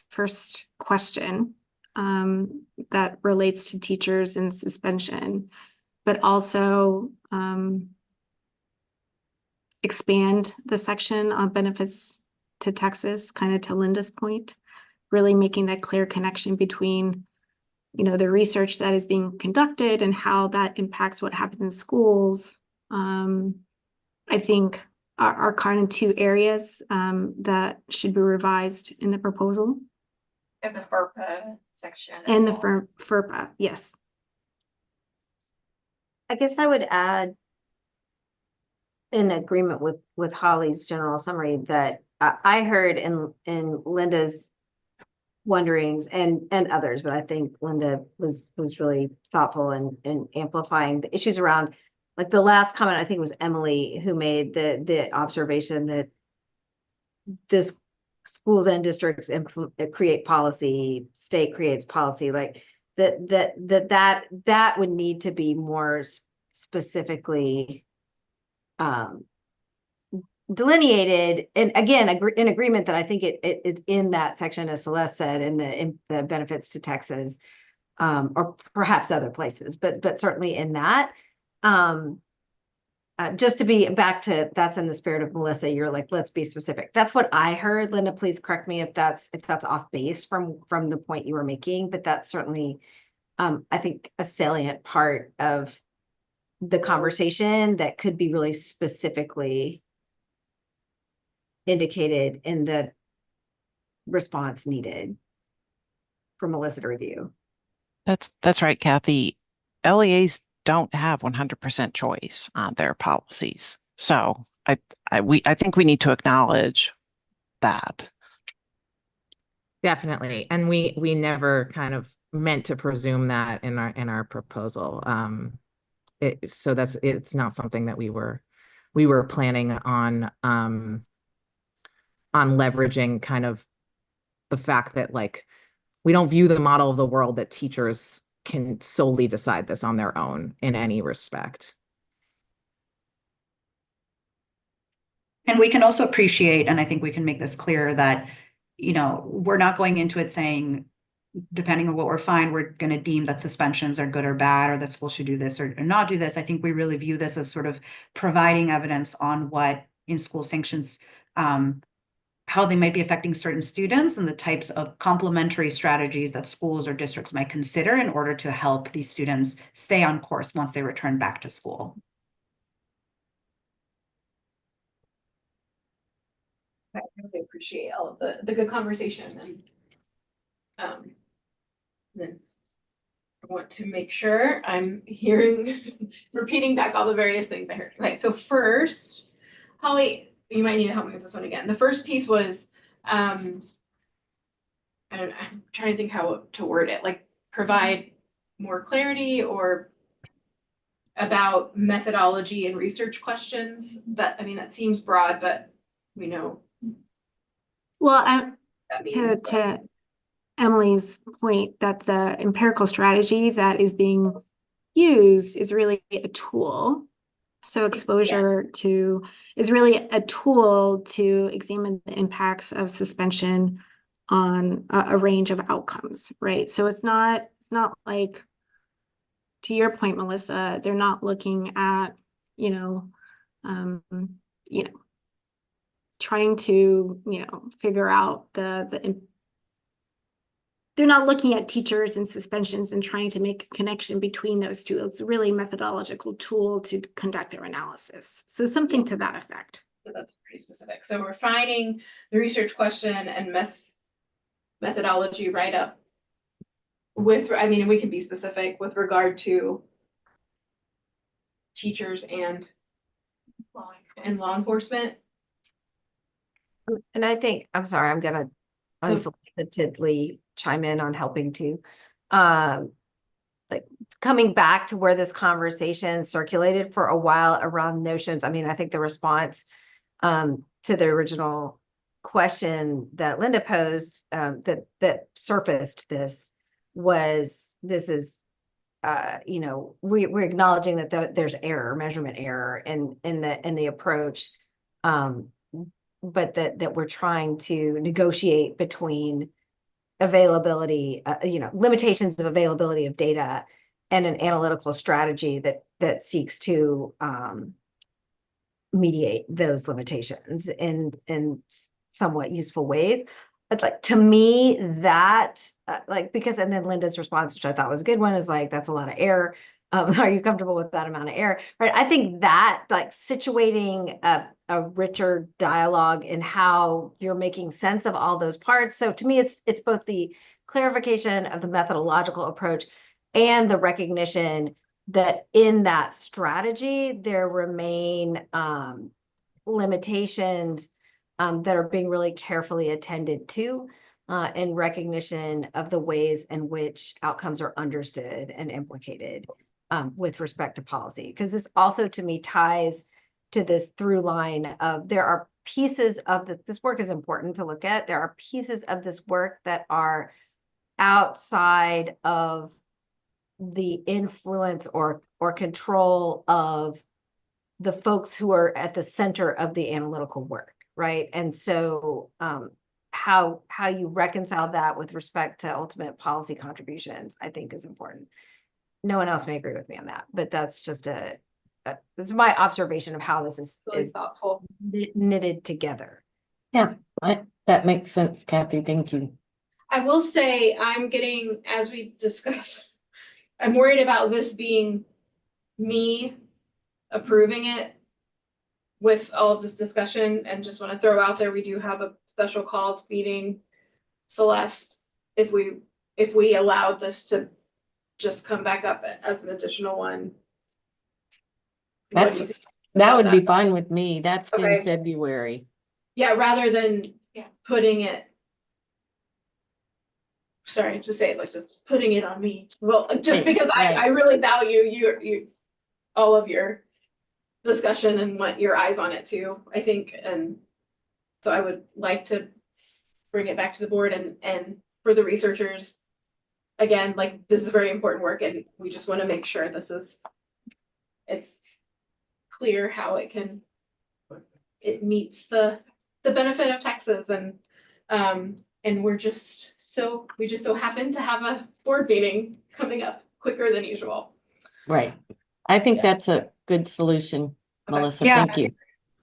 first question that relates to teachers and suspension, but also expand the section on benefits to Texas, kind of to Linda's point, really making that clear connection between, the research that is being conducted and how that impacts what happens in schools. I think are kind of two areas that should be revised in the proposal. And the FERPA section. And the FERPA, yes. I guess I would add, in agreement with Holly's general summary, that I heard in Linda's wonderings and others, but I think Linda was really thoughtful in amplifying the issues around, like the last comment, I think it was Emily who made the observation that this schools and districts create policy, state creates policy, like that would need to be more specifically delineated, and again, in agreement that I think it is in that section, as Celeste said, in the benefits to Texas, or perhaps other places, but certainly in that. Just to be back to, that's in the spirit of Melissa, you're like, let's be specific. That's what I heard. Linda, please correct me if that's off base from the point you were making, but that's certainly, I think, a salient part of the conversation that could be really specifically indicated in the response needed for Melissa to review. That's right, Kathy. LEAs don't have 100% choice on their policies. So I think we need to acknowledge that. Definitely. And we never kind of meant to presume that in our proposal. So it's not something that we were planning on leveraging kind of the fact that, like, we don't view the model of the world that teachers can solely decide this on their own in any respect. And we can also appreciate, and I think we can make this clear, that, we're not going into it saying, depending on what we're finding, we're going to deem that suspensions are good or bad, or that schools should do this or not do this. I think we really view this as sort of providing evidence on what in-school sanctions, how they might be affecting certain students, and the types of complementary strategies that schools or districts might consider in order to help these students stay on course once they return back to school. I really appreciate all of the good conversation, and then I want to make sure I'm repeating back all the various things I heard. Okay, so first, Holly, you might need to help me with this one again. The first piece was, I'm trying to think how to word it, like provide more clarity or about methodology and research questions. That seems broad, but we know. Well, that means, to Emily's point, that the empirical strategy that is being used is really a tool. So exposure to is really a tool to examine the impacts of suspension on a range of outcomes, right? So it's not like, to your point, Melissa, they're not looking at, trying to, figure out they're not looking at teachers and suspensions and trying to make a connection between those two. It's really a methodological tool to conduct their analysis. So something to that effect. So that's pretty specific. So refining the research question and methodology write-up we can be specific with regard to teachers and law enforcement. And I think, I'm sorry, I'm gonna unsolicitedly chime in on helping to, like coming back to where this conversation circulated for a while around notions. I mean, I think the response to the original question that Linda posed, that surfaced this was, this is, you know, we're acknowledging that there's error, measurement error in the approach, but that we're trying to negotiate between availability, you know, limitations of availability of data and an analytical strategy that seeks to mediate those limitations in somewhat useful ways. But like, to me, that like, because, and then Linda's response, which I thought was a good one, is like, that's a lot of error. Are you comfortable with that amount of error? Right. I think that like situating a richer dialogue in how you're making sense of all those parts. So to me, it's both the clarification of the methodological approach and the recognition that in that strategy, there remain limitations that are being really carefully attended to in recognition of the ways in which outcomes are understood and implicated with respect to policy. Because this also, to me, ties to this through line of there are pieces of this work is important to look at. There are pieces of this work that are outside of the influence or control of the folks who are at the center of the analytical work, right? And so how you reconcile that with respect to ultimate policy contributions, I think is important. No one else may agree with me on that, but that's just this is my observation of how this is Really thoughtful. Knitted together. Yeah, that makes sense, Kathy. Thank you. I will say I'm getting, as we discussed, I'm worried about this being me approving it with all of this discussion, and just want to throw out there, we do have a special called meeting, Celeste, if we allowed this to just come back up as an additional one. What do you think That about would be that? fine with me. That's in Okay. February. Yeah, rather than putting it, sorry to say it like this, putting it on me. Well, just because I really value you all of your discussion and want your eyes on it too, I think. And so I would like to bring it back to the board and for the researchers, again, like this is very important work and we just want to make sure it's clear how it meets the benefit of Texas, and we just so happen to have a board meeting coming up quicker than usual. Right. I think that's a good solution, Melissa. Yeah. Thank you.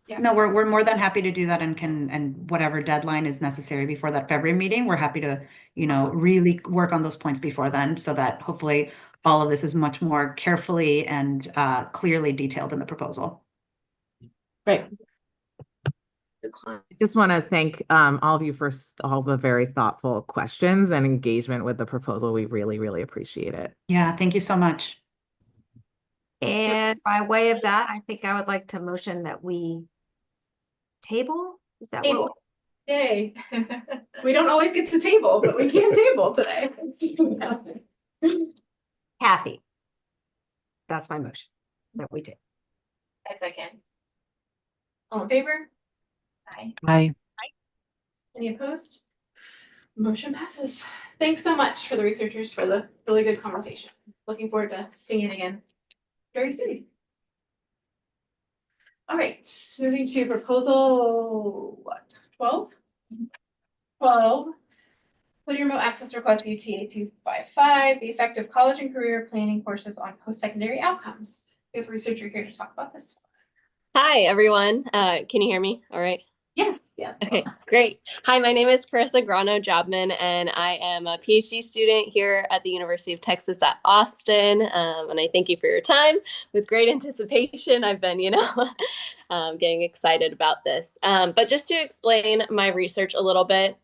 Yeah. No, we're more than happy to do that and whatever deadline is necessary before that February meeting, we're happy to, you know, really work on those points before then so that hopefully all of this is much more carefully and clearly detailed in the proposal. Great. I just want to thank all of you for all the very thoughtful questions and engagement with the proposal. We really, really appreciate it. Yeah, thank you so much. And by way of that, I think I would like to motion that we table. Is that Table. what? Yay. We don't always get to table, but we can table today. Kathy. That's my motion that we take. I second. All in favor? Aye. Aye. Any opposed? Motion passes. Thanks so much for the researchers for the really good conversation. Looking forward to seeing it again very soon. All right, moving to proposal, what, 12? 12. Put your remote access request UTA 255, the effect of college and career planning courses on post-secondary outcomes. We have a researcher here to talk about this. Hi, everyone. Can you hear me? All right. Yes, yeah. Okay, great. Hi, my name is Carissa Grano-Jobman, and I am a PhD student here at the University of Texas at Austin. And I thank you for your time. With great anticipation, I've been, getting excited about this. But just to explain my research a little bit,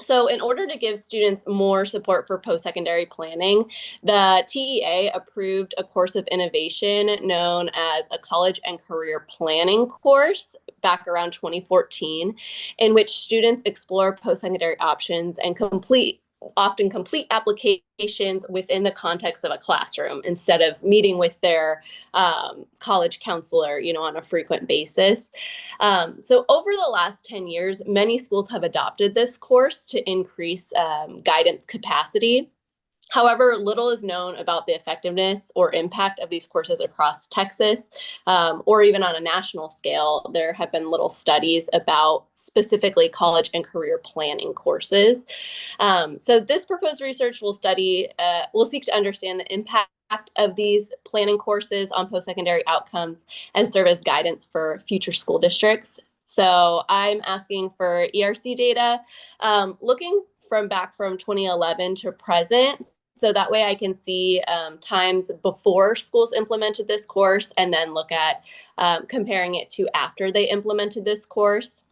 So in order to give students more support for post-secondary planning, the TEA approved a course of innovation known as a college and career planning course back around 2014, in which students explore post-secondary options and often complete applications within the context of a classroom instead of meeting with their college counselor, on a frequent basis. So over the last 10 years, many schools have adopted this course to increase guidance capacity. However, little is known about the effectiveness or impact of these courses across Texas, or even on a national scale. There have been little studies about specifically college and career planning courses. So this proposed research will seek to understand the impact of these planning courses on post-secondary outcomes and serve as guidance for future school districts. So I'm asking for ERC data, looking back from 2011 to present. So that way I can see times before schools implemented this course and then look at comparing it to after they implemented this course.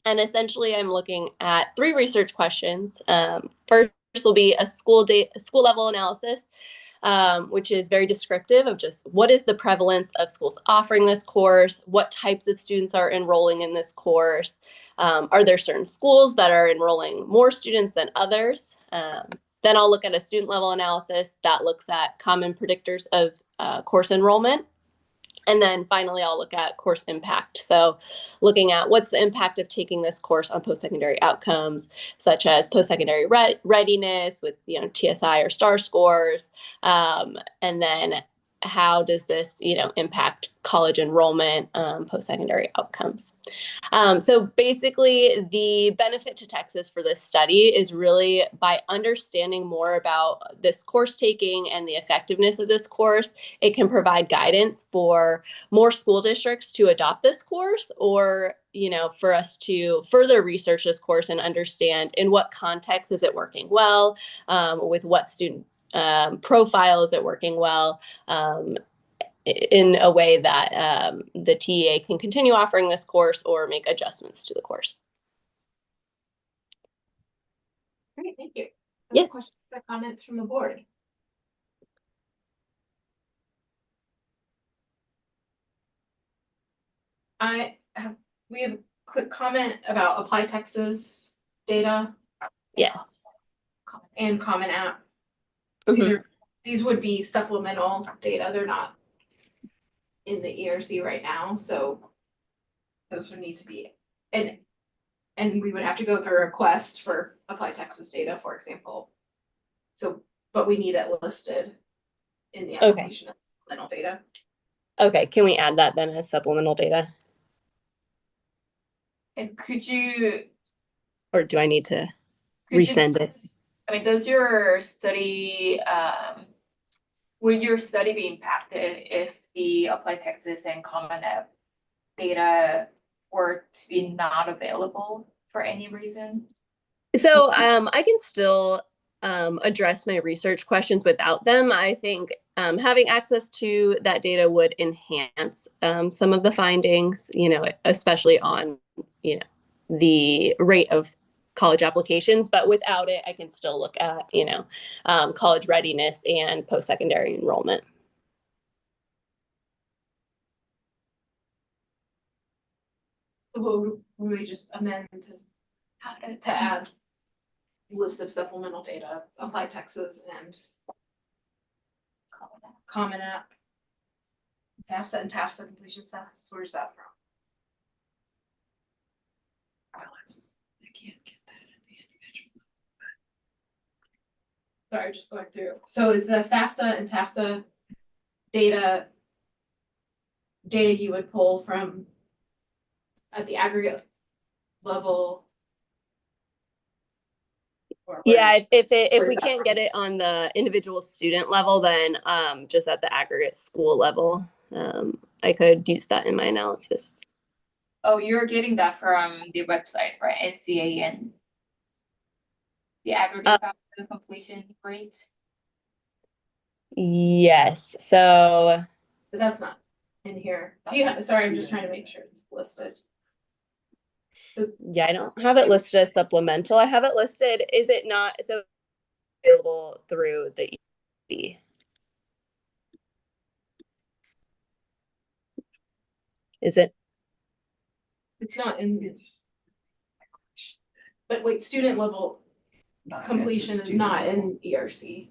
And essentially I'm looking at 3 research questions. First will be a school level analysis, which is very descriptive of just what is the prevalence of schools offering this course, what types of students are enrolling in this course, are there certain schools that are enrolling more students than others? Then I'll look at a student level analysis that looks at common predictors of course enrollment. And then finally, I'll look at course impact. So looking at what's the impact of taking this course on post-secondary outcomes, such as post-secondary readiness with TSI or STAR scores, and then how does this impact college enrollment, post-secondary outcomes. So basically the benefit to Texas for this study is really by understanding more about this course taking and the effectiveness of this course, it can provide guidance for more school districts to adopt this course, or for us to further research this course and understand in what context is it working well, with what student profile is it working well, in a way that the TEA can continue offering this course or make adjustments to the course. Great, thank you. Yes. Any questions or comments from the board? We have a quick comment about Apply Texas data. Yes. And Common App. Mhm. These would be supplemental data. They're not in the ERC right now, so those would need to be, and we would have to go through a request for Apply Texas data, for example. So, but we need it listed in the Okay. application of supplemental data. Okay, can we add that then as supplemental data? And could you Or do I need to Could you- resend it? I mean, does your study, will your study be impacted if the Apply Texas and Common App data were to be not available for any reason? So I can still address my research questions without them. I think having access to that data would enhance some of the findings, especially on, the rate of college applications. But without it, I can still look at, college readiness and post-secondary enrollment. So what would we just amend to add list of supplemental data, Apply Texas and Common App. FAFSA and TAFSA completion status, where's that from? I can't get that at the individual. Sorry, just going through. So is the FAFSA and TAFSA data you would pull from at the aggregate level? Yeah, if we can't get it on the individual student level, then just at the aggregate school level, I could use that in my analysis. Oh, you're getting that from the website, right? NCAN. The aggregate FAFSA completion rate. Yes, so. But that's not in here. Do you have, sorry, I'm just trying to make sure it's listed. Yeah, I don't have it listed as supplemental. I have it listed. Is it not so available through the ERC? Is it? It's not in it's. But wait, student level completion is not in ERC.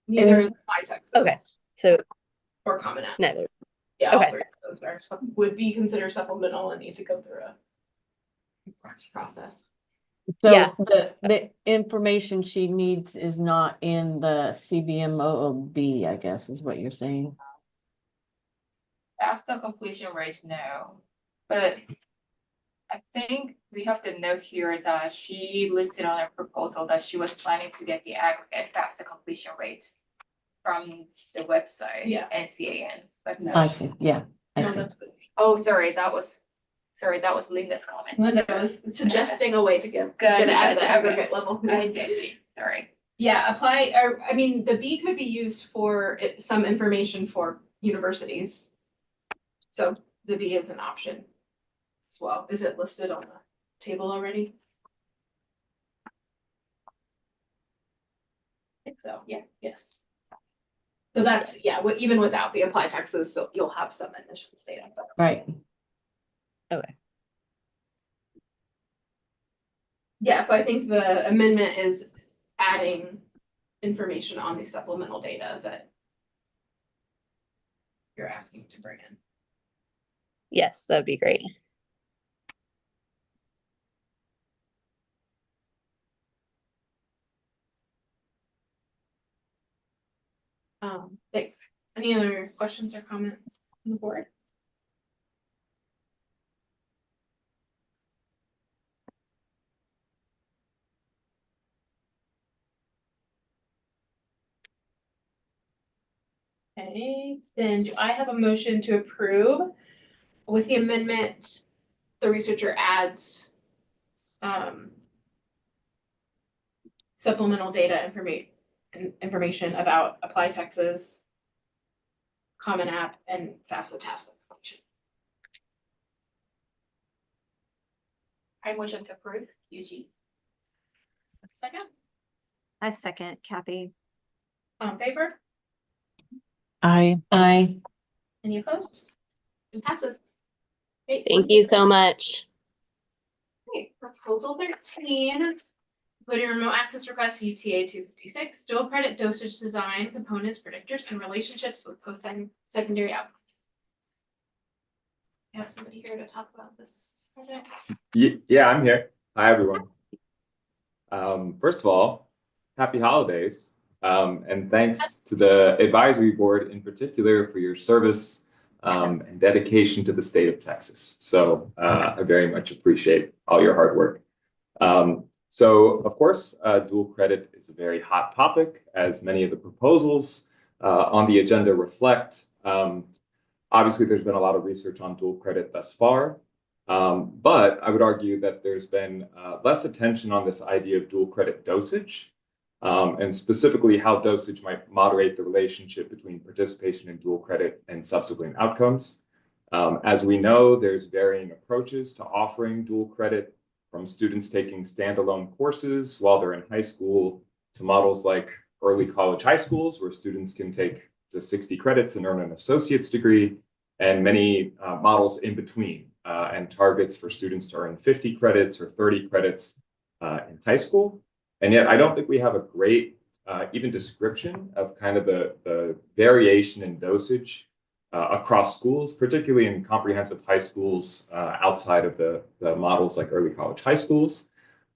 Neither is Apply Texas. Okay, so or Common App. neither. Yeah, all Okay. three of those are would be considered supplemental and need to go through a process. So Yeah. the information she needs is not in the CBMOOB, I guess is what you're saying. FAFSA completion rates, no. But I think we have to note here that she listed on her proposal that she was planning to get the aggregate FAFSA completion rates from the website, Yeah. NCAN website. I see, yeah, I No, see. that's good. Oh, sorry, that was Linda's comment. Linda was suggesting a way to get Good, it at good, the okay. aggregate level. I see, sorry. Yeah, apply, or, I mean, the B could be used for some information for universities. So the B is an option as well. Is it listed on the table already? I think so, yeah, yes. So that's, yeah, even without the applied taxes, so you'll have some admissions data. Right. Okay. Yeah, so I think the amendment is adding information on the supplemental data that you're asking to bring in. Yes, that'd be great. Thanks. Any other questions or comments on the board? Okay, then do I have a motion to approve with the amendment? The researcher adds supplemental data information about Apply Texas, Common App, and FAFSA TAFSA completion. I motion to approve, UG. Second, I second, Kathy. all in favor? I Any opposed? It passes. Great. Thank you so much. Okay, proposal 13. Including remote access requests to UTA 256, dual credit dosage design, components, predictors, and relationships with post-secondary outcomes. You have somebody here to talk about this project? Yeah, I'm here. Hi, everyone. First of all, happy holidays. And thanks to the advisory board in particular for your service and dedication to the state of Texas. So I very much appreciate all your hard work. So, of course, dual credit is a very hot topic, as many of the proposals on the agenda reflect. Obviously, there's been a lot of research on dual credit thus far, but I would argue that there's been less attention on this idea of dual credit dosage, and specifically how dosage might moderate the relationship between participation in dual credit and subsequent outcomes. As we know, there's varying approaches to offering dual credit, from students taking standalone courses while they're in high school to models like early college high schools, where students can take to 60 credits and earn an associate's degree, and many models in between, and targets for students to earn 50 credits or 30 credits in high school. And yet I don't think we have a great even description of kind of the variation in dosage across schools, particularly in comprehensive high schools outside of the models like early college high schools.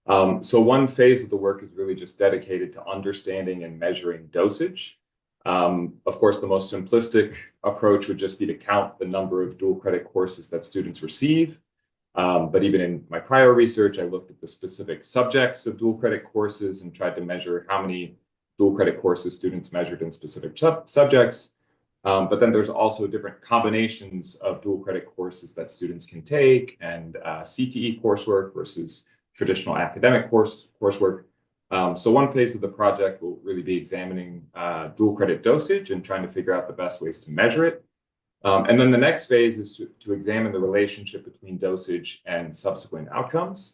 So one phase of the work is really just dedicated to understanding and measuring dosage. Of course, the most simplistic approach would just be to count the number of dual credit courses that students receive. But even in my prior research, I looked at the specific subjects of dual credit courses and tried to measure how many dual credit courses students measured in specific subjects. But then there's also different combinations of dual credit courses that students can take, and CTE coursework versus traditional academic coursework. So one phase of the project will really be examining dual credit dosage and trying to figure out the best ways to measure it. And then the next phase is to examine the relationship between dosage and subsequent outcomes.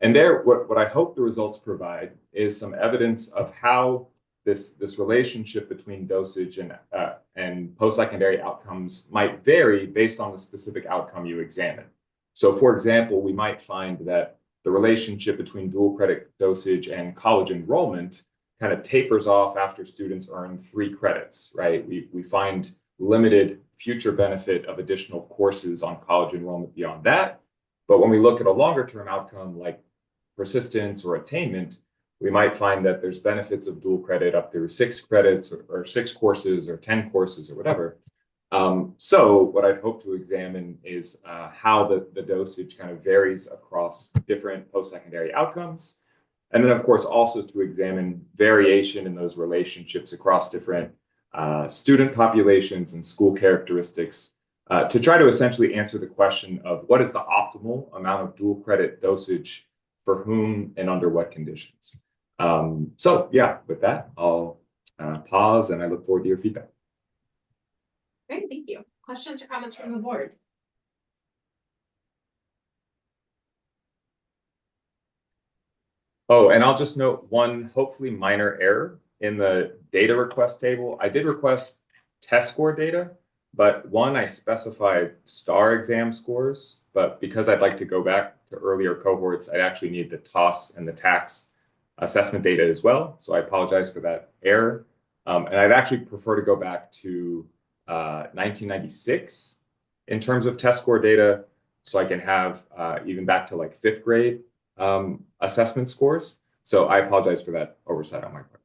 And there, what I hope the results provide is some evidence of how this relationship between dosage and post-secondary outcomes might vary based on the specific outcome you examine. So for example, we might find that the relationship between dual credit dosage and college enrollment kind of tapers off after students earn 3 credits, right? We find limited future benefit of additional courses on college enrollment beyond that. But when we look at a longer term outcome like persistence or attainment, we might find that there's benefits of dual credit up through 6 credits or 6 courses or 10 courses or whatever. So what I'd hope to examine is how the dosage kind of varies across different post-secondary outcomes. And then, of course, also to examine variation in those relationships across different student populations and school characteristics to try to essentially answer the question of what is the optimal amount of dual credit dosage for whom and under what conditions. So yeah, with that, I'll pause and I look forward to your feedback. Great, thank you. Questions or comments from the board? Oh, and I'll just note one hopefully minor error in the data request table. I did request test score data, but one, I specified STAR exam scores, but because I'd like to go back to earlier cohorts, I actually need the TOS and the TAX assessment data as well. So I apologize for that error. And I'd actually prefer to go back to 1996 in terms of test score data, so I can have even back to like 5th grade assessment scores. So I apologize for that oversight on my part.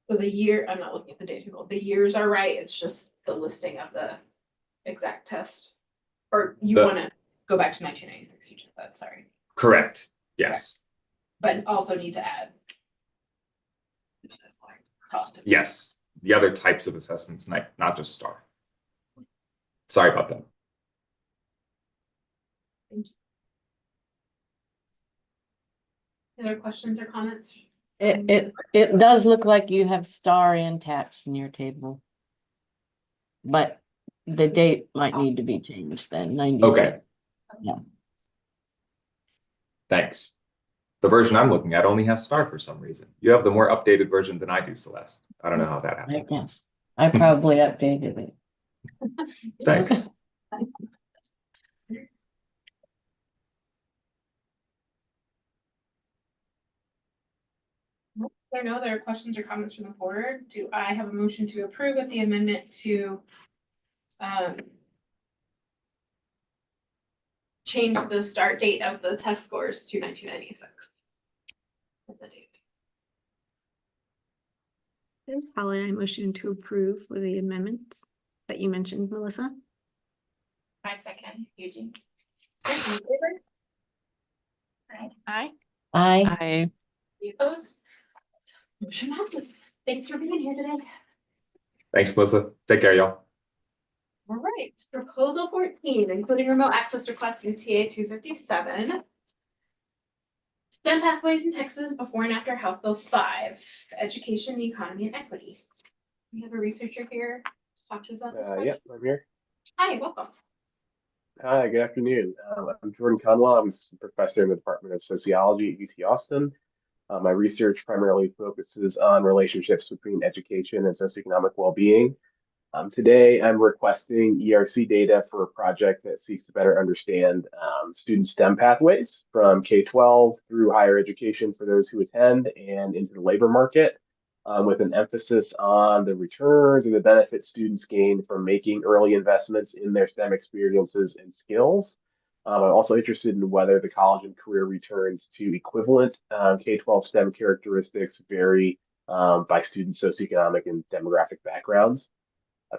So the year, I'm not looking at the data table, the years are right, it's just the listing of the exact test. Or you want to go back to 1996, you just said, sorry. Correct, yes. But also need to add. Yes, the other types of assessments, not just STAR. Sorry about that. Thank you. Any other questions or comments? It does look like you have STAR and TAX in your table. But the date might need to be changed then, 96. Okay. Yeah. Thanks. The version I'm looking at only has STAR for some reason. You have the more updated version than I do, Celeste. I don't know how that happened. I guess. I probably updated it. Thanks. There are no other questions or comments from the board. Do I have a motion to approve with the amendment to change the start date of the test scores to 1996? Yes, I motion to approve with the amendments that you mentioned, Melissa. I second, Eugene. Aye. Aye. Aye. Any opposed? Motion passes. Thanks for being here today. Thanks, Melissa. Take care, y'all. All right, proposal 14, including remote access requests UTA 257. STEM pathways in Texas before and after House Bill 5, education, the economy, and equity. We have a researcher here to talk to us about this. Yep, I'm here. Hi, welcome. Hi, good afternoon. I'm Jordan Conwell. I'm a professor in the Department of Sociology at UT Austin. My research primarily focuses on relationships between education and socioeconomic well-being. Today, I'm requesting ERC data for a project that seeks to better understand student STEM pathways from K-12 through higher education for those who attend and into the labor market, with an emphasis on the returns and the benefits students gain from making early investments in their STEM experiences and skills. I'm also interested in whether the college and career returns to equivalent K-12 STEM characteristics vary by student socioeconomic and demographic backgrounds.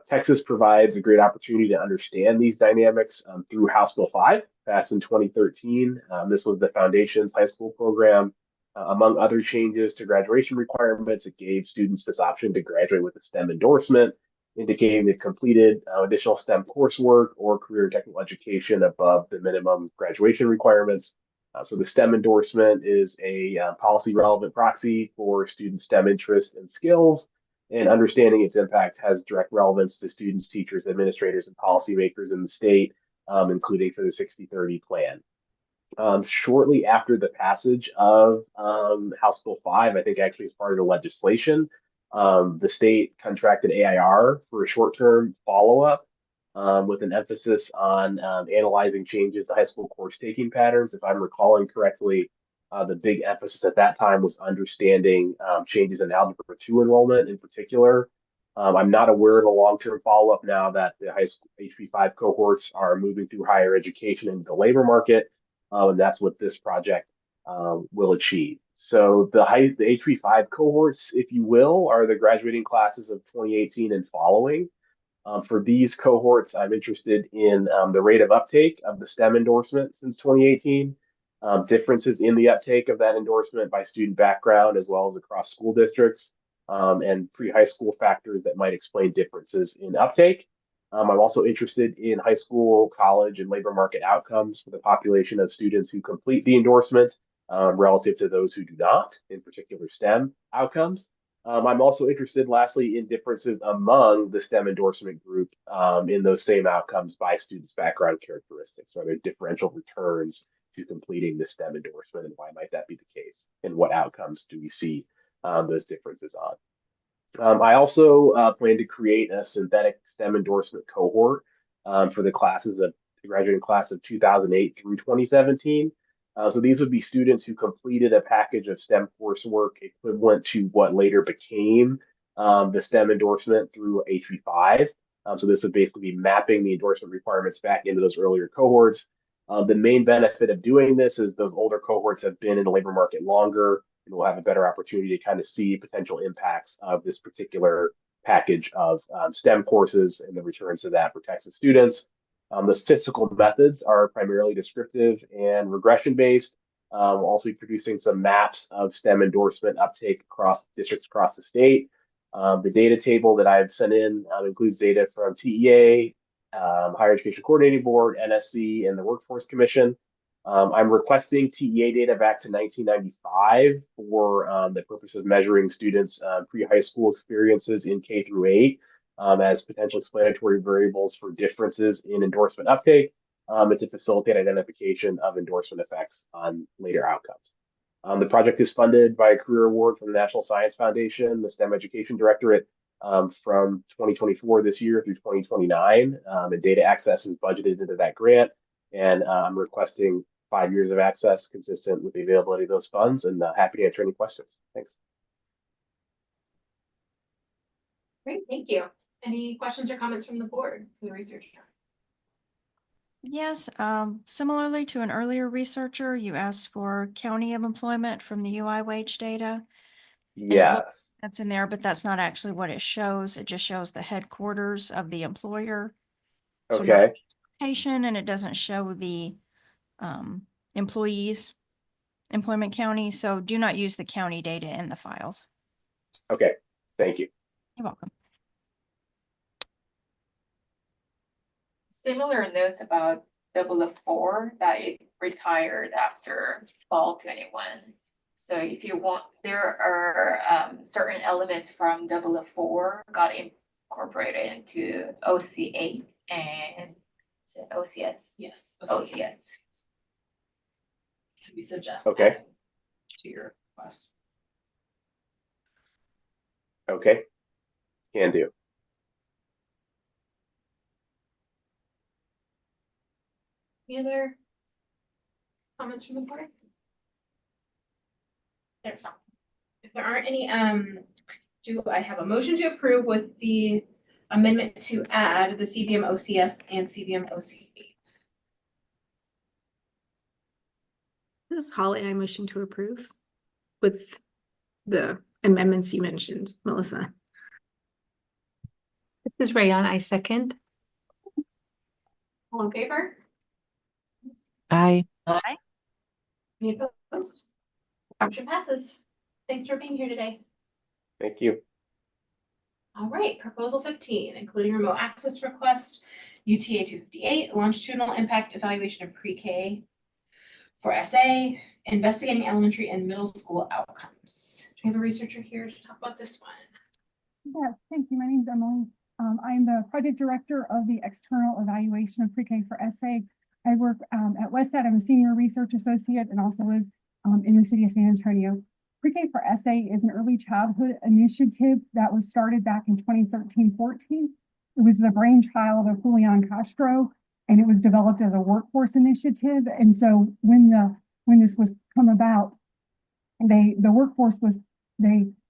Texas provides a great opportunity to understand these dynamics through House Bill 5, passed in 2013. This was the Foundations High School program. Among other changes to graduation requirements, it gave students this option to graduate with a STEM endorsement, indicating they've completed additional STEM coursework or career technical education above the minimum graduation requirements. So the STEM endorsement is a policy relevant proxy for student STEM interest and skills. and understanding its impact has direct relevance to students, teachers, administrators, and policymakers in the state, including for the 60/30 plan. Shortly after the passage of House Bill 5, I think actually as part of the legislation, the state contracted AIR for a short-term follow-up with an emphasis on analyzing changes to high school course taking patterns. If I'm recalling correctly, the big emphasis at that time was understanding changes in Algebra 2 enrollment in particular. I'm not aware of a long-term follow-up now that the high school HB5 cohorts are moving through higher education into the labor market, and that's what this project will achieve. So the HB5 cohorts, if you will, are the graduating classes of 2018 and following. For these cohorts, I'm interested in the rate of uptake of the STEM endorsement since 2018, differences in the uptake of that endorsement by student background as well as across school districts, and pre-high school factors that might explain differences in uptake. I'm also interested in high school, college, and labor market outcomes for the population of students who complete the endorsement relative to those who do not, in particular STEM outcomes. I'm also interested, lastly, in differences among the STEM endorsement group in those same outcomes by students' background characteristics. Are there differential returns to completing the STEM endorsement, and why might that be the case? And what outcomes do we see those differences on? I also plan to create a synthetic STEM endorsement cohort for the graduating class of 2008 through 2017. So these would be students who completed a package of STEM coursework equivalent to what later became the STEM endorsement through HB5. So this would basically be mapping the endorsement requirements back into those earlier cohorts. The main benefit of doing this is those older cohorts have been in the labor market longer, and we'll have a better opportunity to kind of see potential impacts of this particular package of STEM courses and the returns to that for Texas students. The statistical methods are primarily descriptive and regression based. We'll also be producing some maps of STEM endorsement uptake across districts across the state. The data table that I've sent in includes data from TEA, Higher Education Coordinating Board, NSC, and the Workforce Commission. I'm requesting TEA data back to 1995 for the purpose of measuring students' pre-high school experiences in K through 8 as potential explanatory variables for differences in endorsement uptake and to facilitate identification of endorsement effects on later outcomes. The project is funded by a career award from the National Science Foundation, the STEM Education Directorate, from 2024 this year through 2029. And data access is budgeted into that grant. And I'm requesting 5 years of access consistent with the availability of those funds, and happy to answer any questions. Thanks. Great, thank you. Any questions or comments from the board for the researcher? Yes, similarly to an earlier researcher, you asked for county of employment from the UI wage data. Yes. That's in there, but that's not actually what it shows. It just shows the headquarters of the employer. So not Okay. location, and it doesn't show the employees, employment county. So do not use the county data in the files. Okay. Thank you. You're welcome. Similar notes about 004 that it retired after fall 21. So if you want, there are certain elements from 004 got incorporated into OC8 and OCS. Yes. OCS. To be suggested. Okay. To your request. Okay. Can do. Any other comments from the board? There's not. If there aren't any, do I have a motion to approve with the amendment to add the CBM OCS and CBM OC8? This is Holly. I motion to approve with the amendments you mentioned, Melissa. This is Rayon. I second. All in favor? Aye. Aye. Any opposed? Motion passes. Thanks for being here today. Thank you. All right, proposal 15, including remote access request, UTA 258, longitudinal impact evaluation of pre-K for SA, investigating elementary and middle school outcomes. Do we have a researcher here to talk about this one? Yeah, thank you. My name is Emily. I'm the project director of the external evaluation of pre-K for essay. I work at Westat. I'm a senior research associate and also live in the city of San Antonio. Pre-K for essay is an early childhood initiative that was started back in 2013-14. It was the brainchild of Julian Castro, and it was developed as a workforce initiative. And so when this was come about, they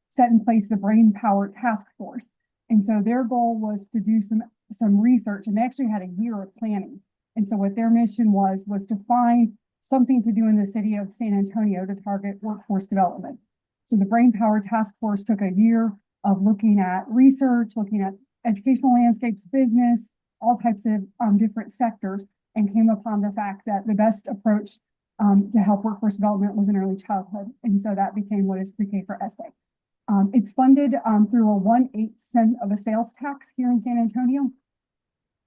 set in place the Brain Power Task Force. And so their goal was to do some research, and they actually had a year of planning. And so what their mission was to find something to do in the city of San Antonio to target workforce development. So the Brain Power Task Force took a year of looking at research, looking at educational landscapes, business, all types of different sectors, and came upon the fact that the best approach to help workforce development was in early childhood. And so that became what is pre-K for essay. It's funded through a 1/8 cent of a sales tax here in San Antonio.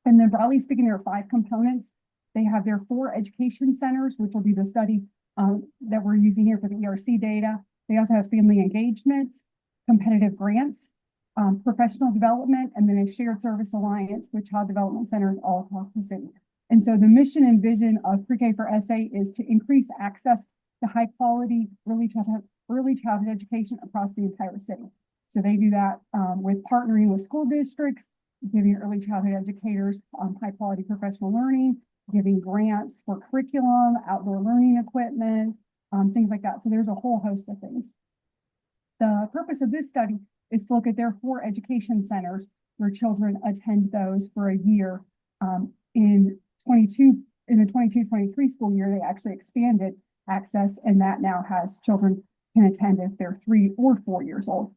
And then broadly speaking, there are 5 components. They have their 4 education centers, which will be the study that we're using here for the ERC data. They also have family engagement, competitive grants, professional development, and then a shared service alliance with child development centers all across the city. And so the mission and vision of pre-K for essay is to increase access to high quality early childhood education across the entire city. So they do that with partnering with school districts, giving early childhood educators high quality professional learning, giving grants for curriculum, outdoor learning equipment, things like that. So there's a whole host of things. The purpose of this study is to look at their 4 education centers where children attend those for a year. In the 22-23 school year, they actually expanded access, and that now has children can attend if they're 3 or 4 years old.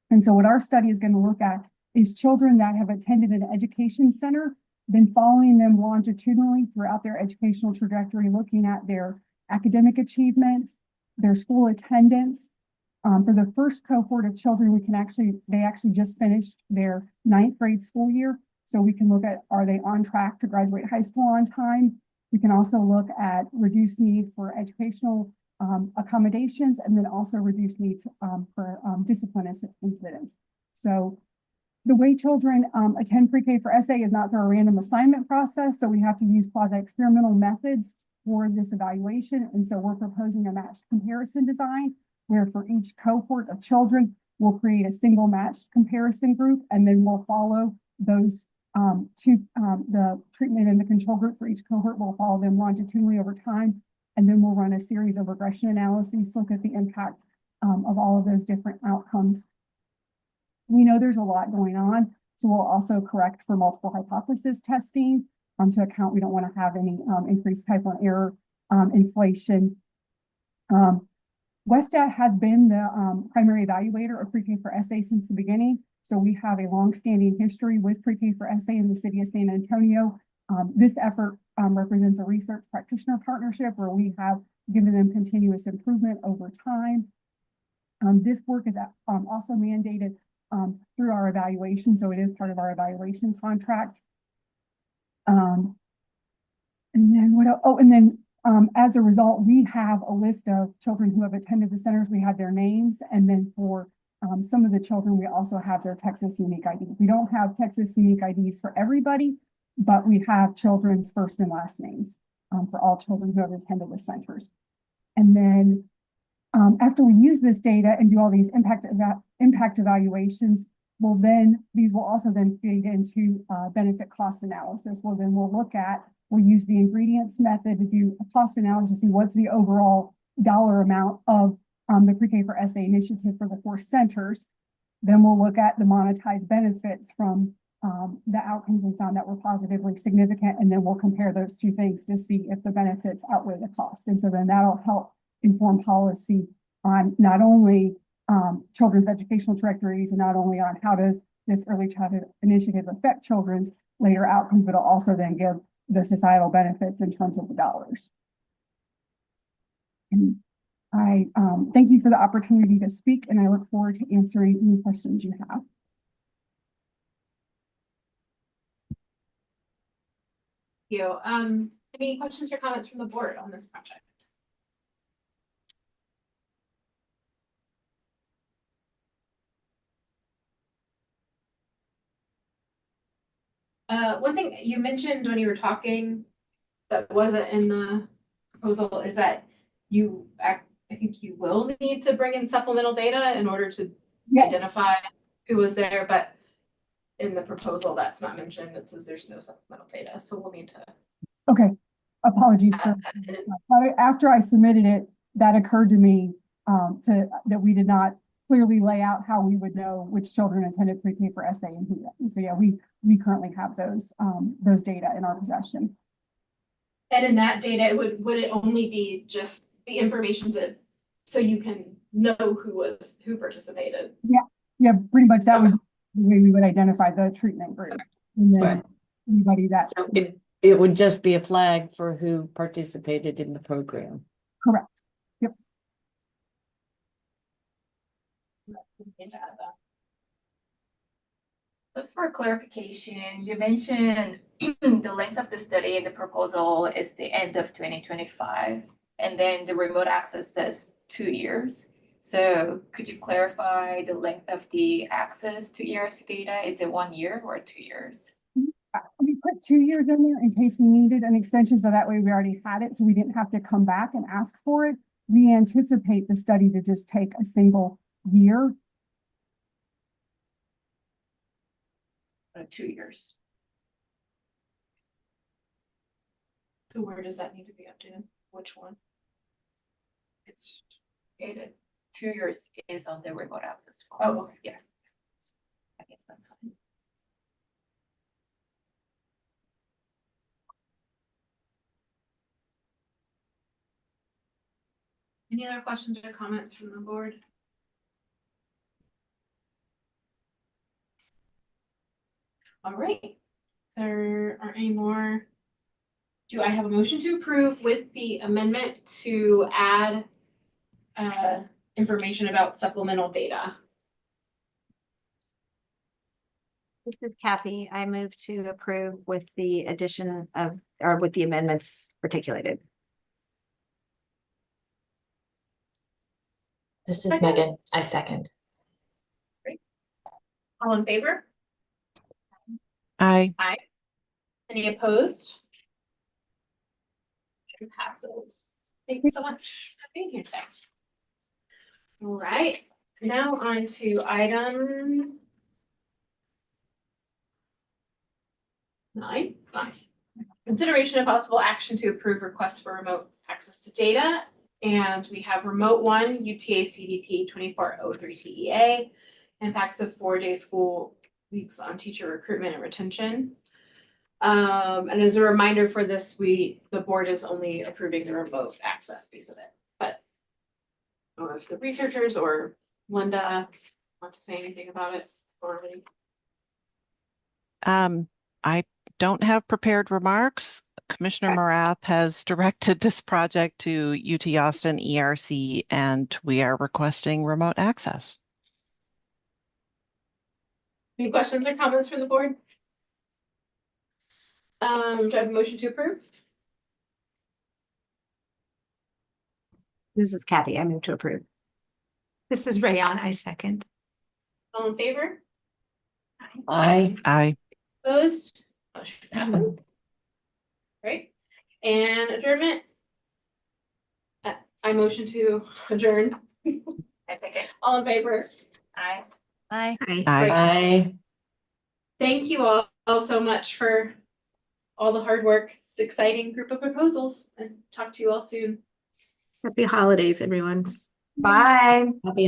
And so what our study is going to look at is children that have attended an education center, then following them longitudinally throughout their educational trajectory, looking at their academic achievement, their school attendance. For the first cohort of children, they actually just finished their 9th grade school year. So we can look at, are they on track to graduate high school on time? We can also look at reduced need for educational accommodations, and then also reduced needs for discipline incidents. So the way children attend pre-K for essay is not through a random assignment process. So we have to use quasi-experimental methods for this evaluation. And so we're proposing a matched comparison design where for each cohort of children, we'll create a single matched comparison group, and then we'll follow those the treatment and the control group for each cohort. We'll follow them longitudinally over time, and then we'll run a series of regression analyses to look at the impact of all of those different outcomes. We know there's a lot going on, so we'll also correct for multiple hypothesis testing to account we don't want to have any increased type 1 error inflation. Westat has been the primary evaluator of pre-K for essay since the beginning. So we have a long-standing history with pre-K for essay in the city of San Antonio. This effort represents a research practitioner partnership where we have given them continuous improvement over time. This work is also mandated through our evaluation, so it is part of our evaluation contract. And then what else? Oh, and then as a result, we have a list of children who have attended the centers. We have their names, and then for some of the children, we also have their Texas unique ID. We don't have Texas unique IDs for everybody, but we have children's first and last names for all children who have attended the centers. And then after we use this data and do all these impact evaluations, these will also then feed into benefit cost analysis. We'll use the ingredients method to do a cost analysis, see what's the overall dollar amount of the pre-K for essay initiative for the 4 centers. Then we'll look at the monetized benefits from the outcomes we found that were positively significant, and then we'll compare those 2 things to see if the benefits outweigh the cost. And so then that'll help inform policy on not only children's educational trajectories and not only on how does this early childhood initiative affect children's later outcomes, but it'll also then give the societal benefits in terms of the dollars. And I thank you for the opportunity to speak, and I look forward to answering any questions you have. Thank you. Any questions or comments from the board on this project? One thing you mentioned when you were talking that wasn't in the proposal is that I think you will need to bring in supplemental data in order to identify who was there, but in the proposal, that's not mentioned. It says there's no supplemental data, so we'll need to. Okay, apologies for, after I submitted it, that occurred to me, that we did not clearly lay out how we would know which children attended pre-K for SA and who didn't. So yeah, we currently have those data in our possession. And in that data, would it only be just the information so you can know who participated? Yeah, pretty much that would be the way we would identify the treatment group. And then Right. anybody that. So it would just be a flag for who participated in the program. Correct. Yep. Just for clarification, you mentioned the length of the study in the proposal is the end of 2025, and then the remote access says 2 years. So could you clarify the length of the access to ERC data? Is it 1 year or 2 years? We put 2 years in there in case we needed an extension, so that way we already had it, so we didn't have to come back and ask for it. We anticipate the study to just take a single year. 2 years. So where does that need to be updated? Which one? It's dated 2 years is on the remote access form. Oh, okay. Yeah. I guess that's fine. Any other questions or comments from the board? All right, there aren't any more. Do I have a motion to approve with the amendment to add information about supplemental data? This is Kathy. I move to approve with the addition of, or with the amendments articulated. This is Megan. I second. Great. All in favor? Aye. Aye. Any opposed? Motion passes. Thank you so much for being here today. All right, now on to item 9. Consideration of possible action to approve requests for remote access to data. And we have remote 1, UTA CDP 2403 TEA, impacts of 4-day school weeks on teacher recruitment and retention. And as a reminder for this, the board is only approving the remote access piece of it. But or if the researchers or Linda want to say anything about it already. I don't have prepared remarks. Commissioner Morath has directed this project to UT Austin ERC, and we are requesting remote access. Any questions or comments from the board? Do I have a motion to approve? This is Kathy. I move to approve. This is Rayon. I second. All in favor? Aye. Aye. Opposed? Motion passes. Great. And adjournment? I motion to adjourn. I second. All in favor? Aye. Aye. Aye. Aye. Thank you all so much for all the hard work. It's an exciting group of proposals, and talk to you all soon. Happy holidays, everyone. Bye. Happy